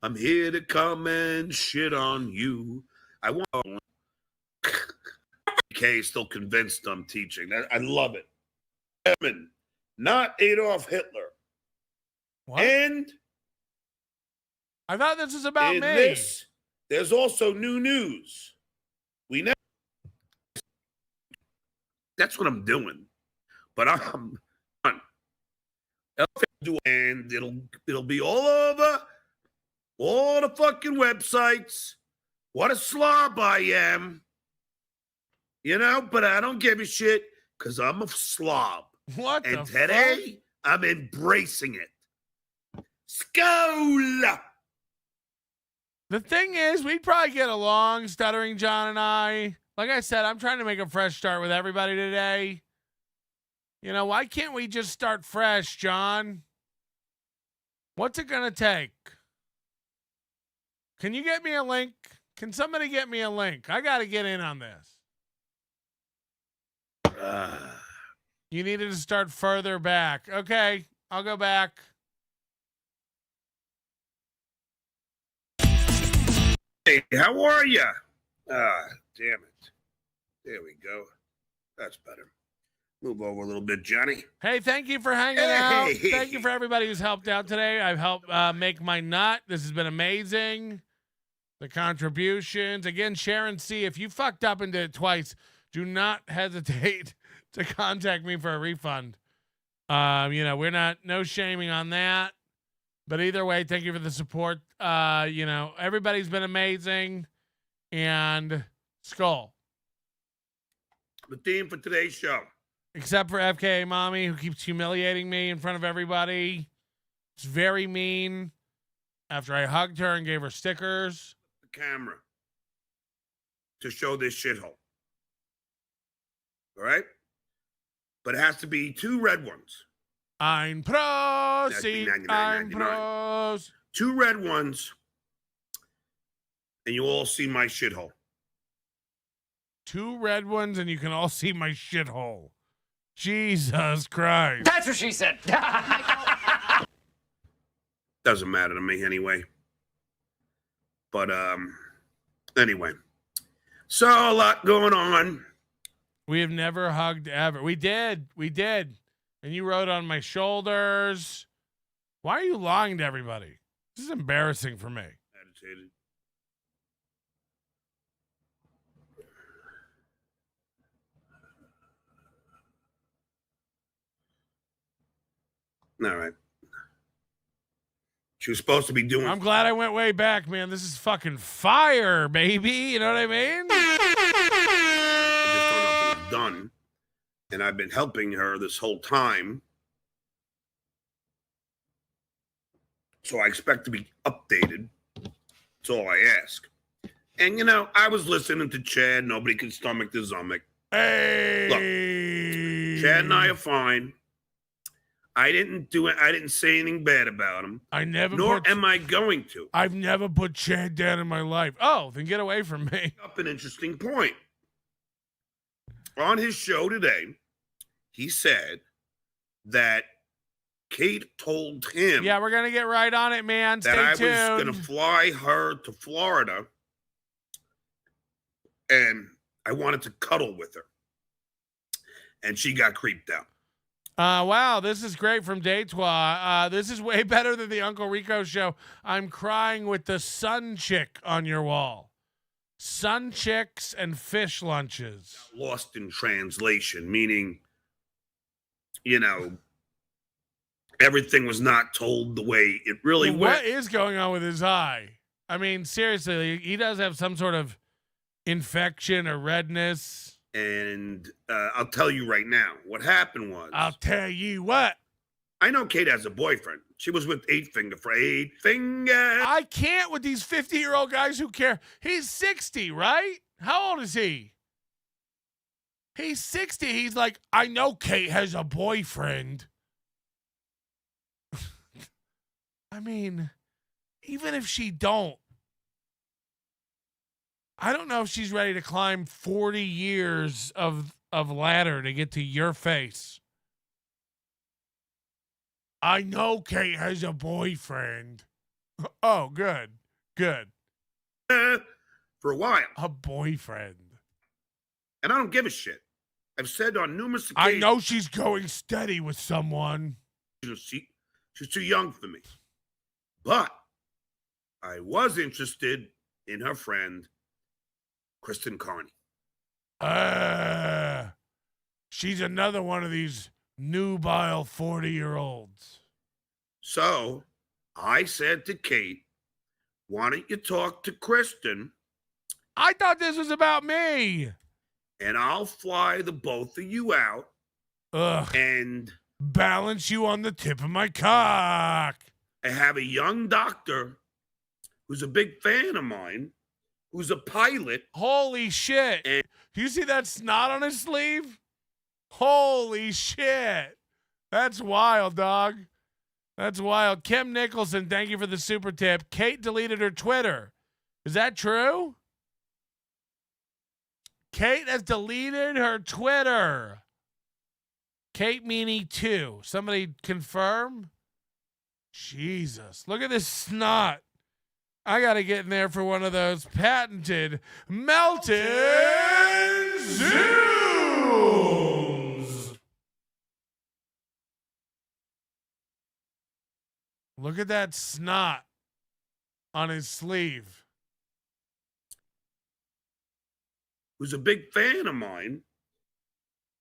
I'm here to come and shit on you. I want K still convinced I'm teaching. I love it. Not Adolf Hitler. What? And I thought this was about me. This, there's also new news. We know that's what I'm doing. But I'm and it'll be all over all the fucking websites. What a slob I am. You know, but I don't give a shit because I'm a slob. What and the today I'm embracing it. Skola! The thing is, we'd probably get along, Stuttering John and I. Like I said, I'm trying to make a fresh start with everybody today. You know, why can't we just start fresh, John? What's it going to take? Can you get me a link? Can somebody get me a link? I got to get in on this. You needed to start further back. Okay, I'll go back. Hey, how are you? Damn it. There we go. That's better. Move over a little bit, Johnny. Hey, thank you for hanging out. Thank you for everybody who's helped out today. I've helped make my nut. This has been amazing. The contributions. Again, Sharon C., if you fucked up and did it twice, do not hesitate to contact me for a refund. You know, we're not, no shaming on that. But either way, thank you for the support. You know, everybody's been amazing. And Skull. The theme for today's show. Except for FKA Mommy, who keeps humiliating me in front of everybody. It's very mean. After I hugged her and gave her stickers. The camera. To show this shithole. All right? But it has to be 2 red ones. Ein Prost. Ein Prost. 2 red ones. And you all see my shithole. 2 red ones and you can all see my shithole. Jesus Christ. That's what she said. Doesn't matter to me anyway. But anyway. So a lot going on. We have never hugged ever. We did. And you rode on my shoulders. Why are you lying to everybody? This is embarrassing for me. Agitated. All right. She was supposed to be doing. I'm glad I went way back, man. This is fucking fire, baby. You know what I mean? I just don't know if it was done. And I've been helping her this whole time. So I expect to be updated. That's all I ask. And, you know, I was listening to Chad. Nobody can stomach the zummick. Hey! Look, Chad and I are fine. I didn't do it. I didn't say anything bad about him. Nor am I going to. I've never put Chad down in my life. Oh, then get away from me. Up an interesting point. on his show today, he said that Kate told him Yeah, we're going to get right on it, man. Stay that I tuned. was going to fly her to Florida and I wanted to cuddle with her. And she got creeped out. Wow, this is great from Detroit. This is way better than the Uncle Rico show. I'm crying with the sun chick on your wall. Sun chicks and fish lunches. Lost in translation, meaning, you know, everything was not told the way it really went. What is going on with his eye? I mean, seriously, he does have some sort of infection or redness. And I'll tell you right now, what happened was... I'll tell you what. I know Kate has a boyfriend. She was with 8 Finger for 8 Fingers. I can't with these 50-year-old guys who care. He's 60, right? How old is he? He's 60. He's like, I know Kate has a boyfriend. I mean, even if she don't, I don't know if she's ready to climb 40 years of ladder to get to your face. I know Kate has a boyfriend. Oh, good. Good. For a while. A boyfriend. And I don't give a shit. I've said on numerous I occasions... know she's going steady with someone. She's too young for me. But I was interested in her friend, Kristen Carney. She's another one of these nubile 40-year-olds. So I said to Kate, why don't you talk to Kristen? I thought this was about me. And I'll fly the both of you out. Ugh. And balance you on the tip of my cock. I have a young doctor who's a big fan of mine, who's a pilot. Holy shit. And do you see that snot on his sleeve? Holy shit. That's wild, dog. That's wild. Kim Nicholson, thank you for the super tip. Kate deleted her Twitter. Is that true? Kate has deleted her Twitter. Kate Meaney 2. Somebody confirm? Jesus. Look at this snot. I got to get in there for one of those patented melted zooms. Look at that snot on his sleeve. Who's a big fan of mine.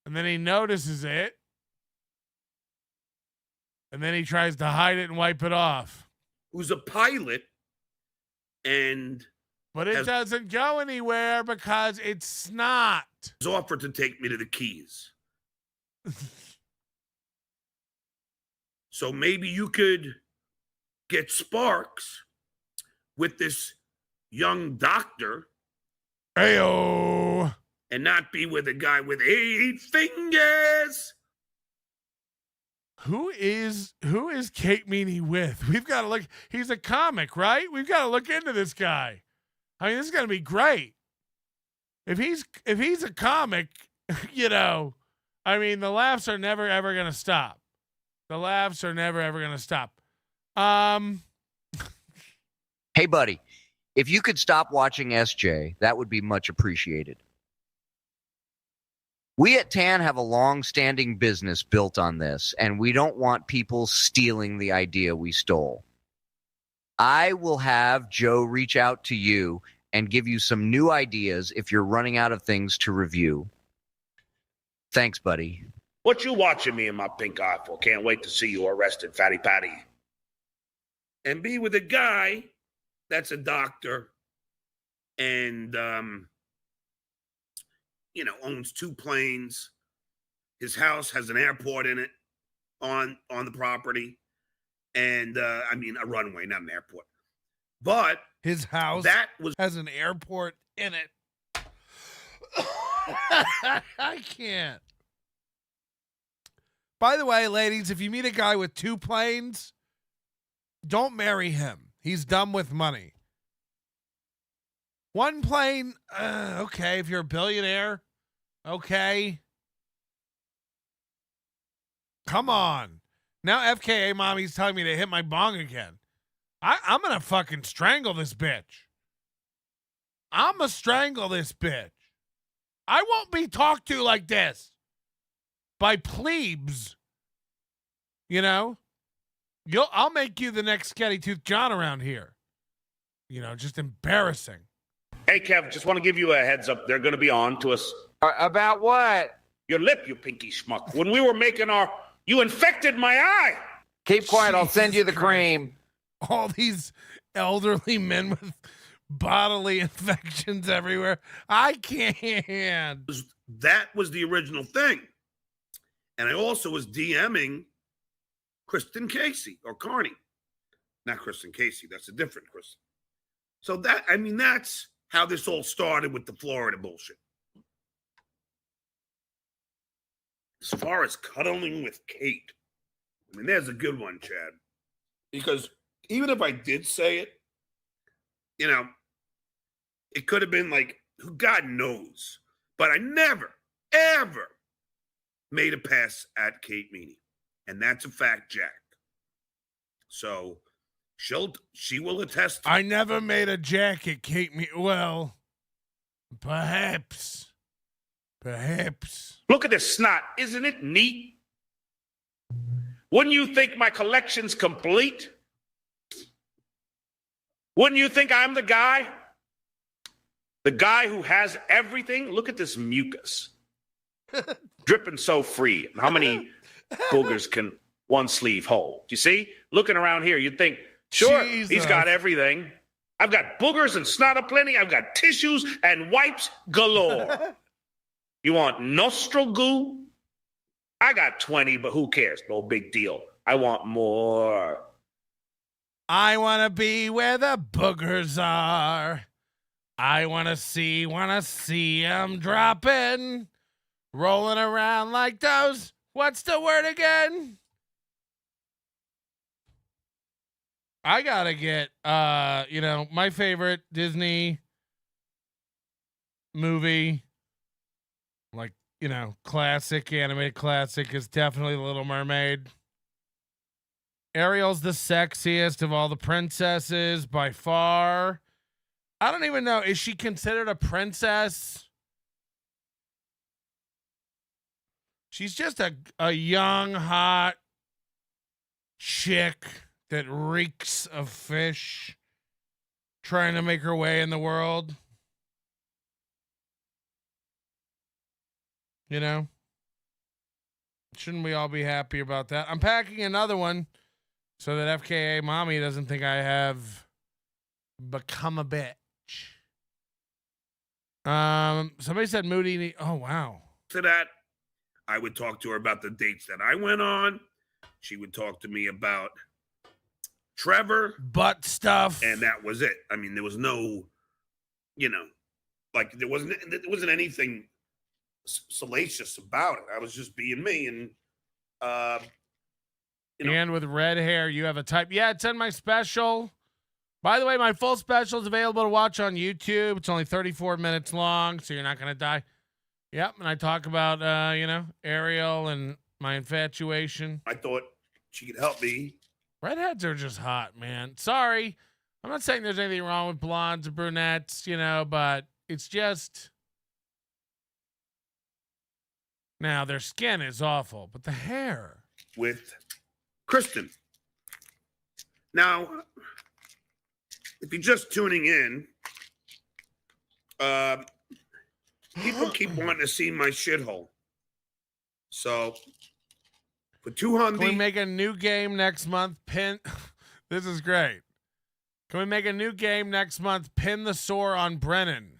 And then he notices it. And then he tries to hide it and wipe it off. Who's a pilot and... But it doesn't go anywhere because it's snot. Has offered to take me to the Keys. So maybe you could get sparks with this young doctor. Ayo. And not be with a guy with 8 fingers. Who is Kate Meaney with? We've got to look. He's a comic, right? We've got to look into this guy. I mean, this is going to be great. If he's a comic, you know, I mean, the laughs are never ever going to stop. The laughs are never ever going to stop. Hey, buddy, if you could stop watching SJ, that would be much appreciated. We at TAN have a long-standing business built on this, and we don't want people stealing the idea we stole. I will have Joe reach out to you and give you some new ideas if you're running out of things to review. Thanks, buddy. What you watching me in my pink eye for? Can't wait to see you arrested, Fatty Patty. And be with a guy that's a doctor and, you know, owns 2 planes. His house has an airport in it on the property. And, I mean, a runway, not an airport. But his house has an airport in it. I can't. By the way, ladies, if you meet a guy with 2 planes, don't marry him. He's dumb with money. 1 plane, okay, if you're a billionaire, Okay? Come on. Now FKA mommy's telling me to hit my bong again. I'm going to fucking strangle this bitch. I'm going to strangle this bitch. I won't be talked to like this by plebes. You know? I'll make you the next Scatty Tooth John around here. You know, just embarrassing. Hey, Kev, just want to give you a heads up. They're going to be on to us. About what? Your lip, you pinky schmuck. When we were making you infected my eye. Keep quiet. I'll send you the cream. All these elderly men with bodily infections everywhere. I can't. That was the original thing. And I also was DMing Kristen Casey or Carney. Not Kristen Casey. That's a different Kristen. So that's how this all started with the Florida bullshit. As far as cuddling with Kate, I mean, there's a good one, Chad. Because even if I did say it, you know, it could have been like, God knows. But I never, ever made a pass at Kate Meaney. And that's a fact, Jack. So she will attest. I never made a jacket, Kate Meaney. Well, perhaps. Look at this snot. Isn't it neat? Wouldn't you think my collection's complete? Wouldn't you think I'm the guy? The guy who has everything? Look at this mucus. Dripping so free. How many boogers can one sleeve hold? You see? Looking around here, you'd think, sure, Jesus. He's got everything. I've got boogers and snot aplenty. I've got tissues and wipes galore. You want nostril goo? I got 20, but who cares? No big deal. I want more. I want to be where the boogers are. I want to see them dropping, rolling around like those. What's the word again? I got to get, my favorite Disney movie, like, classic, animated classic, is definitely The Little Mermaid. Ariel's the sexiest of all the princesses by far. I don't even know. Is she considered a princess? She's just a young, hot chick that reeks of fish trying to make her way in the world. You know? Shouldn't we all be happy about that? I'm packing another one so that FKA mommy doesn't think I have become a bitch. Somebody said Moody. Oh, wow. To that, I would talk to her about the dates that I went on. She would talk to me about Trevor. Butt stuff. And that was it. I mean, there was no, there wasn't anything salacious about it. I was just being me. And, and with red hair, you have a type. Yeah, it's in my special. By the way, my full special is available to watch on YouTube. It's only 34 minutes long, so you're not going to die. Yep, and I talk about, Ariel and my infatuation. I thought she could help me. Redheads are just hot, man. Sorry. I'm not saying there's anything wrong with blondes and brunettes, but it's just... Now, their skin is awful, but the hair... With Kristen. Now, if you're just tuning in, people keep wanting to see my shithole. So, for 200... Can we make a new game next month? This is great. Can we make a new game next month? Pin the sore on Brennan.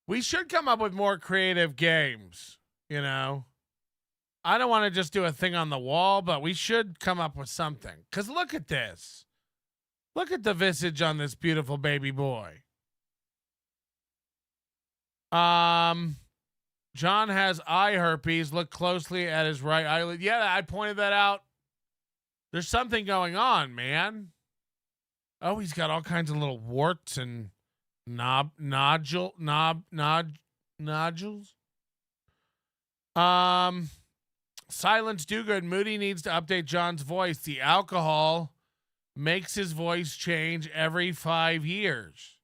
We should come up with more creative games, I don't want to just do a thing on the wall, but we should come up with something. Because look at this. Look at the visage on this beautiful baby boy. John has eye herpes. Look closely at his right eyelid. Yeah, I pointed that out. There's something going on, man. Oh, he's got all kinds of little warts and nodules. Silence do good. Moody needs to update John's voice. The alcohol makes his voice change every 5 years.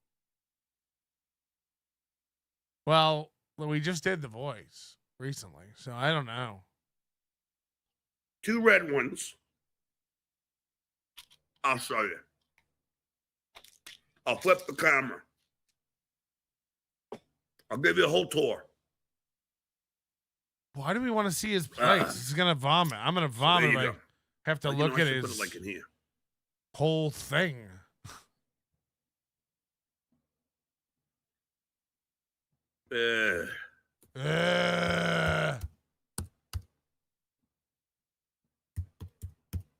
Well, we just did the voice recently, so I don't know. 2 red ones. I'll show you. I'll flip the camera. I'll give you a whole tour. Why do we want to see his place? He's gonna vomit. I'm gonna vomit. there you I go. have to Like, look I at should his put it like in here. whole thing.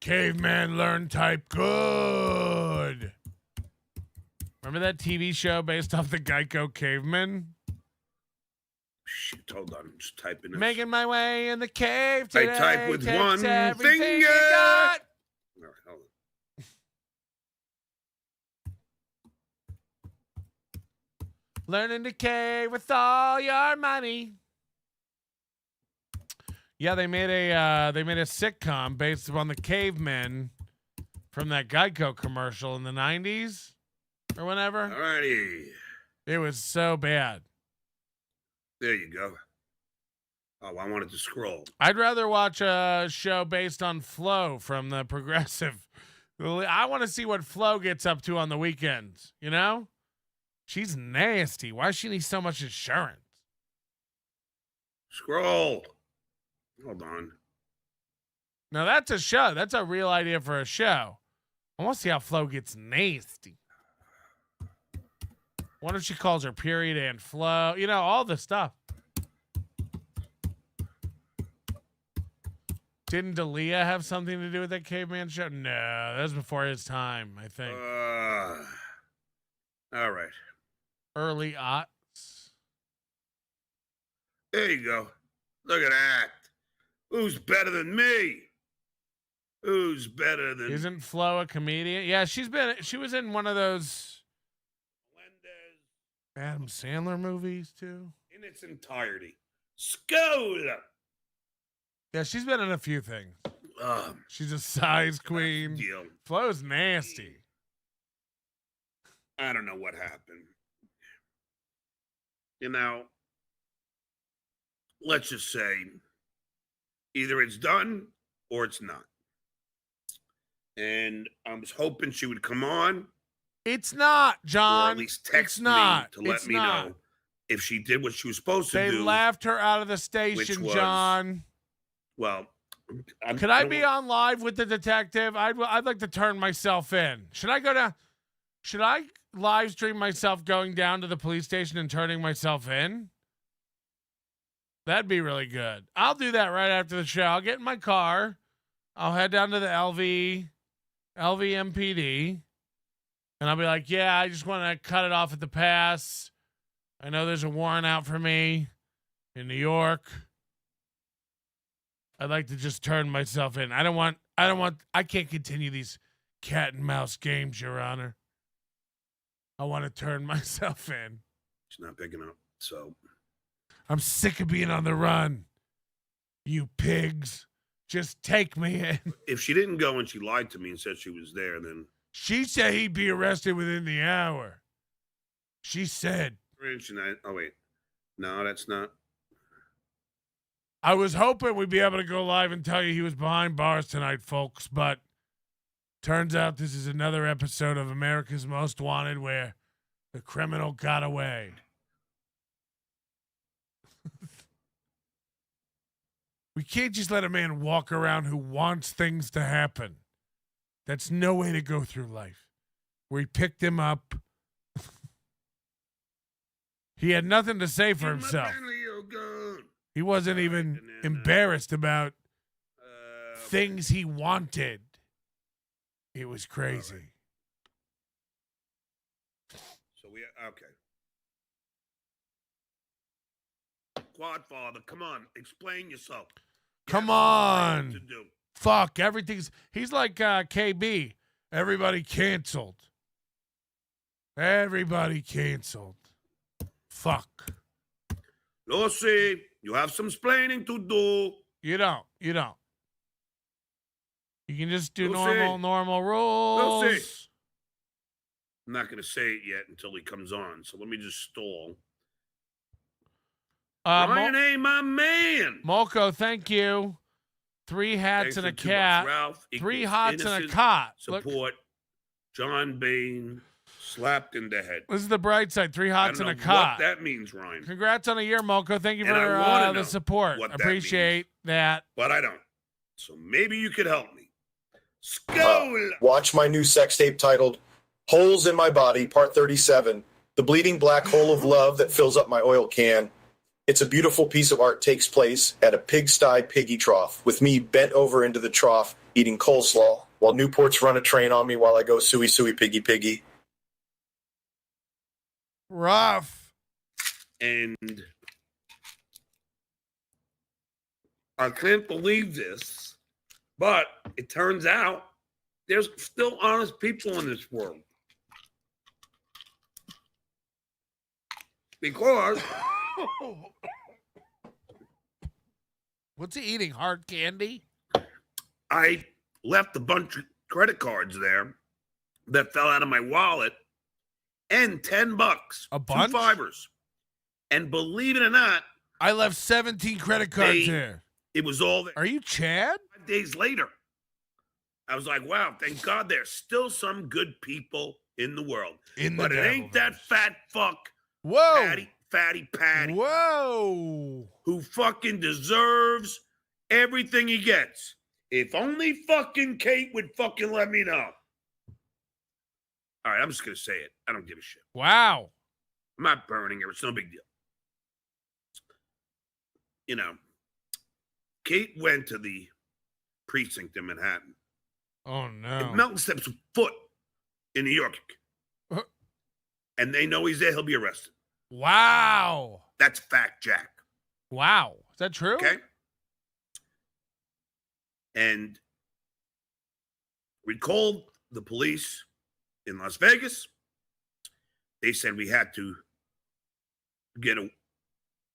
Caveman learn type good. Remember that TV show based off the Geico Caveman? Shit, hold on. I'm just typing this. Making my way in the cave today. I type with takes one everything finger. you got. All right, hold on. Learning to cave with all your money. Yeah, they made a sitcom based upon the cavemen from that Geico commercial in the 90s or whenever. Alrighty. It was so bad. There you go. Oh, I wanted to scroll. I'd rather watch a show based on Flo from the Progressive. I want to see what Flo gets up to on the weekends, you know? She's nasty. Why does she need so much insurance? Scroll. Hold on. Now that's a show. That's a real idea for a show. I want to see how Flo gets nasty. What if she calls her period and Flo? You know, all the stuff. Didn't Dalia have something to do with that caveman show? No, that was before his time, I think. All right. Early aughts. There you go. Look at that. Who's better than me? Who's better than... Isn't Flo a comedian? Yeah, she was in one of those Adam Sandler movies too. In its entirety. Skoda. Yeah, she's been in a few things. She's a size queen. Deal. Flo's nasty. I don't know what happened. You know, let's just say either it's done or it's not. And I was hoping she would come on. It's not, John. Or at least text me to let me know if she did what she was supposed to do. They laughed her out of the station, John. Well, could I be on live with the detective? I'd like to turn myself in. Should I live stream myself going down to the police station and turning myself in? That'd be really good. I'll do that right after the show. I'll get in my car. I'll head down to the LVMPD. And I'll be like, yeah, I just want to cut it off at the pass. I know there's a warrant out for me in New York. I'd like to just turn myself in. I can't continue these cat and mouse games, Your Honor. I want to turn myself in. She's not picking up, so. I'm sick of being on the run. You pigs. Just take me in. If she didn't go and she lied to me and said she was there, then. She said he'd be arrested within the hour. She said. Oh, wait. No, that's not. I was hoping we'd be able to go live and tell you he was behind bars tonight, folks, but turns out this is another episode of America's Most Wanted where the criminal got away. We can't just let a man walk around who wants things to happen. That's no way to go through life. We picked him up. He had nothing to say for himself. He wasn't even embarrassed about things he wanted. It was crazy. Right. So okay. Quadfather, come on, explain yourself. Come on. Fuck, everything's... He's like KB. Everybody canceled. Everybody canceled. Fuck. Lucy, You have some splaining to do. You don't. You can just do We'll see. normal rules. We'll see. I'm not going to say it yet until he comes on, so let me just stall. Ryan A., my man. Molko, thank you. 3 hats Thanks and for a $2. cat. Ralph 3 equals hots and a innocent cot. Look, Support. John Bain slapped in the head. this is the bright side. 3 hots I and don't a know cot. what that means, Ryan. Congrats on a year, Molko. Thank you And I for wanna know the support. what that Appreciate that. But I don't. So maybe you could help me. Skål! Watch my new sex tape titled Holes in My Body, Part 37, The Bleeding Black Hole of Love That Fills Up My Oil Can. It's a beautiful piece of art takes place at a pigsty piggy trough, with me bent over into the trough eating coleslaw, while Newports run a train on me while I go suey suey piggy piggy. Rough. And I can't believe this, but it turns out there's still honest people in this world. Because What's he eating? Hard candy? I left a bunch of credit cards there that fell out of my wallet and $10. A bunch? 2 fivers. And believe it or not, I left 17 credit cards there. It was all there. Are you Chad? 5 days later, I was like, wow, thank God there's still some good people in the world. But it ain't that fat fuck, Whoa. Fatty Patty. Whoa. Who fucking deserves everything he gets. If only fucking Kate would fucking let me know. All right, I'm just going to say it. I don't give a shit. Wow. I'm not burning her. It's no big deal. You know, Kate went to the precinct in Manhattan. Oh, no. If Melton steps foot in New York, and they know he's there, he'll be arrested. Wow. That's fact, Jack. Wow. Is that true? Okay. And we called the police in Las Vegas. They said we had to get a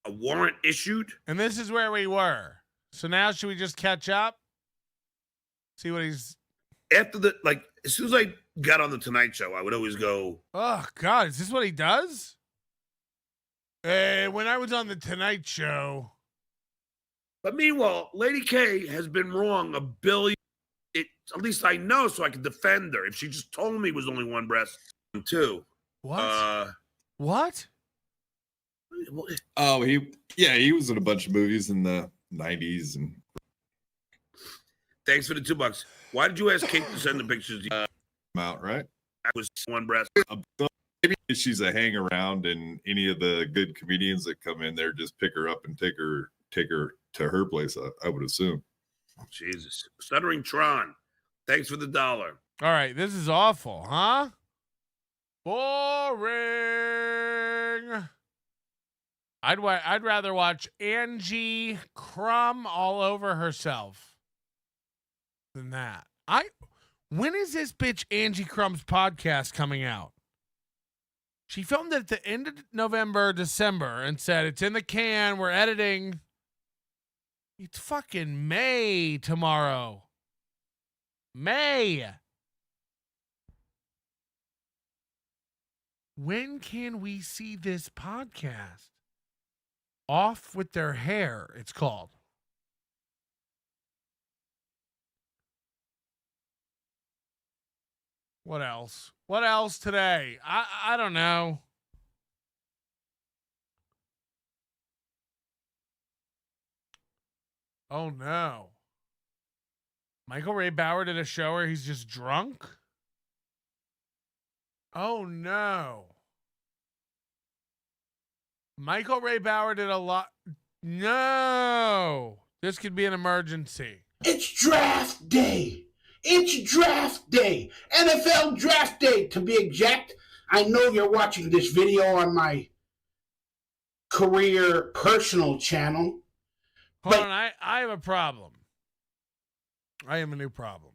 warrant issued. And this is where we were. So now should we just catch up? See what he's... After the, like, as soon as I got on the Tonight Show, I would always go, Oh, God. Is this what he does? When I was on the Tonight Show... But meanwhile, Lady K has been wrong a billion. At least I know, so I can defend her. If she just told me it was only 1 breast, 2. What? What? Oh, he was in a bunch of movies in the 90s. And thanks for the $2. Why did you ask Kate to send the pictures? Out, right? That was 1 breast. Maybe she's a hang around, and any of the good comedians that come in there just pick her up and take her to her place, I would assume. Jesus. Stuttering Tron. Thanks for the $1. All right, this is awful, huh? Boring. I'd rather watch Angie crumb all over herself than that. When is this bitch Angie Crumb's podcast coming out? She filmed it at the end of November, December, and said it's in the can. We're editing. It's fucking May tomorrow. May. When can we see this podcast? Off with Their Hair, it's called. What else? What else today? I don't know. Oh, no. Michael Ray Bauer did a show where he's just drunk? Oh, no. Michael Ray Bauer did a lot. No. This could be an emergency. It's draft day. It's draft day. NFL draft day, to be exact. I know you're watching this video on my career personal channel. Hold on, I have a problem. I have a new problem.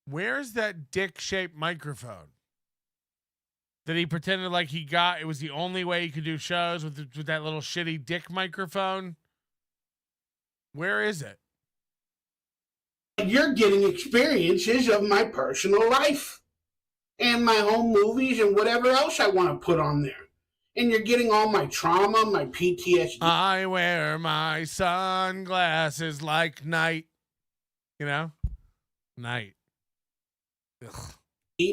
Where's that dick-shaped microphone that he pretended like he got. It was the only way he could do shows with that little shitty dick microphone. Where is it? You're getting experiences of my personal life and my home movies and whatever else I want to put on there. And you're getting all my trauma, my PTSD. I wear my sunglasses like night. You know? Night. Ugh.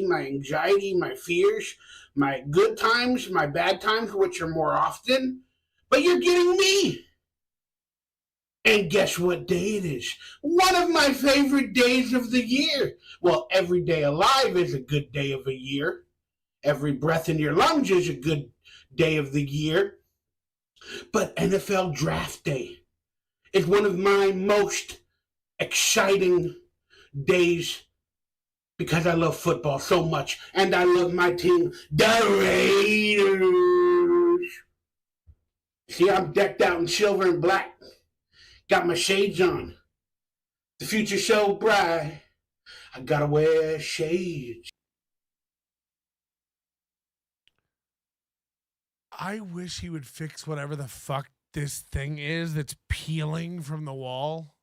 My anxiety, my fears, my good times, my bad times, which are more often. But you're getting me. And guess what day it is? One of my favorite days of the year. Well, every day alive is a good day of a year. Every breath in your lungs is a good day of the year. But NFL Draft Day is one of my most exciting days because I love football so much. And I love my team, the Raiders. See, I'm decked out in silver and black. Got my shades on. The future so bright. I gotta wear shades. I wish he would fix whatever the fuck this thing is that's peeling from the wall.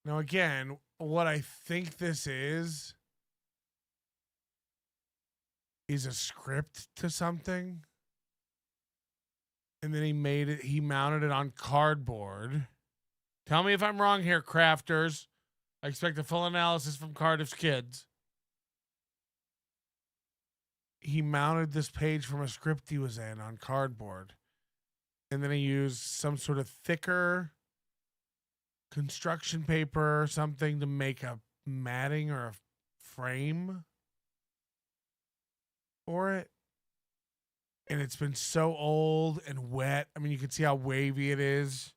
Now, again, what I think this is a script to something. And then he mounted it on cardboard. Tell me if I'm wrong here, crafters. I expect a full analysis from Cardiff's kids. He mounted this page from a script he was in on cardboard. And then he used some sort of thicker construction paper or something to make a matting or a frame for it. And it's been so old and wet. I mean, you can see how wavy it is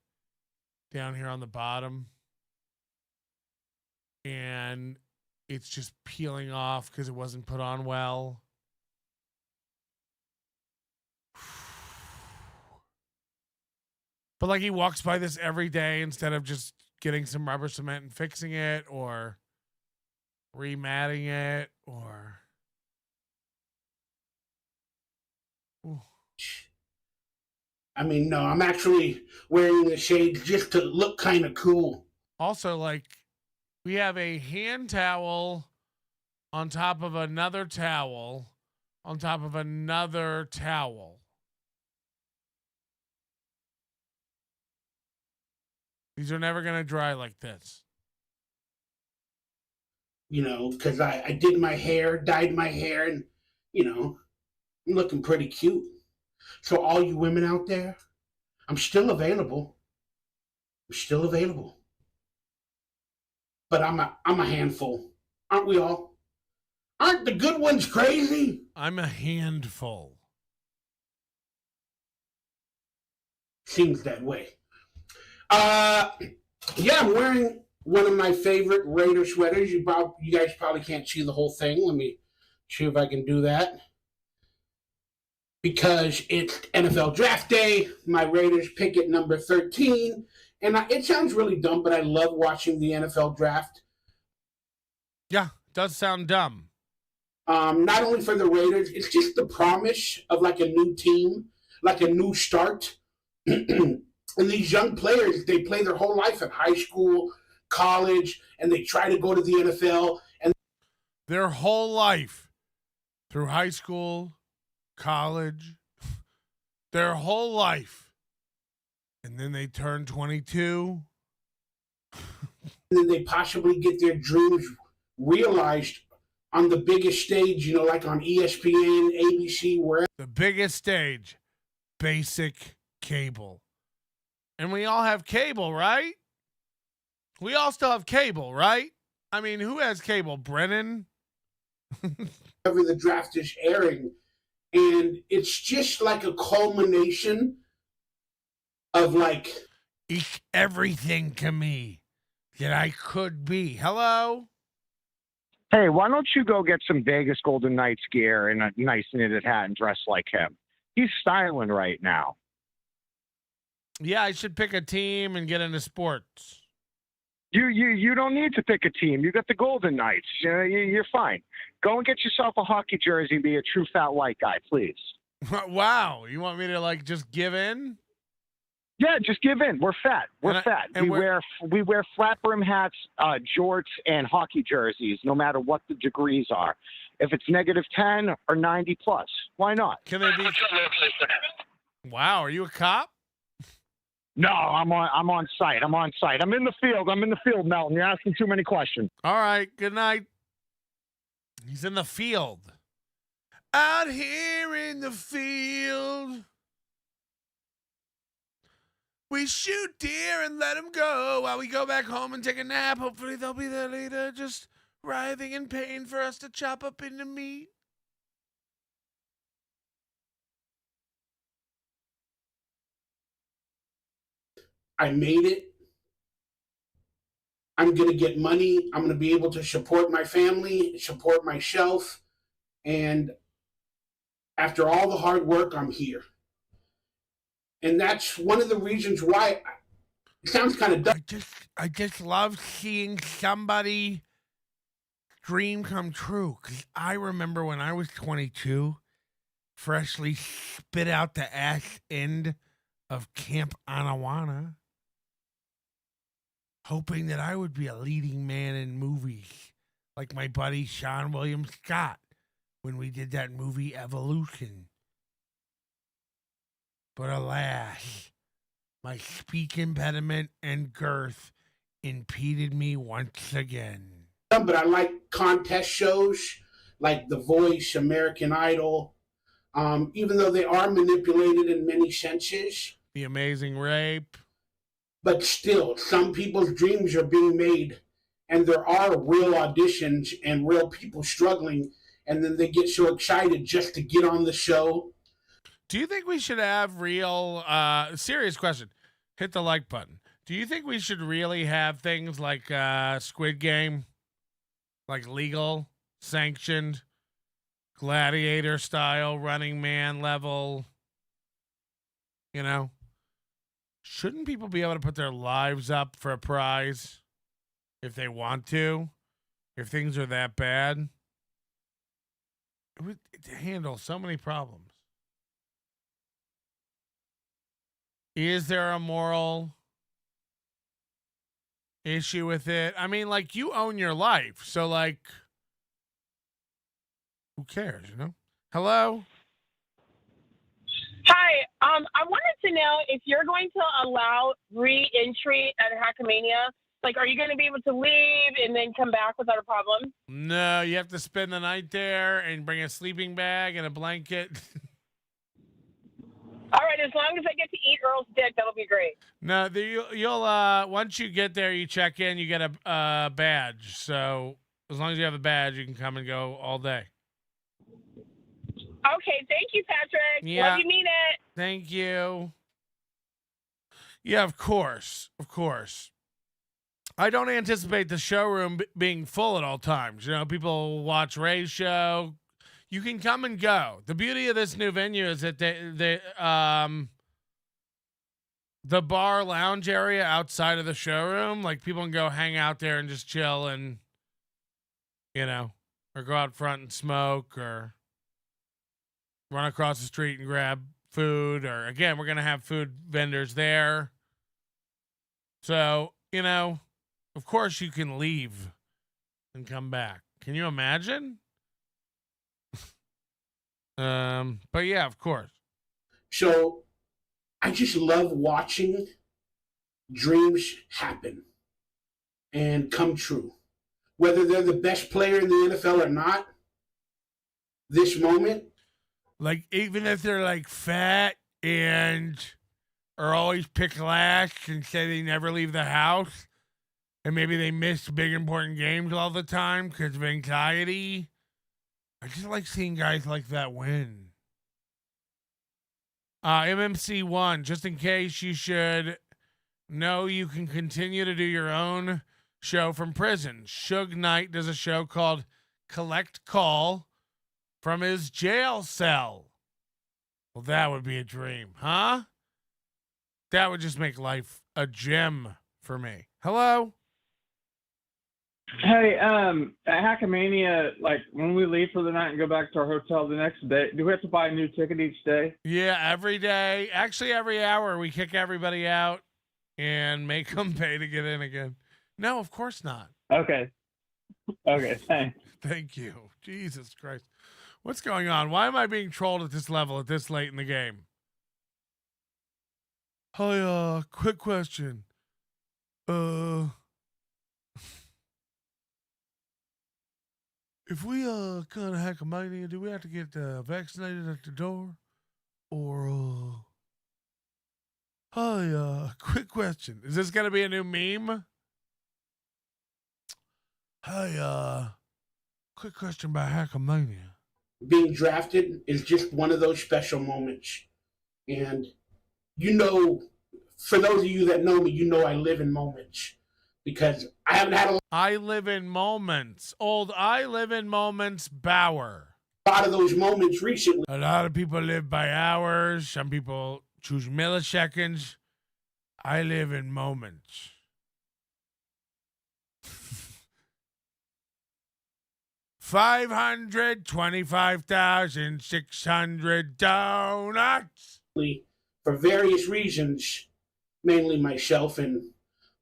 down here on the bottom. And it's just peeling off because it wasn't put on well. But like he walks by this every day instead of just getting some rubber cement and fixing it or rematting it or... Ooh. I mean, no, I'm actually wearing the shades just to look kind of cool. Also, like, we have a hand towel on top of another towel on top of another towel. These are never going to dry like this. You know, because I did my hair, dyed my hair, and, you know, I'm looking pretty cute. So all you women out there, I'm still available. I'm still available. But I'm a handful. Aren't we all? Aren't the good ones crazy? I'm a handful. Seems that way. Yeah, I'm wearing one of my favorite Raider sweaters. You guys probably can't see the whole thing. Let me see if I can do that. Because it's NFL Draft Day. My Raiders pick at number 13. And it sounds really dumb, but I love watching the NFL Draft. Yeah, it does sound dumb. Not only for the Raiders, it's just the promise of like a new team, like a new start. And these young players, they play their whole life at high school, college, and they try to go to the NFL. And their whole life through high school, college, their whole life. And then they turn 22. And then they possibly get their dreams realized on the biggest stage, you know, like on ESPN, ABC, wherever. The biggest stage, basic cable. And we all have cable, right? We all still have cable, right? I mean, who has cable? Brennan? Wherever the draft is airing. And it's just like a culmination of like... everything to me that I could be. Hello? Hey, why don't you go get some Vegas Golden Knights gear and a nice knitted hat and dress like him? He's styling right now. Yeah, I should pick a team and get into sports. You don't need to pick a team. You got the Golden Knights. You're fine. Go and get yourself a hockey jersey and be a true fat white guy, please. Wow. You want me to like just give in? Yeah, just give in. We're fat. We're fat. We wear flat brim hats, jorts, and hockey jerseys, no matter what the degrees are. If it's -10 or 90 plus, why not? Can they be? Wow, are you a cop? No, I'm on site. I'm on site. I'm in the field, Melton. You're asking too many questions. All right. Good night. He's in the field. Out here in the field. We shoot deer and let them go while we go back home and take a nap. Hopefully they'll be there later, just writhing in pain for us to chop up into meat. I made it. I'm going to get money. I'm going to be able to support my family, support myself. And after all the hard work, I'm here. And that's one of the reasons why it sounds kind of dumb. I just love seeing somebody dream come true. Because I remember when I was 22, freshly spit out the ass end of Camp Anawana, hoping that I would be a leading man in movies like my buddy Sean William Scott when we did that movie Evolution. But alas, my speech impediment and girth impeded me once again. But I like contest shows like The Voice, American Idol, even though they are manipulated in many senses. The Amazing Rape. But still, some people's dreams are being made, and there are real auditions and real people struggling, and then they get so excited just to get on the show. Do you think we should have real, serious question, hit the like button. Do you think we should really have things like Squid Game, like legal, sanctioned, gladiator style, Running Man level, you know? Shouldn't people be able to put their lives up for a prize if they want to? If things are that bad? It would handle so many problems. Is there a moral issue with it? I mean, like, you own your life, so, like, who cares, you know? Hello? Hi, I wanted to know if you're going to allow re-entry at Hackamania. Like, are you going to be able to leave and then come back without a problem? No, you have to spend the night there and bring a sleeping bag and a blanket. All right, as long as I get to eat Earl's dick, that'll be great. No, you'll once you get there, you check in, you get a badge. So as long as you have a badge, you can come and go all day. Okay, thank you, Patrick. Yeah. Love you, mean it. Thank you. Yeah, of course. Of course. I don't anticipate the showroom being full at all times. You know, people watch Ray's show. You can come and go. The beauty of this new venue is that the bar lounge area outside of the showroom, like, people can go hang out there and just chill and, you know, or go out front and smoke or run across the street and grab food, or again, we're going to have food vendors there. So, you know, of course you can leave and come back. Can you imagine? But yeah, of course. So I just love watching dreams happen and come true. Whether they're the best player in the NFL or not, this moment. Like, even if they're like fat and are always pick last and say they never leave the house, and maybe they miss big important games all the time because of anxiety. I just like seeing guys like that win. MMC 1, just in case you should know, you can continue to do your own show from prison. Suge Knight does a show called Collect Call from his jail cell. Well, that would be a dream, huh? That would just make life a gem for me. Hello? Hey, at Hackmania, like when we leave for the night and go back to our hotel the next day, do we have to buy a new ticket each day? Yeah, every day. Actually, every hour we kick everybody out and make them pay to get in again. No, of course not. Okay. Okay, thanks. Thank you. Jesus Christ. What's going on? Why am I being trolled at this level at this late in the game? Hi, quick question. If we kind of Hackmania, do we have to get vaccinated at the door? Or hi, quick question. Is this gonna be a new meme? Hi, quick question about Hackmania. Being drafted is just one of those special moments. And you know, for those of you that know me, you know I live in moments. Because I haven't had I live in moments. Old I live in moments Bauer. a lot of those moments recently. A lot of people live by hours. Some people choose milliseconds. I live in moments. $525,600 donuts. For various reasons, mainly myself and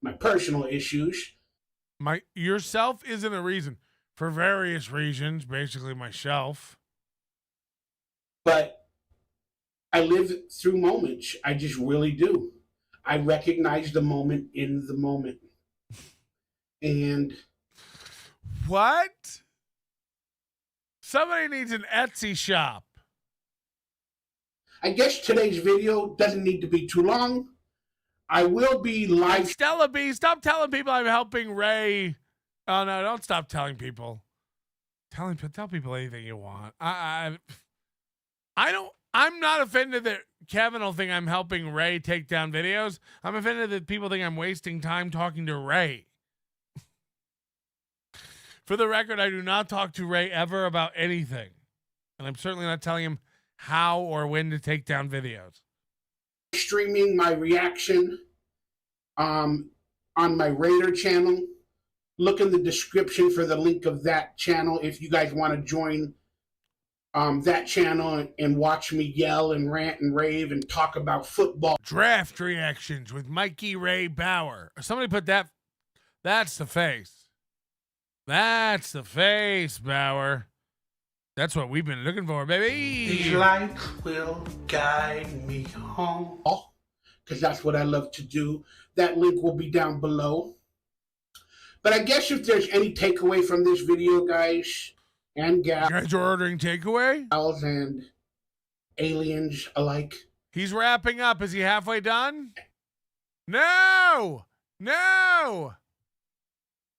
my personal issues. Yourself isn't a reason. For various reasons, basically myself. But I live through moments. I just really do. I recognize the moment in the moment. And what? Somebody needs an Etsy shop. I guess today's video doesn't need to be too long. I will be live. Stella B, stop telling people I'm helping Ray. Oh no, don't stop telling people. Tell people anything you want. I'm not offended that Kevin will think I'm helping Ray take down videos. I'm offended that people think I'm wasting time talking to Ray. For the record, I do not talk to Ray ever about anything. And I'm certainly not telling him how or when to take down videos. Streaming my reaction on my Raider channel. Look in the description for the link of that channel if you guys want to join that channel and watch me yell and rant and rave and talk about football. Draft reactions with Mikey Ray Bauer. Somebody put that. That's the face. That's the face, Bauer. That's what we've been looking for, baby. The light will guide me home. Because that's what I love to do. That link will be down below. But I guess if there's any takeaway from this video, guys and gals. You guys are ordering takeaway? And aliens alike. He's wrapping up. Is he halfway done? No! No!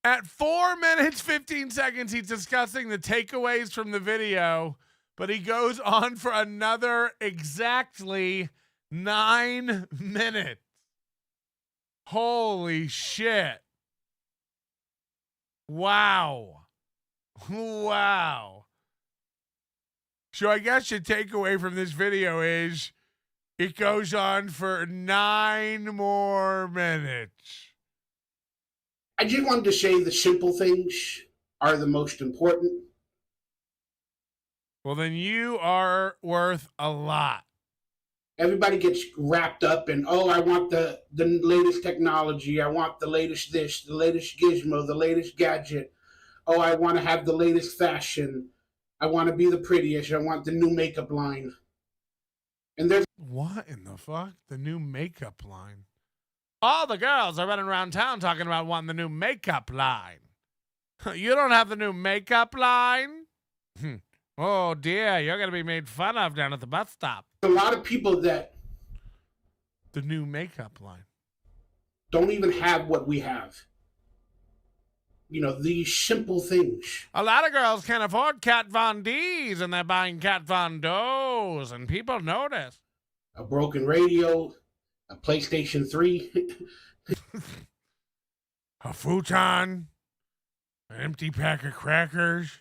At 4 minutes, 15 seconds, he's discussing the takeaways from the video, but he goes on for another exactly 9 minutes. Holy shit. Wow. Wow. So I guess your takeaway from this video is it goes on for 9 more minutes. I just wanted to say the simple things are the most important. Well, then you are worth a lot. Everybody gets wrapped up in, oh, I want the latest technology. I want the latest this, the latest gizmo, the latest gadget. Oh, I want to have the latest fashion. I want to be the prettiest. I want the new makeup line. And there's... What in the fuck? The new makeup line? All the girls are running around town talking about wanting the new makeup line. You don't have the new makeup line? Oh, dear. You're going to be made fun of down at the bus stop. A lot of people that... The new makeup line. Don't even have what we have. You know, these simple things. A lot of girls can't afford Kat Von D's and they're buying Kat Von Do's and people notice. A broken radio, a PlayStation 3. A futon, an empty pack of crackers,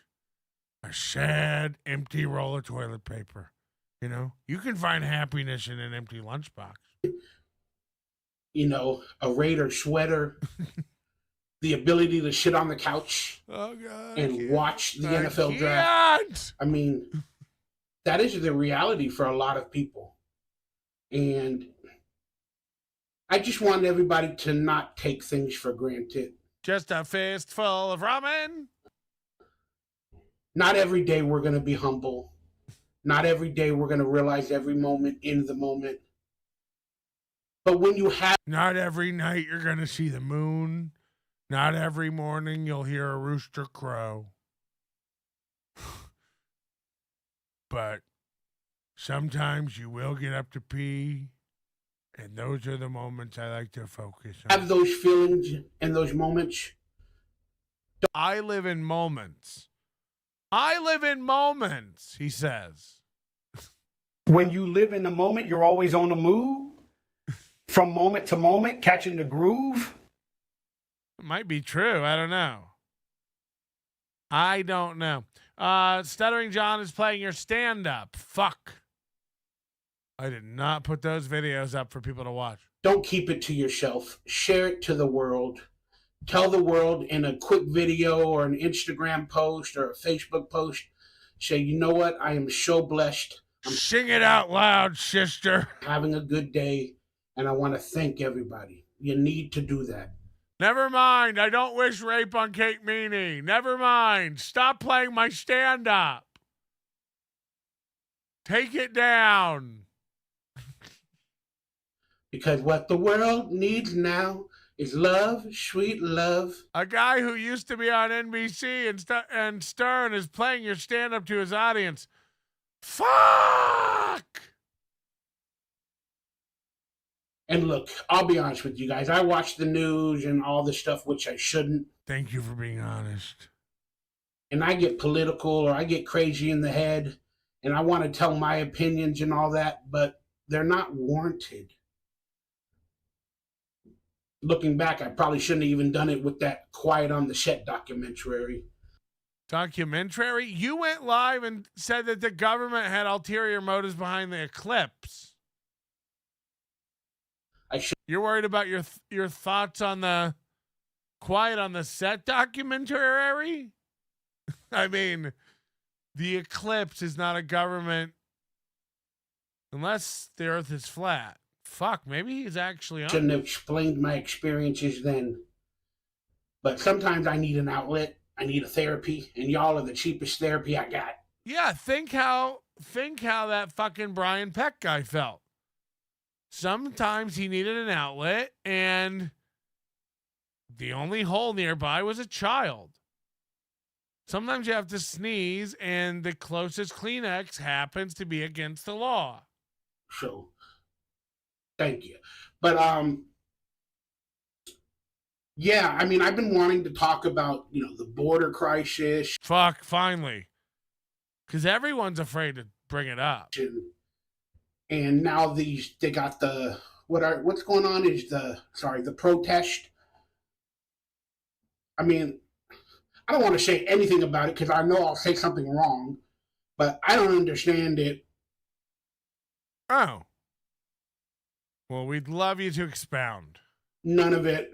a sad, empty roll of toilet paper. You know, you can find happiness in an empty lunchbox. You know, a Raider sweater. the ability to sit on the couch and watch the NFL draft. I mean, that is the reality for a lot of people. And I just want everybody to not take things for granted. Just a fistful of ramen. Not every day we're going to be humble. Not every day we're going to realize every moment in the moment. But when you have... Not every night you're going to see the moon. Not every morning you'll hear a rooster crow. But sometimes you will get up to pee. And those are the moments I like to focus on. Have those feelings and those moments. I live in moments. I live in moments, he says. When you live in the moment, you're always on the move. From moment to moment, catching the groove. It might be true. I don't know. I don't know. Stuttering John is playing your stand-up. Fuck. I did not put those videos up for people to watch. Don't keep it to yourself. Share it to the world. Tell the world in a quick video or an Instagram post or a Facebook post. Say, you know what? I am so blessed. Sing it out loud, sister. Having a good day, and I want to thank everybody. You need to do that. Never mind. I don't wish rape on Kate Meaney. Never mind. Stop playing my stand-up. Take it down. Because what the world needs now is love, sweet love. A guy who used to be on NBC and Stern is playing your stand-up to his audience. Fuck! And look, I'll be honest with you guys. I watch the news and all this stuff, which I shouldn't. Thank you for being honest. And I get political or I get crazy in the head and I want to tell my opinions and all that, but they're not warranted. Looking back, I probably shouldn't have even done it with that Quiet on the Set documentary. Documentary? You went live and said that the government had ulterior motives behind the eclipse. You're worried about your thoughts on the Quiet on the Set documentary? I mean, the eclipse is not a government unless the earth is flat. Fuck, maybe he's actually on. Shouldn't have explained my experiences then. But sometimes I need an outlet. I need a therapy, and y'all are the cheapest therapy I got. Yeah, think how that fucking Brian Peck guy felt. Sometimes he needed an outlet, and the only hole nearby was a child. Sometimes you have to sneeze, and the closest Kleenex happens to be against the law. So, thank you. But, yeah, I mean, I've been wanting to talk about, the border crisis. Fuck, finally. Because everyone's afraid to bring it up. And now they got what's going on is the protest. I mean, I don't want to say anything about it because I know I'll say something wrong, but I don't understand it. Oh. Well, we'd love you to expound. None of it.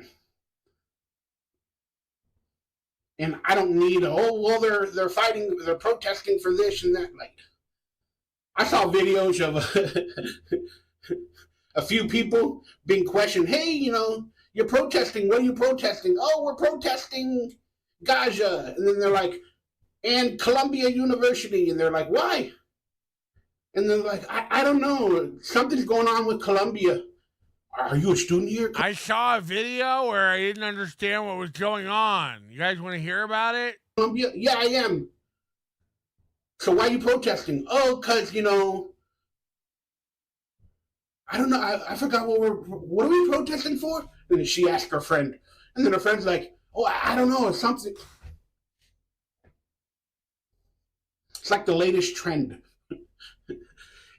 And I don't need they're fighting, they're protesting for this and that. Like, I saw videos of a few people being questioned. Hey, you're protesting. What are you protesting? Oh, we're protesting Gaza. And then they're like, and Columbia University. And they're like, why? And they're like, I don't know. Something's going on with Columbia. Are you a student here? I saw a video where I didn't understand what was going on. You guys want to hear about it? Columbia? Yeah, I am. So why are you protesting? Oh, because, I don't know. I forgot what are we protesting for? And then she asked her friend. And then her friend's like, oh, I don't know. It's something. It's like the latest trend.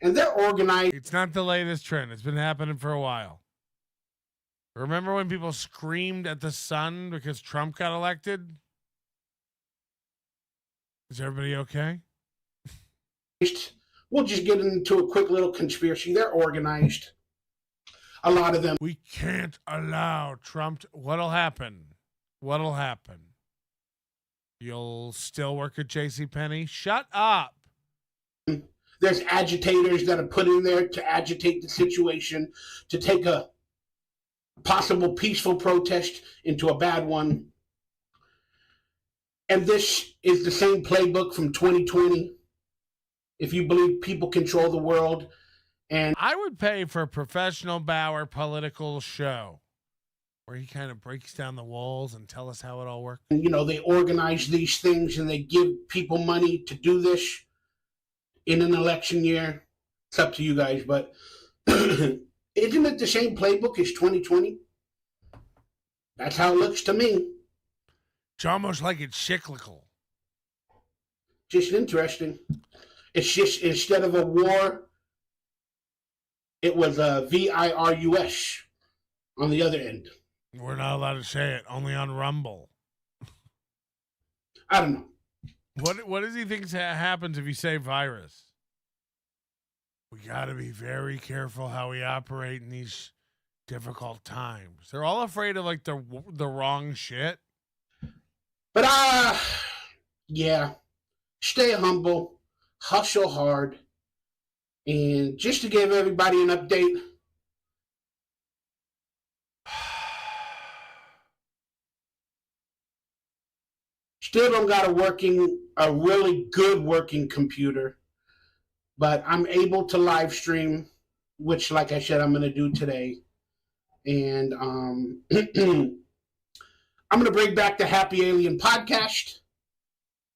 And they're organized. It's not the latest trend. It's been happening for a while. Remember when people screamed at the sun because Trump got elected? Is everybody okay? We'll just get into a quick little conspiracy. They're organized. A lot of them. We can't allow Trump. What'll happen? what'll happen? You'll still work at JCPenney? Shut up. There's agitators that are put in there to agitate the situation, to take a possible peaceful protest into a bad one. And this is the same playbook from 2020. If you believe people control the world. And I would pay for a professional Bauer political show where he kind of breaks down the walls and tell us how it all works. You know, they organize these things and they give people money to do this in an election year. It's up to you guys, but isn't it the same playbook as 2020? That's how it looks to me. It's almost like it's cyclical. Just interesting. It's just, instead of a war, it was a virus on the other end. We're not allowed to say it, only on Rumble. I don't know. What does he think happens if you say virus? We got to be very careful how we operate in these difficult times. They're all afraid of like the wrong shit. But yeah, stay humble, hustle hard, and just to give everybody an update. Still don't got a really good working computer, but I'm able to live stream, which, like I said, I'm going to do today. And I'm going to bring back the Happy Alien podcast.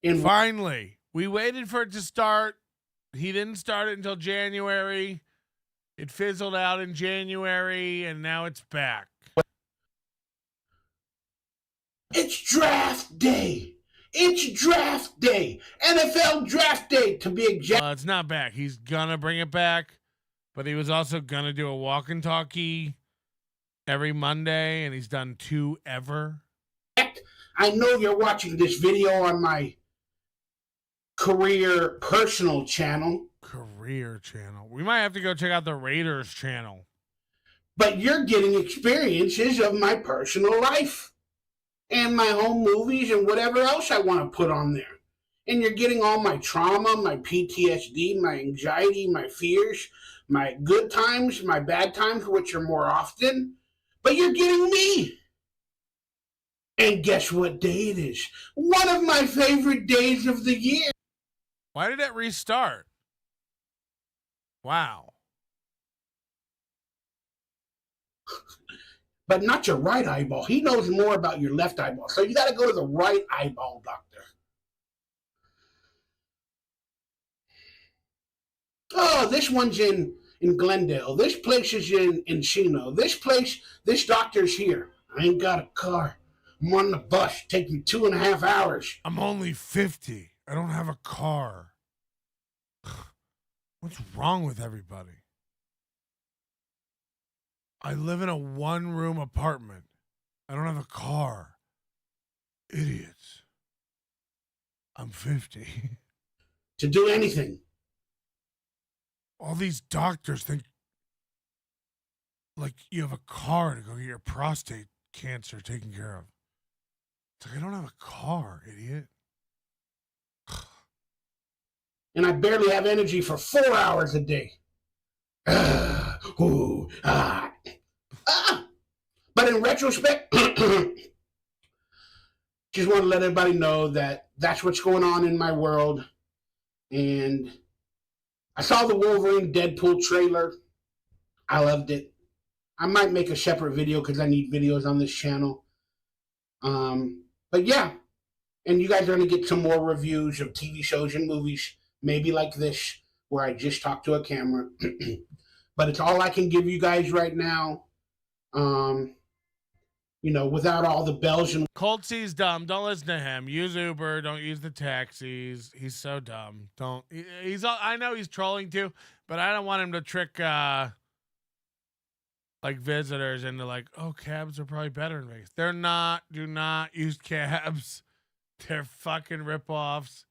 And finally, we waited for it to start. He didn't start it until January. It fizzled out in January, and now it's back. It's draft day. It's draft day. NFL draft day, to be exact. It's not back. He's going to bring it back, but he was also going to do a walk and talkie every Monday, and he's done 2 ever. I know you're watching this video on my career personal channel. Career channel. We might have to go check out the Raiders channel. But you're getting experiences of my personal life and my home movies and whatever else I want to put on there. And you're getting all my trauma, my PTSD, my anxiety, my fears, my good times, my bad times, which are more often. But you're getting me. And guess what day it is? One of my favorite days of the year. Why did it restart? Wow. But not your right eyeball. He knows more about your left eyeball. So you got to go to the right eyeball doctor. Oh, this one's in Glendale. This place is in Encino. This doctor's here. I ain't got a car. I'm on the bus. Take me 2.5 hours. I'm only 50. I don't have a car. What's wrong with everybody? I live in a 1-room apartment. I don't have a car. Idiots. I'm 50. To do anything. All these doctors think like you have a car to go get your prostate cancer taken care of. It's like, I don't have a car, idiot. And I barely have energy for 4 hours a day. But in retrospect, just want to let everybody know that that's what's going on in my world. And I saw the Wolverine Deadpool trailer. I loved it. I might make a separate video because I need videos on this channel. But yeah, and you guys are going to get some more reviews of TV shows and movies, maybe like this, where I just talk to a camera. But it's all I can give you guys right now. Without all the bells and... Colt C's dumb. Don't listen to him. Use Uber. Don't use the taxis. He's so dumb. Don't. I know he's trolling too, but I don't want him to trick like visitors into like, oh, cabs are probably better in Vegas. They're not. Do not use cabs. They're fucking ripoffs.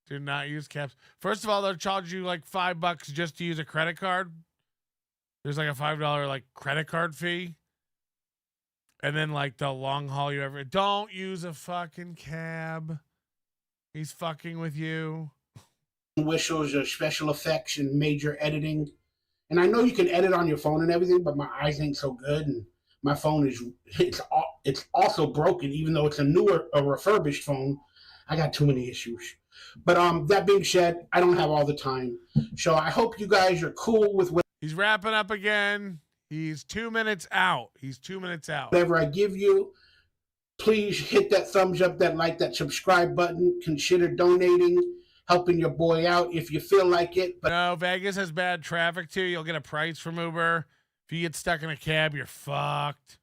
Do not use cabs. First of all, they'll charge you like $5 just to use a credit card. There's like a $5 like credit card fee. And then like they'll long haul you ever. Don't use a fucking cab. He's fucking with you. Whistles or special effects and major editing. And I know you can edit on your phone and everything, but my eyes ain't so good, and my phone it's also broken, even though it's a refurbished phone. I got too many issues. But that being said, I don't have all the time. So I hope you guys are cool with He's wrapping up again. He's 2 minutes out. whatever I give you. Please hit that thumbs up, that like, that subscribe button. Consider donating, helping your boy out if you feel like it. But no, Vegas has bad traffic too. You'll get a price from Uber. If you get stuck in a cab, you're fucked.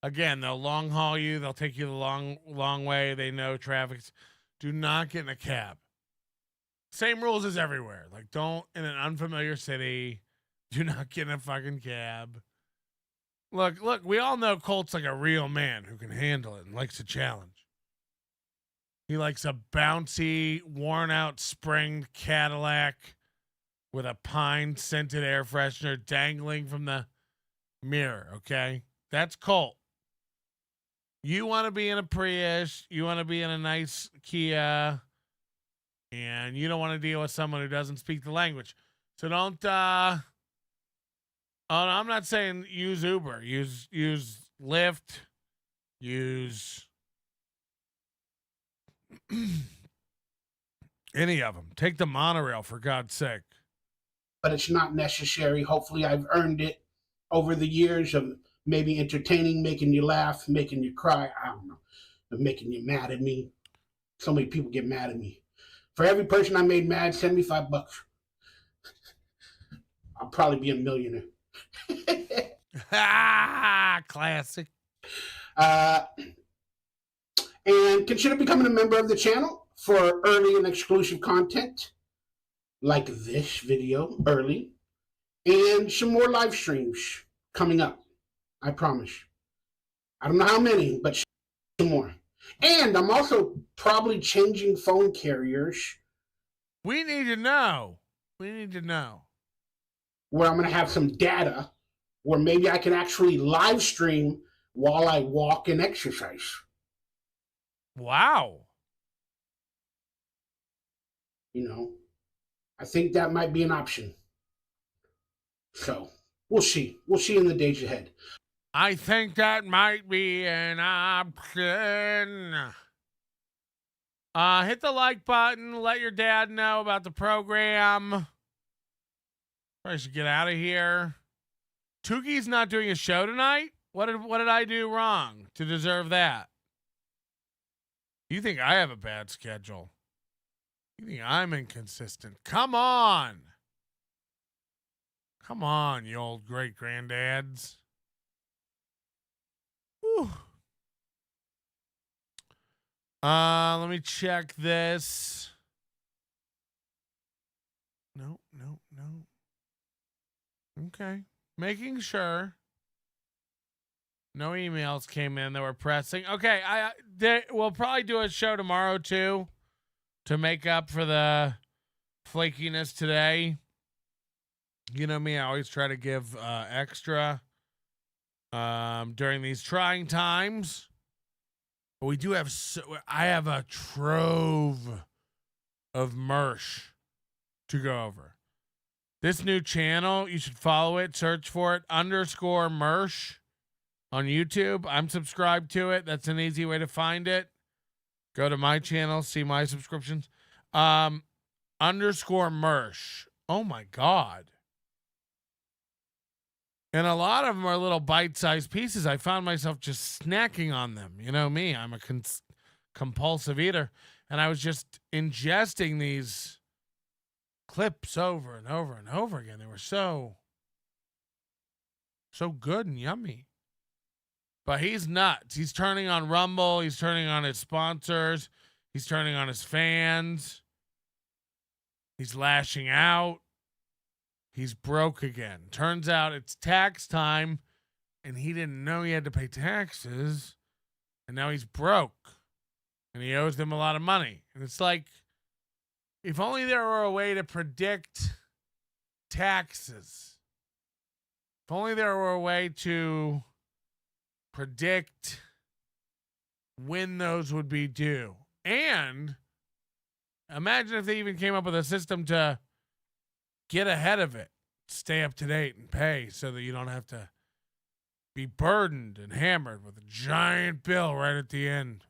Again, they'll long haul you. They'll take you the long way. They know traffic. Do not get in a cab. Same rules as everywhere. Like, don't in an unfamiliar city. Do not get in a fucking cab. Look, we all know Colt's like a real man who can handle it and likes a challenge. He likes a bouncy, worn out springed Cadillac with a pine scented air freshener dangling from the mirror, okay? That's Colt. You want to be in a Prius, you want to be in a nice Kia, and you don't want to deal with someone who doesn't speak the language. So don't I'm not saying use Uber. Use Lyft. Use any of them. Take the monorail, for God's sake. But it's not necessary. Hopefully I've earned it over the years of maybe entertaining, making you laugh, making you cry. I don't know. Of making you mad at me. So many people get mad at me. For every person I made mad, send me $5. I'll probably be a millionaire. Classic. And consider becoming a member of the channel for early and exclusive content like this video early and some more live streams coming up. I promise. I don't know how many, but some more. And I'm also probably changing phone carriers. We need to know. Where I'm going to have some data where maybe I can actually live stream while I walk and exercise. Wow. You know, I think that might be an option. So we'll see. We'll see in the days ahead. I think that might be an option. Hit the like button. Let your dad know about the program. I should get out of here. Tuki's not doing a show tonight? What did I do wrong to deserve that? You think I have a bad schedule? You think I'm inconsistent? Come on, you old great granddads. Whew. Let me check this. No. Okay. Making sure no emails came in that were pressing. Okay, we'll probably do a show tomorrow too to make up for the flakiness today. You know me, I always try to give extra during these trying times. But we do have I have a trove of merch to go over. This new channel, you should follow it, search for it, _merch on YouTube. I'm subscribed to it. That's an easy way to find it. Go to my channel, see my subscriptions. _merch. Oh my God. And a lot of them are little bite-sized pieces. I found myself just snacking on them. You know me, I'm a compulsive eater. And I was just ingesting these clips over and over and over again. They were so good and yummy. But he's nuts. He's turning on Rumble. He's turning on his sponsors. He's turning on his fans. He's lashing out. He's broke again. Turns out it's tax time, and he didn't know he had to pay taxes, and now he's broke, and he owes them a lot of money. And it's like, if only there were a way to predict taxes. If only there were a way to predict when those would be due. And imagine if they even came up with a system to get ahead of it, stay up to date and pay so that you don't have to be burdened and hammered with a giant bill right at the end.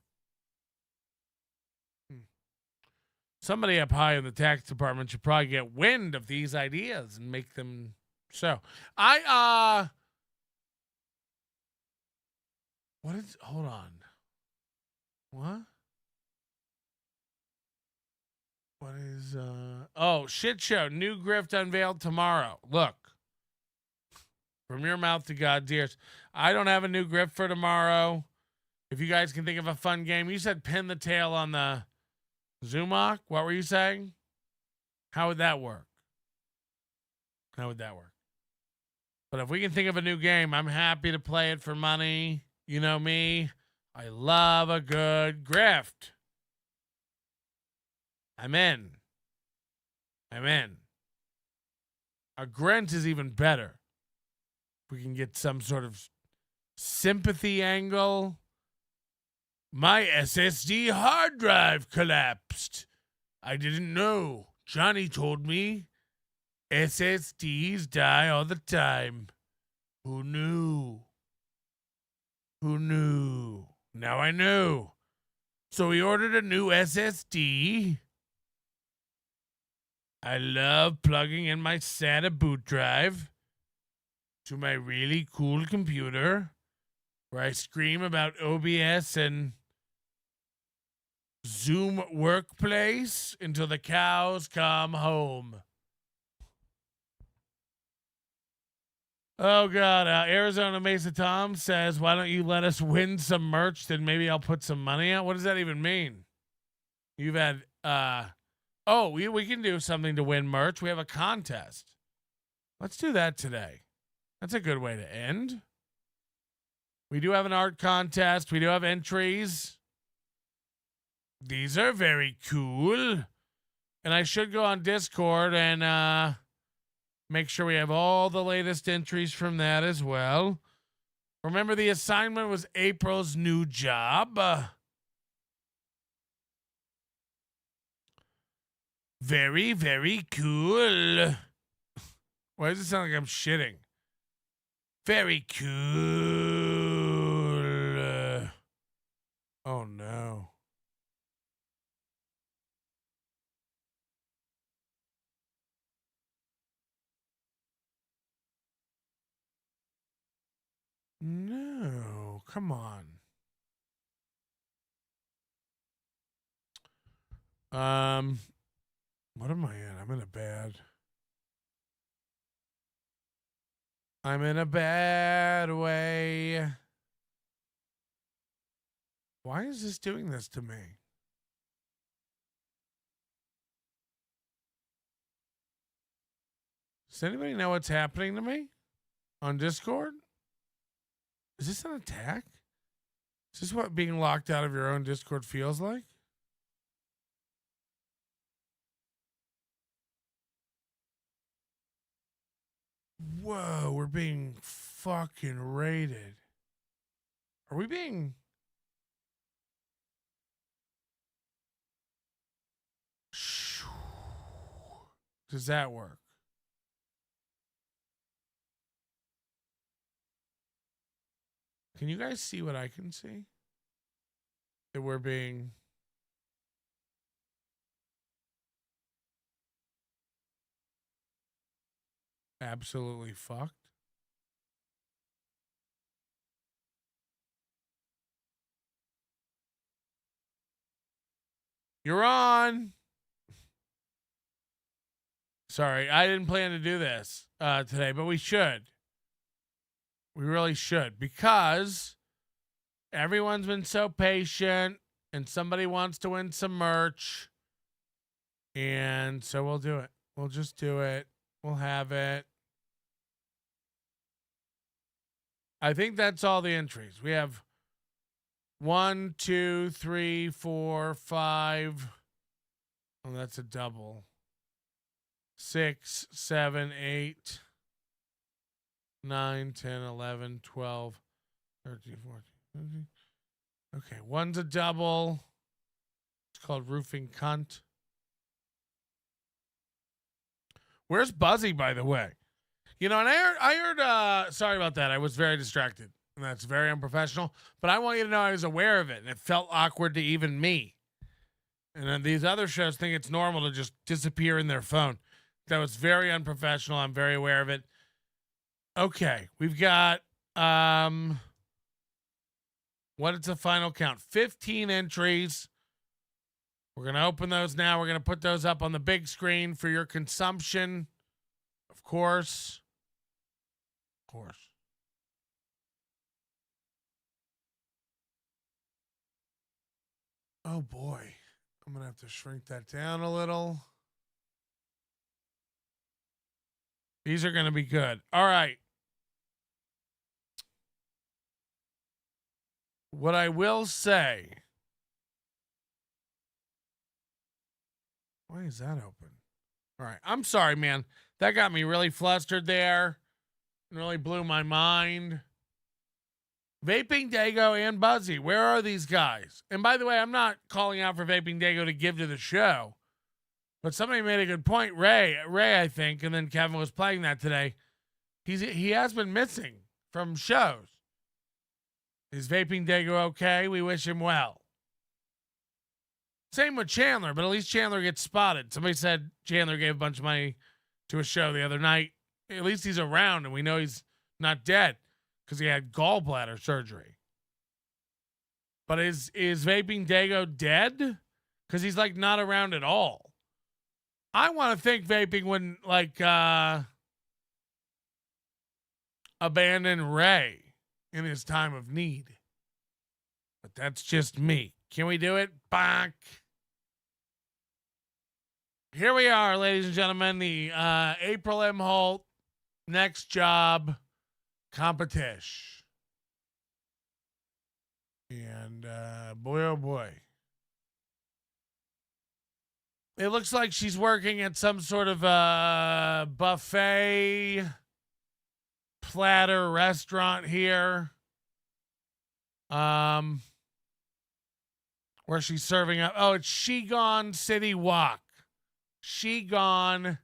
Somebody up high in the tax department should probably get wind of these ideas and make them so. Hold on. What? What is, shit show. New grift unveiled tomorrow. Look. From your mouth to God's ears. I don't have a new grift for tomorrow. If you guys can think of a fun game. You said pin the tail on the Zumok. What were you saying? How would that work? But if we can think of a new game, I'm happy to play it for money. You know me. I love a good grift. I'm in. A grunt is even better. If we can get some sort of sympathy angle. My SSD hard drive collapsed. I didn't know. Johnny told me. SSDs die all the time. Who knew? Now I know. So he ordered a new SSD. I love plugging in my SATA boot drive to my really cool computer where I scream about OBS and Zoom Workplace until the cows come home. Oh, God. Arizona Mesa Tom says, why don't you let us win some merch? Then maybe I'll put some money out. What does that even mean? You've had, we can do something to win merch. We have a contest. Let's do that today. That's a good way to end. We do have an art contest. We do have entries. These are very cool. And I should go on Discord and make sure we have all the latest entries from that as well. Remember, the assignment was April's new job. Very, very cool. Why does it sound like I'm shitting? Very cool. Oh, no. No, come on. What am I in? I'm in a bad way. Why is this doing this to me? Does anybody know what's happening to me on Discord? Is this an attack? Is this what being locked out of your own Discord feels like? Whoa, we're being fucking raided. Are we being... Does that work? Can you guys see what I can see? That we're being... absolutely fucked. You're on. Sorry, I didn't plan to do this today, but we should. We really should, because everyone's been so patient and somebody wants to win some merch. And so we'll do it. We'll just do it. We'll have it. I think that's all the entries. We have 1, 2, 3, 4, 5. Oh, that's a double. 6, 7, 8, 9, 10, 11, 12, 13, 14, 15. Okay, one's a double. It's called Roofing Cunt. Where's Buzzy, by the way? You know, and I heard, sorry about that. I was very distracted. And that's very unprofessional. But I want you to know I was aware of it. And it felt awkward to even me. And then these other shows think it's normal to just disappear in their phone. That was very unprofessional. I'm very aware of it. Okay, we've got, what is the final count? 15 entries. We're going to open those now. We're going to put those up on the big screen for your consumption. Of course. Of course. Oh, boy. I'm going to have to shrink that down a little. These are going to be good. All right. What I will say. Why is that open? All right. I'm sorry, man. That got me really flustered there. It really blew my mind. Vaping Dago and Buzzy. Where are these guys? And by the way, I'm not calling out for Vaping Dago to give to the show. But somebody made a good point. Ray, I think, and then Kevin was playing that today. He has been missing from shows. Is Vaping Dago okay? We wish him well. Same with Chandler, but at least Chandler gets spotted. Somebody said Chandler gave a bunch of money to a show the other night. At least he's around, and we know he's not dead because he had gallbladder surgery. But is Vaping Dago dead? Because he's like not around at all. I want to think Vaping wouldn't like abandon Ray in his time of need. But that's just me. Can we do it? Bonk. Here we are, ladies and gentlemen, the April Imholte Next Job competition. And boy, oh boy. It looks like she's working at some sort of buffet platter restaurant here. Where she's serving up. Oh, it's She Gone City Walk. She Gone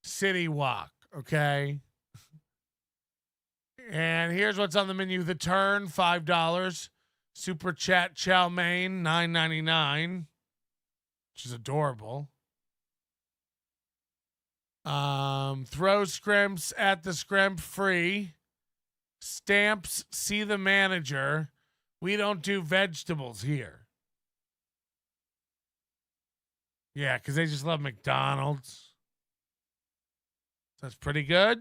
City Walk. Okay. And here's what's on the menu. The Turn, $5. Super Chat Chow Mein, $9.99. Which is adorable. Throw scrimps at the scrimp free. Stamps, see the manager. We don't do vegetables here. Yeah, because they just love McDonald's. That's pretty good.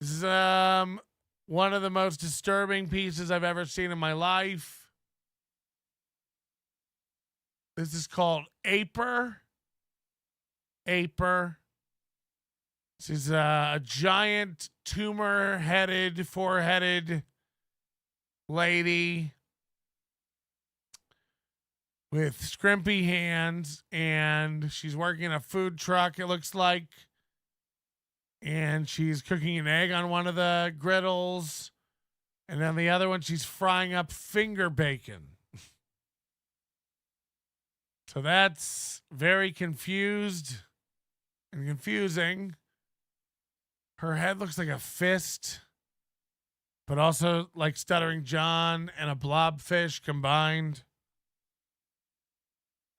This is one of the most disturbing pieces I've ever seen in my life. This is called April. This is a giant tumor-headed, four-headed lady with scrimpy hands, and she's working a food truck, it looks like. And she's cooking an egg on one of the griddles. And on the other one, she's frying up finger bacon. So that's very confused and confusing. Her head looks like a fist, but also like Stuttering John and a blobfish combined.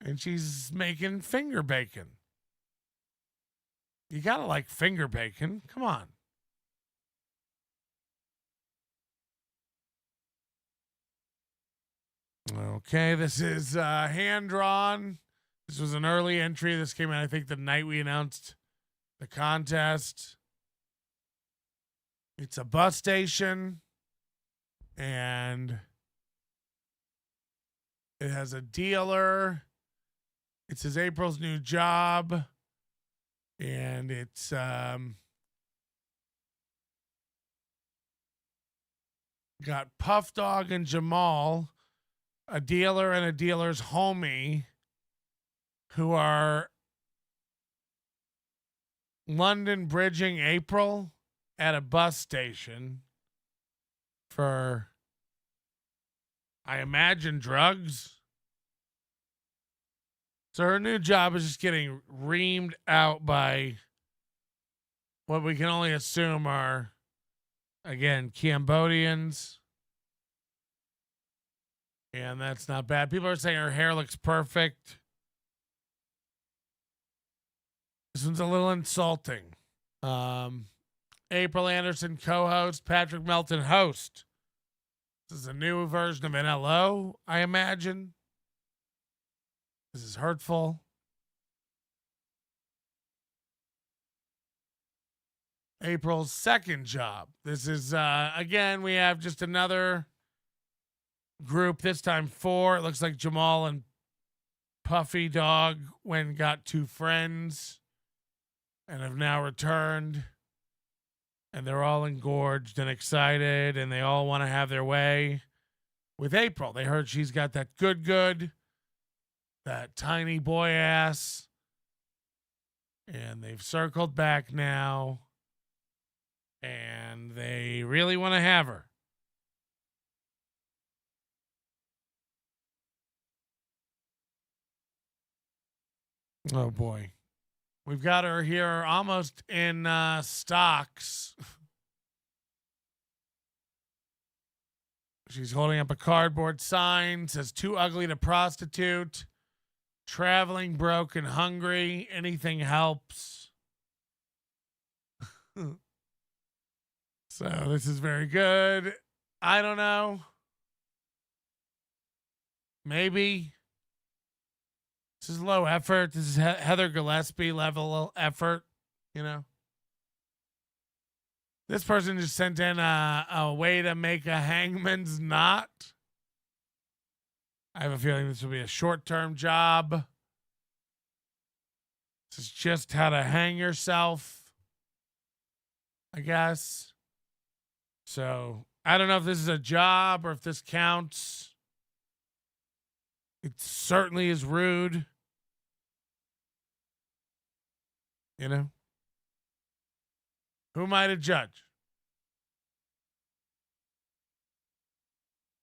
And she's making finger bacon. You gotta like finger bacon. Come on. Okay, this is hand-drawn. This was an early entry. This came out, I think, the night we announced the contest. It's a bus station, and it has a dealer. It says April's new job, and it's got Puff Dog and Jamal, a dealer and a dealer's homie, who are London bridging April at a bus station. for, I imagine, drugs. So her new job is just getting reamed out by what we can only assume are, again, Cambodians. And that's not bad. People are saying her hair looks perfect. This one's a little insulting. April Anderson, co-host. Patrick Melton, host. This is a new version of NLO, I imagine. This is hurtful. April's second job. This is, again, we have just another group, this time 4. It looks like Jamal and Puffy Dog went and got 2 friends and have now returned. And they're all engorged and excited, and they all want to have their way with April. They heard she's got that good, that tiny boy ass. And they've circled back now. And they really want to have her. Oh, boy. We've got her here almost in stocks. She's holding up a cardboard sign. Says, too ugly to prostitute. Traveling, broke, and hungry. Anything helps. So this is very good. I don't know. Maybe. This is low effort. This is Heather Gillespie level effort, you know. This person just sent in a way to make a hangman's knot. I have a feeling this will be a short-term job. This is just how to hang yourself, I guess. So I don't know if this is a job or if this counts. It certainly is rude. You know? Who am I to judge?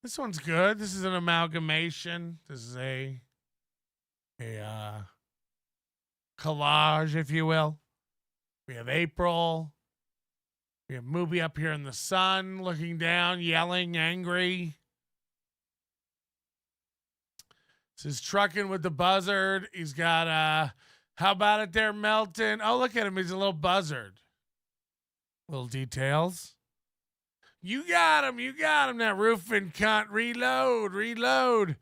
This one's good. This is an amalgamation. This is a collage, if you will. We have April. We have Mooby up here in the sun, looking down, yelling, angry. This is trucking with the buzzard. He's got how about it there, Melton? Oh, look at him. He's a little buzzard. Little details. You got him. You got him. That roofing cunt. Reload.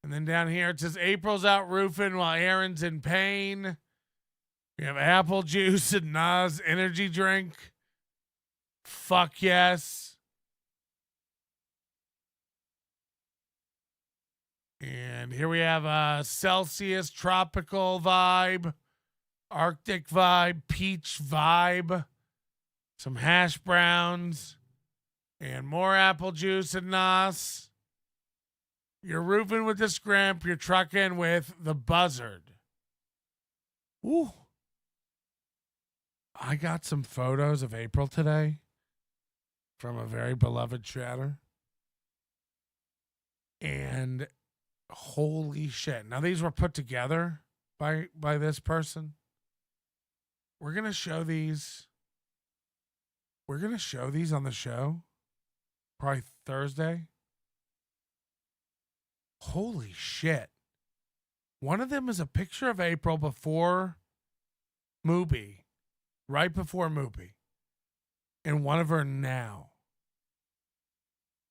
And then down here it says April's out roofing while Aaron's in pain. We have apple juice and Nas energy drink. Fuck yes. And here we have a Celsius tropical vibe, Arctic vibe, peach vibe, some hash browns, and more apple juice and Nas. You're roofing with the scrimp. You're trucking with the buzzard. Ooh. I got some photos of April today from a very beloved chatter. And holy shit. Now these were put together by this person. We're going to show these. We're going to show these on the show. Probably Thursday. Holy shit. One of them is a picture of April before Mooby. Right before Mooby. And one of her now.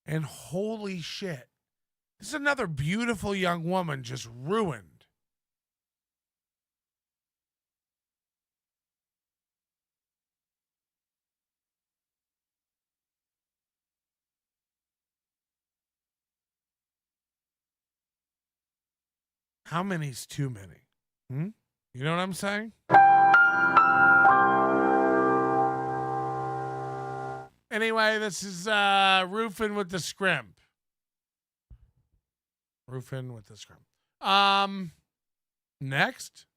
And holy shit. This is another beautiful young woman just ruined. How many's too many? You know what I'm saying? Anyway, this is roofing with the scrimp. Roofing with the scrimp. Next,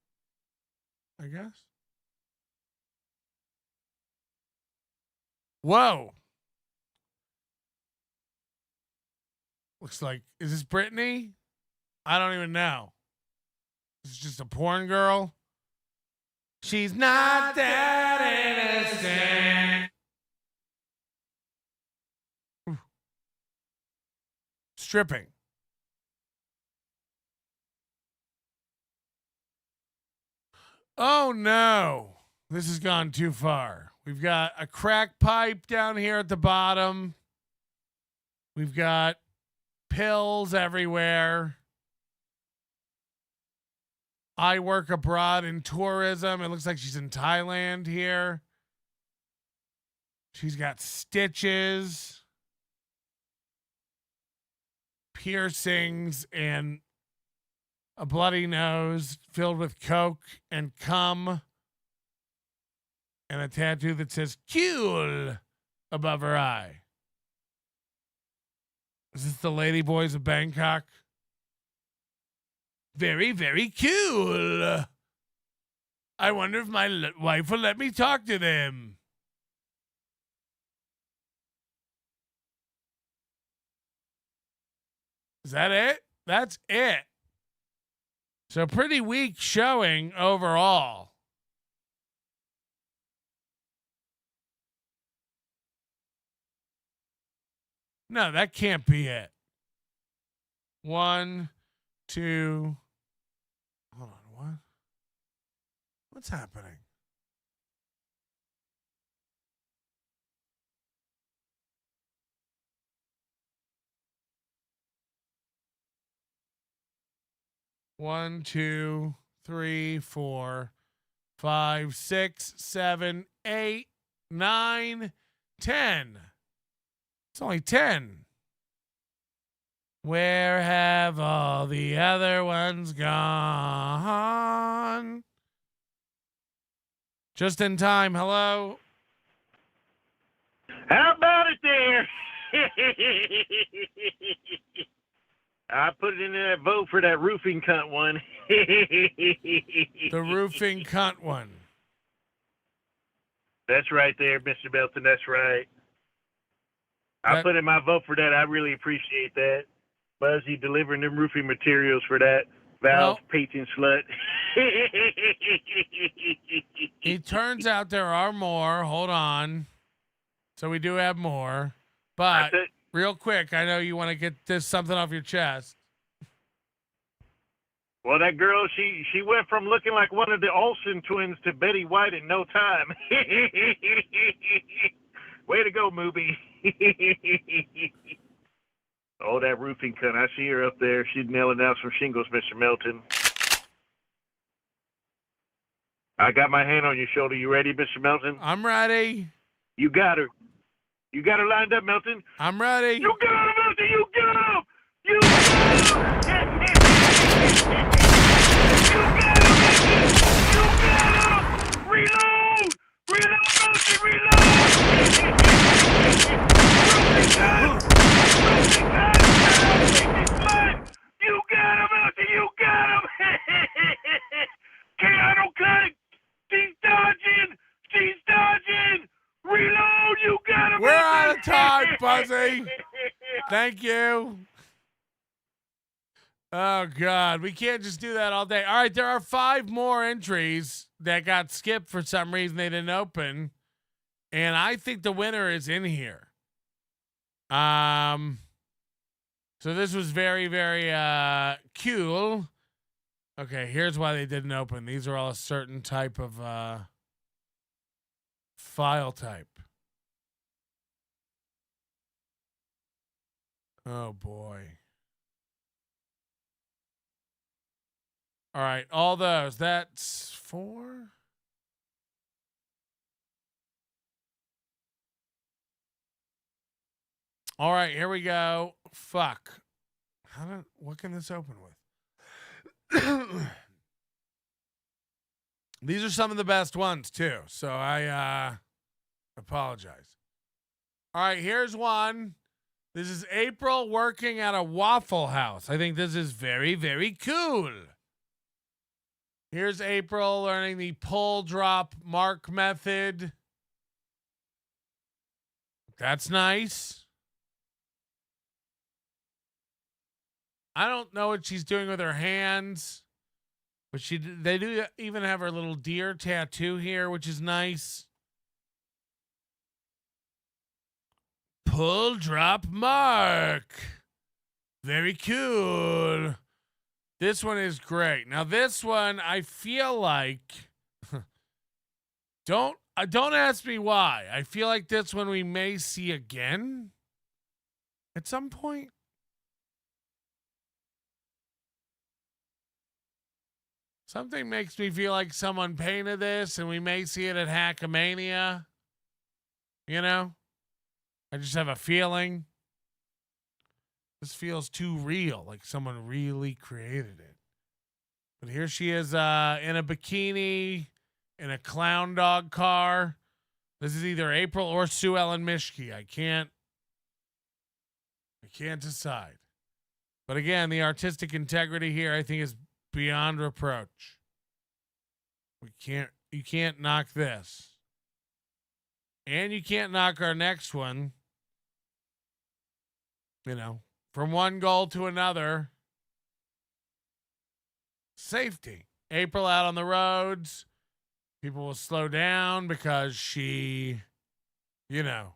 I guess. Whoa. Looks like, is this Brittany? I don't even know. This is just a porn girl. She's not that innocent. Ooh. Stripping. Oh no. This has gone too far. We've got a crack pipe down here at the bottom. We've got pills everywhere. I work abroad in tourism. It looks like she's in Thailand here. She's got stitches, piercings, and a bloody nose filled with coke and cum, and a tattoo that says "Cool" above her eye. Is this the Lady Boys of Bangkok? Very, very cool. I wonder if my wife will let me talk to them. Is that it? That's it. So pretty weak showing overall. No, that can't be it. 1, 2. Hold on, what? What's happening? One, 2, 3, 4, 5, 6, 7, 8, 9, 10. It's only 10. Where have all the other ones gone? Just in time. Hello. How about it there? I put it in that vote for that roofing cunt one. The roofing cunt one. That's right there, Mr. Belton. That's right. I put in my vote for that. I really appreciate that. Buzzy delivering them roofing materials for that Valve painting slut. It turns out there are more. Hold on. So we do have more. But real quick, I know you want to get something off your chest. Well, that girl, she went from looking like one of the Olsen twins to Betty White in no time. Way to go, movie. Oh, that roofing cunt. I see her up there. She's nailing down some shingles, Mr. Melton. I got my hand on your shoulder. You ready, Mr. Melton? I'm ready. You got her. You got her lined up, Melton. I'm ready. You got her, Melton. You got her. You got her. You got her, Melton. You got her. Reload. Reload, Melton. Reload. You got him, Melton. You got him. Keanu cut it. She's dodging. She's dodging. Reload. You got him. We're out of time, Buzzy. Thank you. Oh, God. We can't just do that all day. All right, there are 5 more entries that got skipped for some reason. They didn't open. And I think the winner is in here. So this was very, very cool. Okay, here's why they didn't open. These are all a certain type of file type. Oh, boy. All right, all those. That's 4. All right, here we go. Fuck. What can this open with? These are some of the best ones, too. So I apologize. All right, here's one. This is April working at a Waffle House. I think this is very, very cool. Here's April learning the pull drop mark method. That's nice. I don't know what she's doing with her hands, but they do even have her little deer tattoo here, which is nice. Pull drop mark. Very cool. This one is great. Now this one, I feel like don't ask me why. I feel like this one we may see again at some point. Something makes me feel like someone painted this and we may see it at Hackmania. You know? I just have a feeling. This feels too real, like someone really created it. But here she is in a bikini, in a clown dog car. This is either April or Sue Ellen Mishke. I can't decide. But again, the artistic integrity here, I think, is beyond reproach. You can't knock this. And you can't knock our next one. You know, from one goal to another. Safety. April out on the roads. People will slow down because she, you know,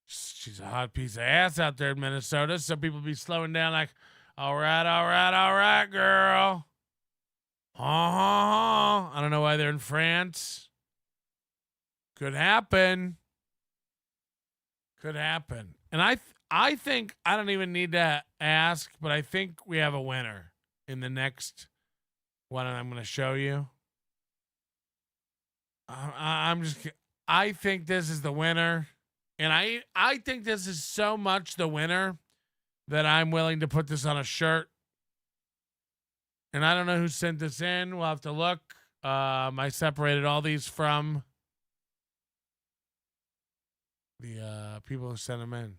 she's a hot piece of ass out there in Minnesota. So people be slowing down like, all right, girl. I don't know why they're in France. Could happen. And I think, I don't even need to ask, but I think we have a winner in the next one I'm going to show you. I think this is the winner. And I think this is so much the winner that I'm willing to put this on a shirt. And I don't know who sent this in. We'll have to look. I separated all these from the people who sent them in.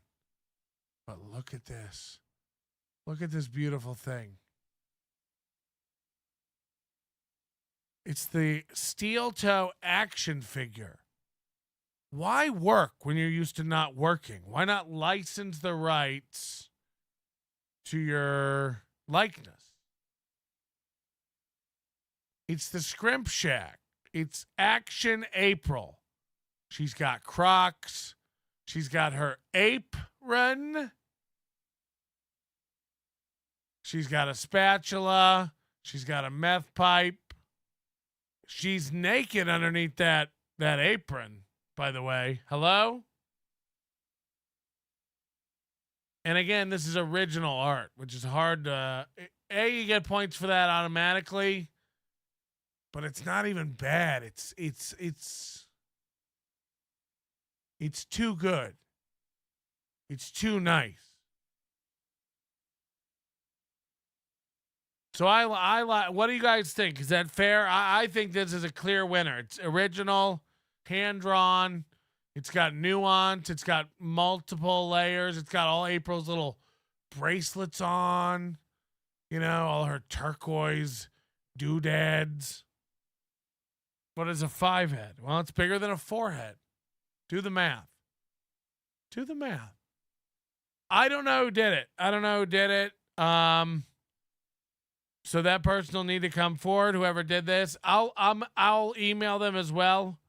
But look at this. Look at this beautiful thing. It's the steel toe action figure. Why work when you're used to not working? Why not license the rights to your likeness? It's the Scrimp Shack. It's Action April. She's got Crocs. She's got her apron. She's got a spatula. She's got a meth pipe. She's naked underneath that apron, by the way. Hello? And again, this is original art, which is hard to... you get points for that automatically, but it's not even bad. It's too good. It's too nice. So I like. What do you guys think? Is that fair? I think this is a clear winner. It's original, hand drawn. It's got nuance. It's got multiple layers. It's got all April's little bracelets on. You know, all her turquoise doodads. What is a 5 head? Well, it's bigger than a 4 head. Do the math. I don't know who did it. So that person will need to come forward. Whoever did this, I'll email them as well.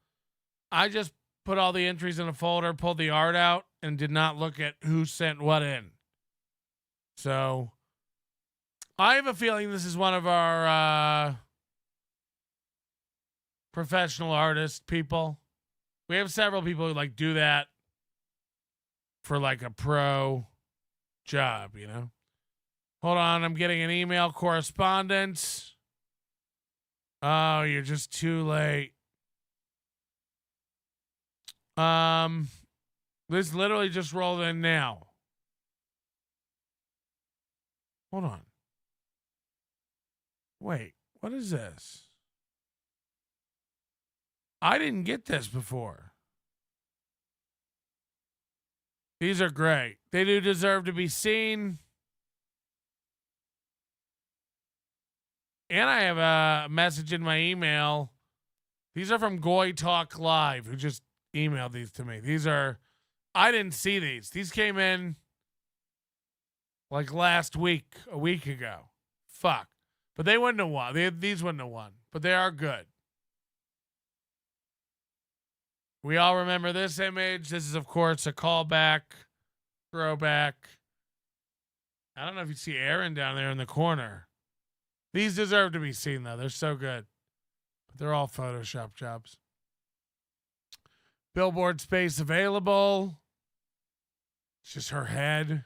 I just put all the entries in a folder, pulled the art out, and did not look at who sent what in. So I have a feeling this is one of our professional artist people. We have several people who like do that for like a pro job, you know. Hold on, I'm getting an email correspondence. Oh, you're just too late. This literally just rolled in now. Hold on. Wait, what is this? I didn't get this before. These are great. They do deserve to be seen. And I have a message in my email. These are from Goy Talk Live, who just emailed these to me. I didn't see these. These came in like last week, a week ago. Fuck. But they wouldn't have won. These wouldn't have won. But they are good. We all remember this image. This is, of course, a callback, throwback. I don't know if you see Aaron down there in the corner. These deserve to be seen, though. They're so good. But they're all Photoshop jobs. Billboard space available. It's just her head.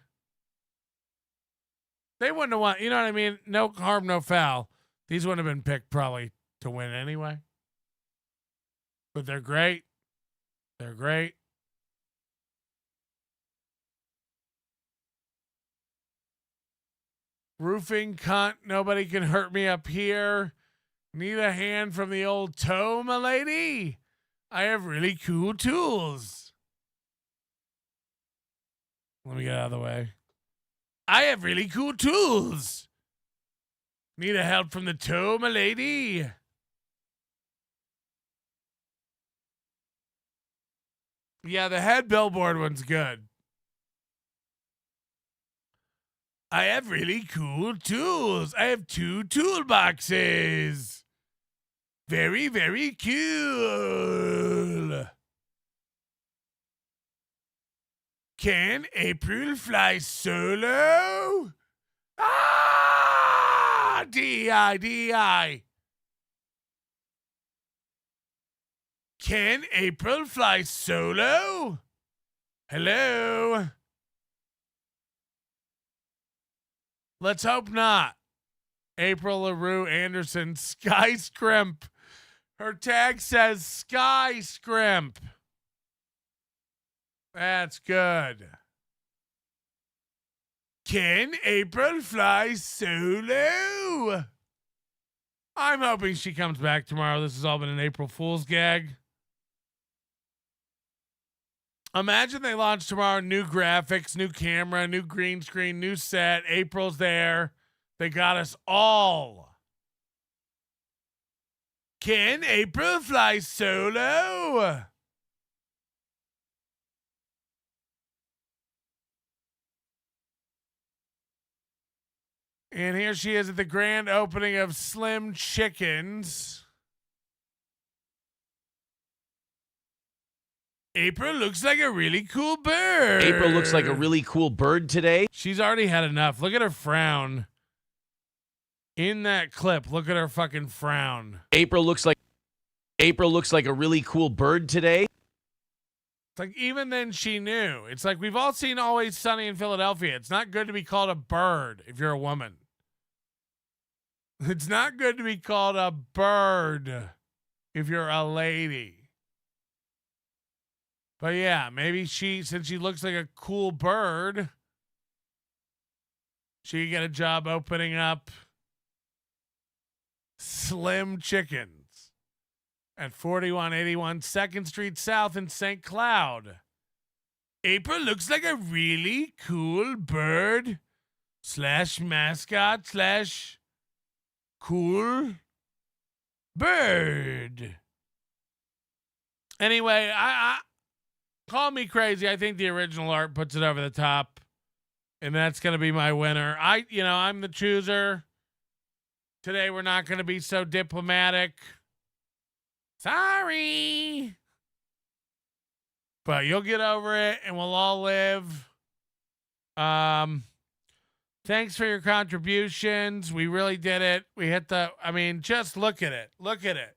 They wouldn't have won. You know what I mean? No harm, no foul. These wouldn't have been picked probably to win anyway. But they're great. They're great. Roofing cunt. Nobody can hurt me up here. Need a hand from the old toe, my lady? I have really cool tools. Let me get out of the way. I have really cool tools. Need a help from the toe, my lady? Yeah, the head billboard one's good. I have really cool tools. I have 2 toolboxes. Very, very cool. Can April fly solo? Ah! D.I. D.I. Can April fly solo? Hello? Let's hope not. April LaRue Anderson, Sky Scrimp. Her tag says Sky Scrimp. That's good. Can April fly solo? I'm hoping she comes back tomorrow. This has all been an April Fool's gag. Imagine they launch tomorrow, new graphics, new camera, new green screen, new set. April's there. They got us all. Can April fly solo? And here she is at the grand opening of Slim Chickens. April looks like a really cool bird. April looks like a really cool bird today. She's already had enough. Look at her frown. In that clip, look at her fucking frown. April looks like a really cool bird today. It's like even then she knew. It's like we've all seen Always Sunny in Philadelphia. It's not good to be called a bird if you're a woman. It's not good to be called a bird if you're a lady. But yeah, maybe since she looks like a cool bird, she could get a job opening up Slim Chickens at 4181 2nd Street South in St. Cloud. April looks like a really cool bird / mascot / cool bird. Anyway, I call me crazy. I think the original art puts it over the top, and that's going to be my winner. I'm the chooser. Today we're not going to be so diplomatic. Sorry. But you'll get over it, and we'll all live. Thanks for your contributions. We really did it. We hit just look at it. Look at it.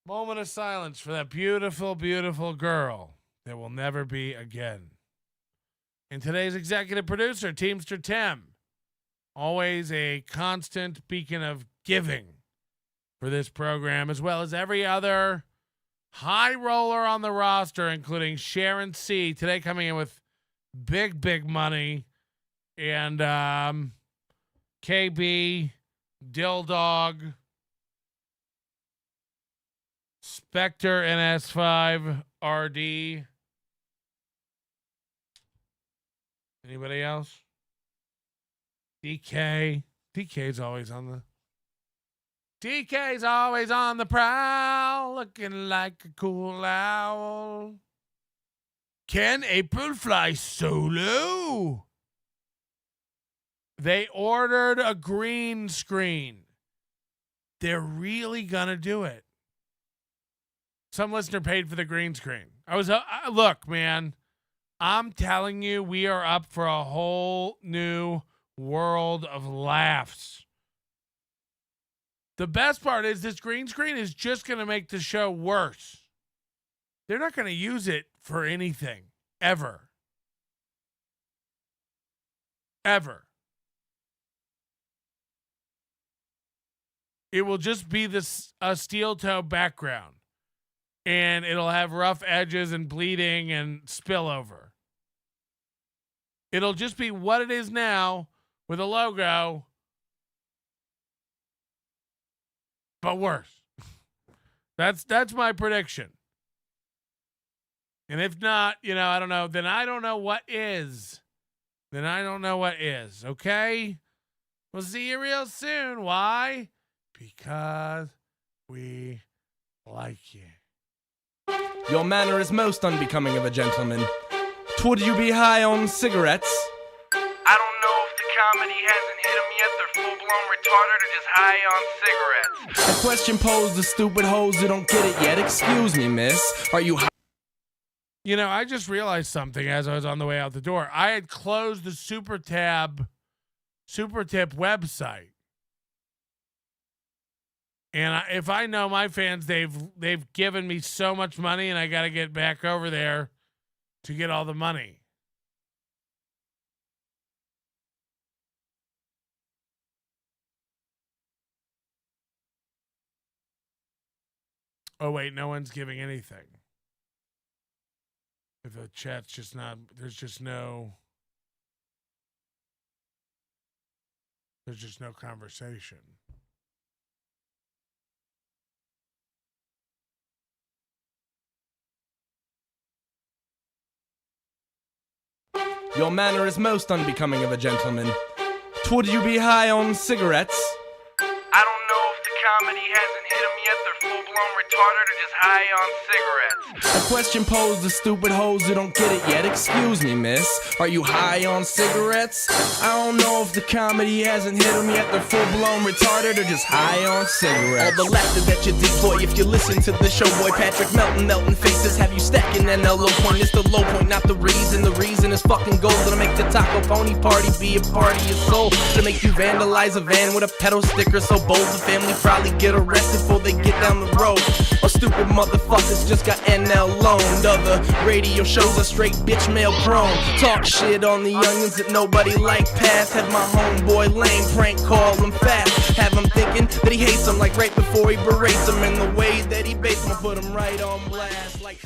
Moment of silence for that beautiful, beautiful girl that will never be again. And today's executive producer, Teamster Tim. Always a constant beacon of giving for this program, as well as every other high roller on the roster, including Sharon C. Today coming in with big, big money. And KB, Dill Dog, Spectre NS5 RD. Anybody else? DK. DK's always on the prowl, looking like a cool owl. Can April fly solo? They ordered a green screen. They're really gonna do it. Some listener paid for the green screen. Look, man, I'm telling you, we are up for a whole new world of laughs. The best part is this green screen is just going to make the show worse. They're not going to use it for anything, ever. Ever. It will just be a steel toe background. And it'll have rough edges and bleeding and spillover. It'll just be what it is now with a logo, but worse. That's my prediction. And if not, I don't know. Then I don't know what is. Okay? We'll see you real soon. Why? Because we like you. Your manner is most unbecoming of a gentleman. Would you be high on cigarettes? I don't know if the comedy hasn't hit them yet. They're full-blown retarded or just high on cigarettes. A question posed to stupid hoes who don't get it yet. Excuse me, miss. Are you high? I just realized something as I was on the way out the door. I had closed the Super Tip website. And if I know my fans, they've given me so much money, and I got to get back over there to get all the money. Oh, wait, no one's giving anything. If the chat's just not, there's just no conversation. Your manner is most unbecoming of a gentleman. Would you be high on cigarettes? I don't know if the comedy hasn't hit them yet. They're full-blown retarded or just high on cigarettes. A question posed to stupid hoes who don't get it yet. Excuse me, miss. Are you high on cigarettes? I don't know if the comedy hasn't hit them yet. They're full-blown retarded or just high on cigarettes. All the laughter that you deploy if you listen to the show, boy. Patrick Melton faces have you stacking an low point. It's the low point, not the reason. The reason is fucking gold. It'll make the Taco Pony party be a party of soul. To make you vandalize a van with a pedal sticker so bold the family probably get arrested before they get down the road. Or stupid motherfuckers just got NL loaned. Other radio shows are straight bitch mail prone. Talk shit on the youngins that nobody like past. Have my homeboy lame prank call him fast. Have him thinking that he hates him like right before he berates him. And the way that he baits him, put him right on blast like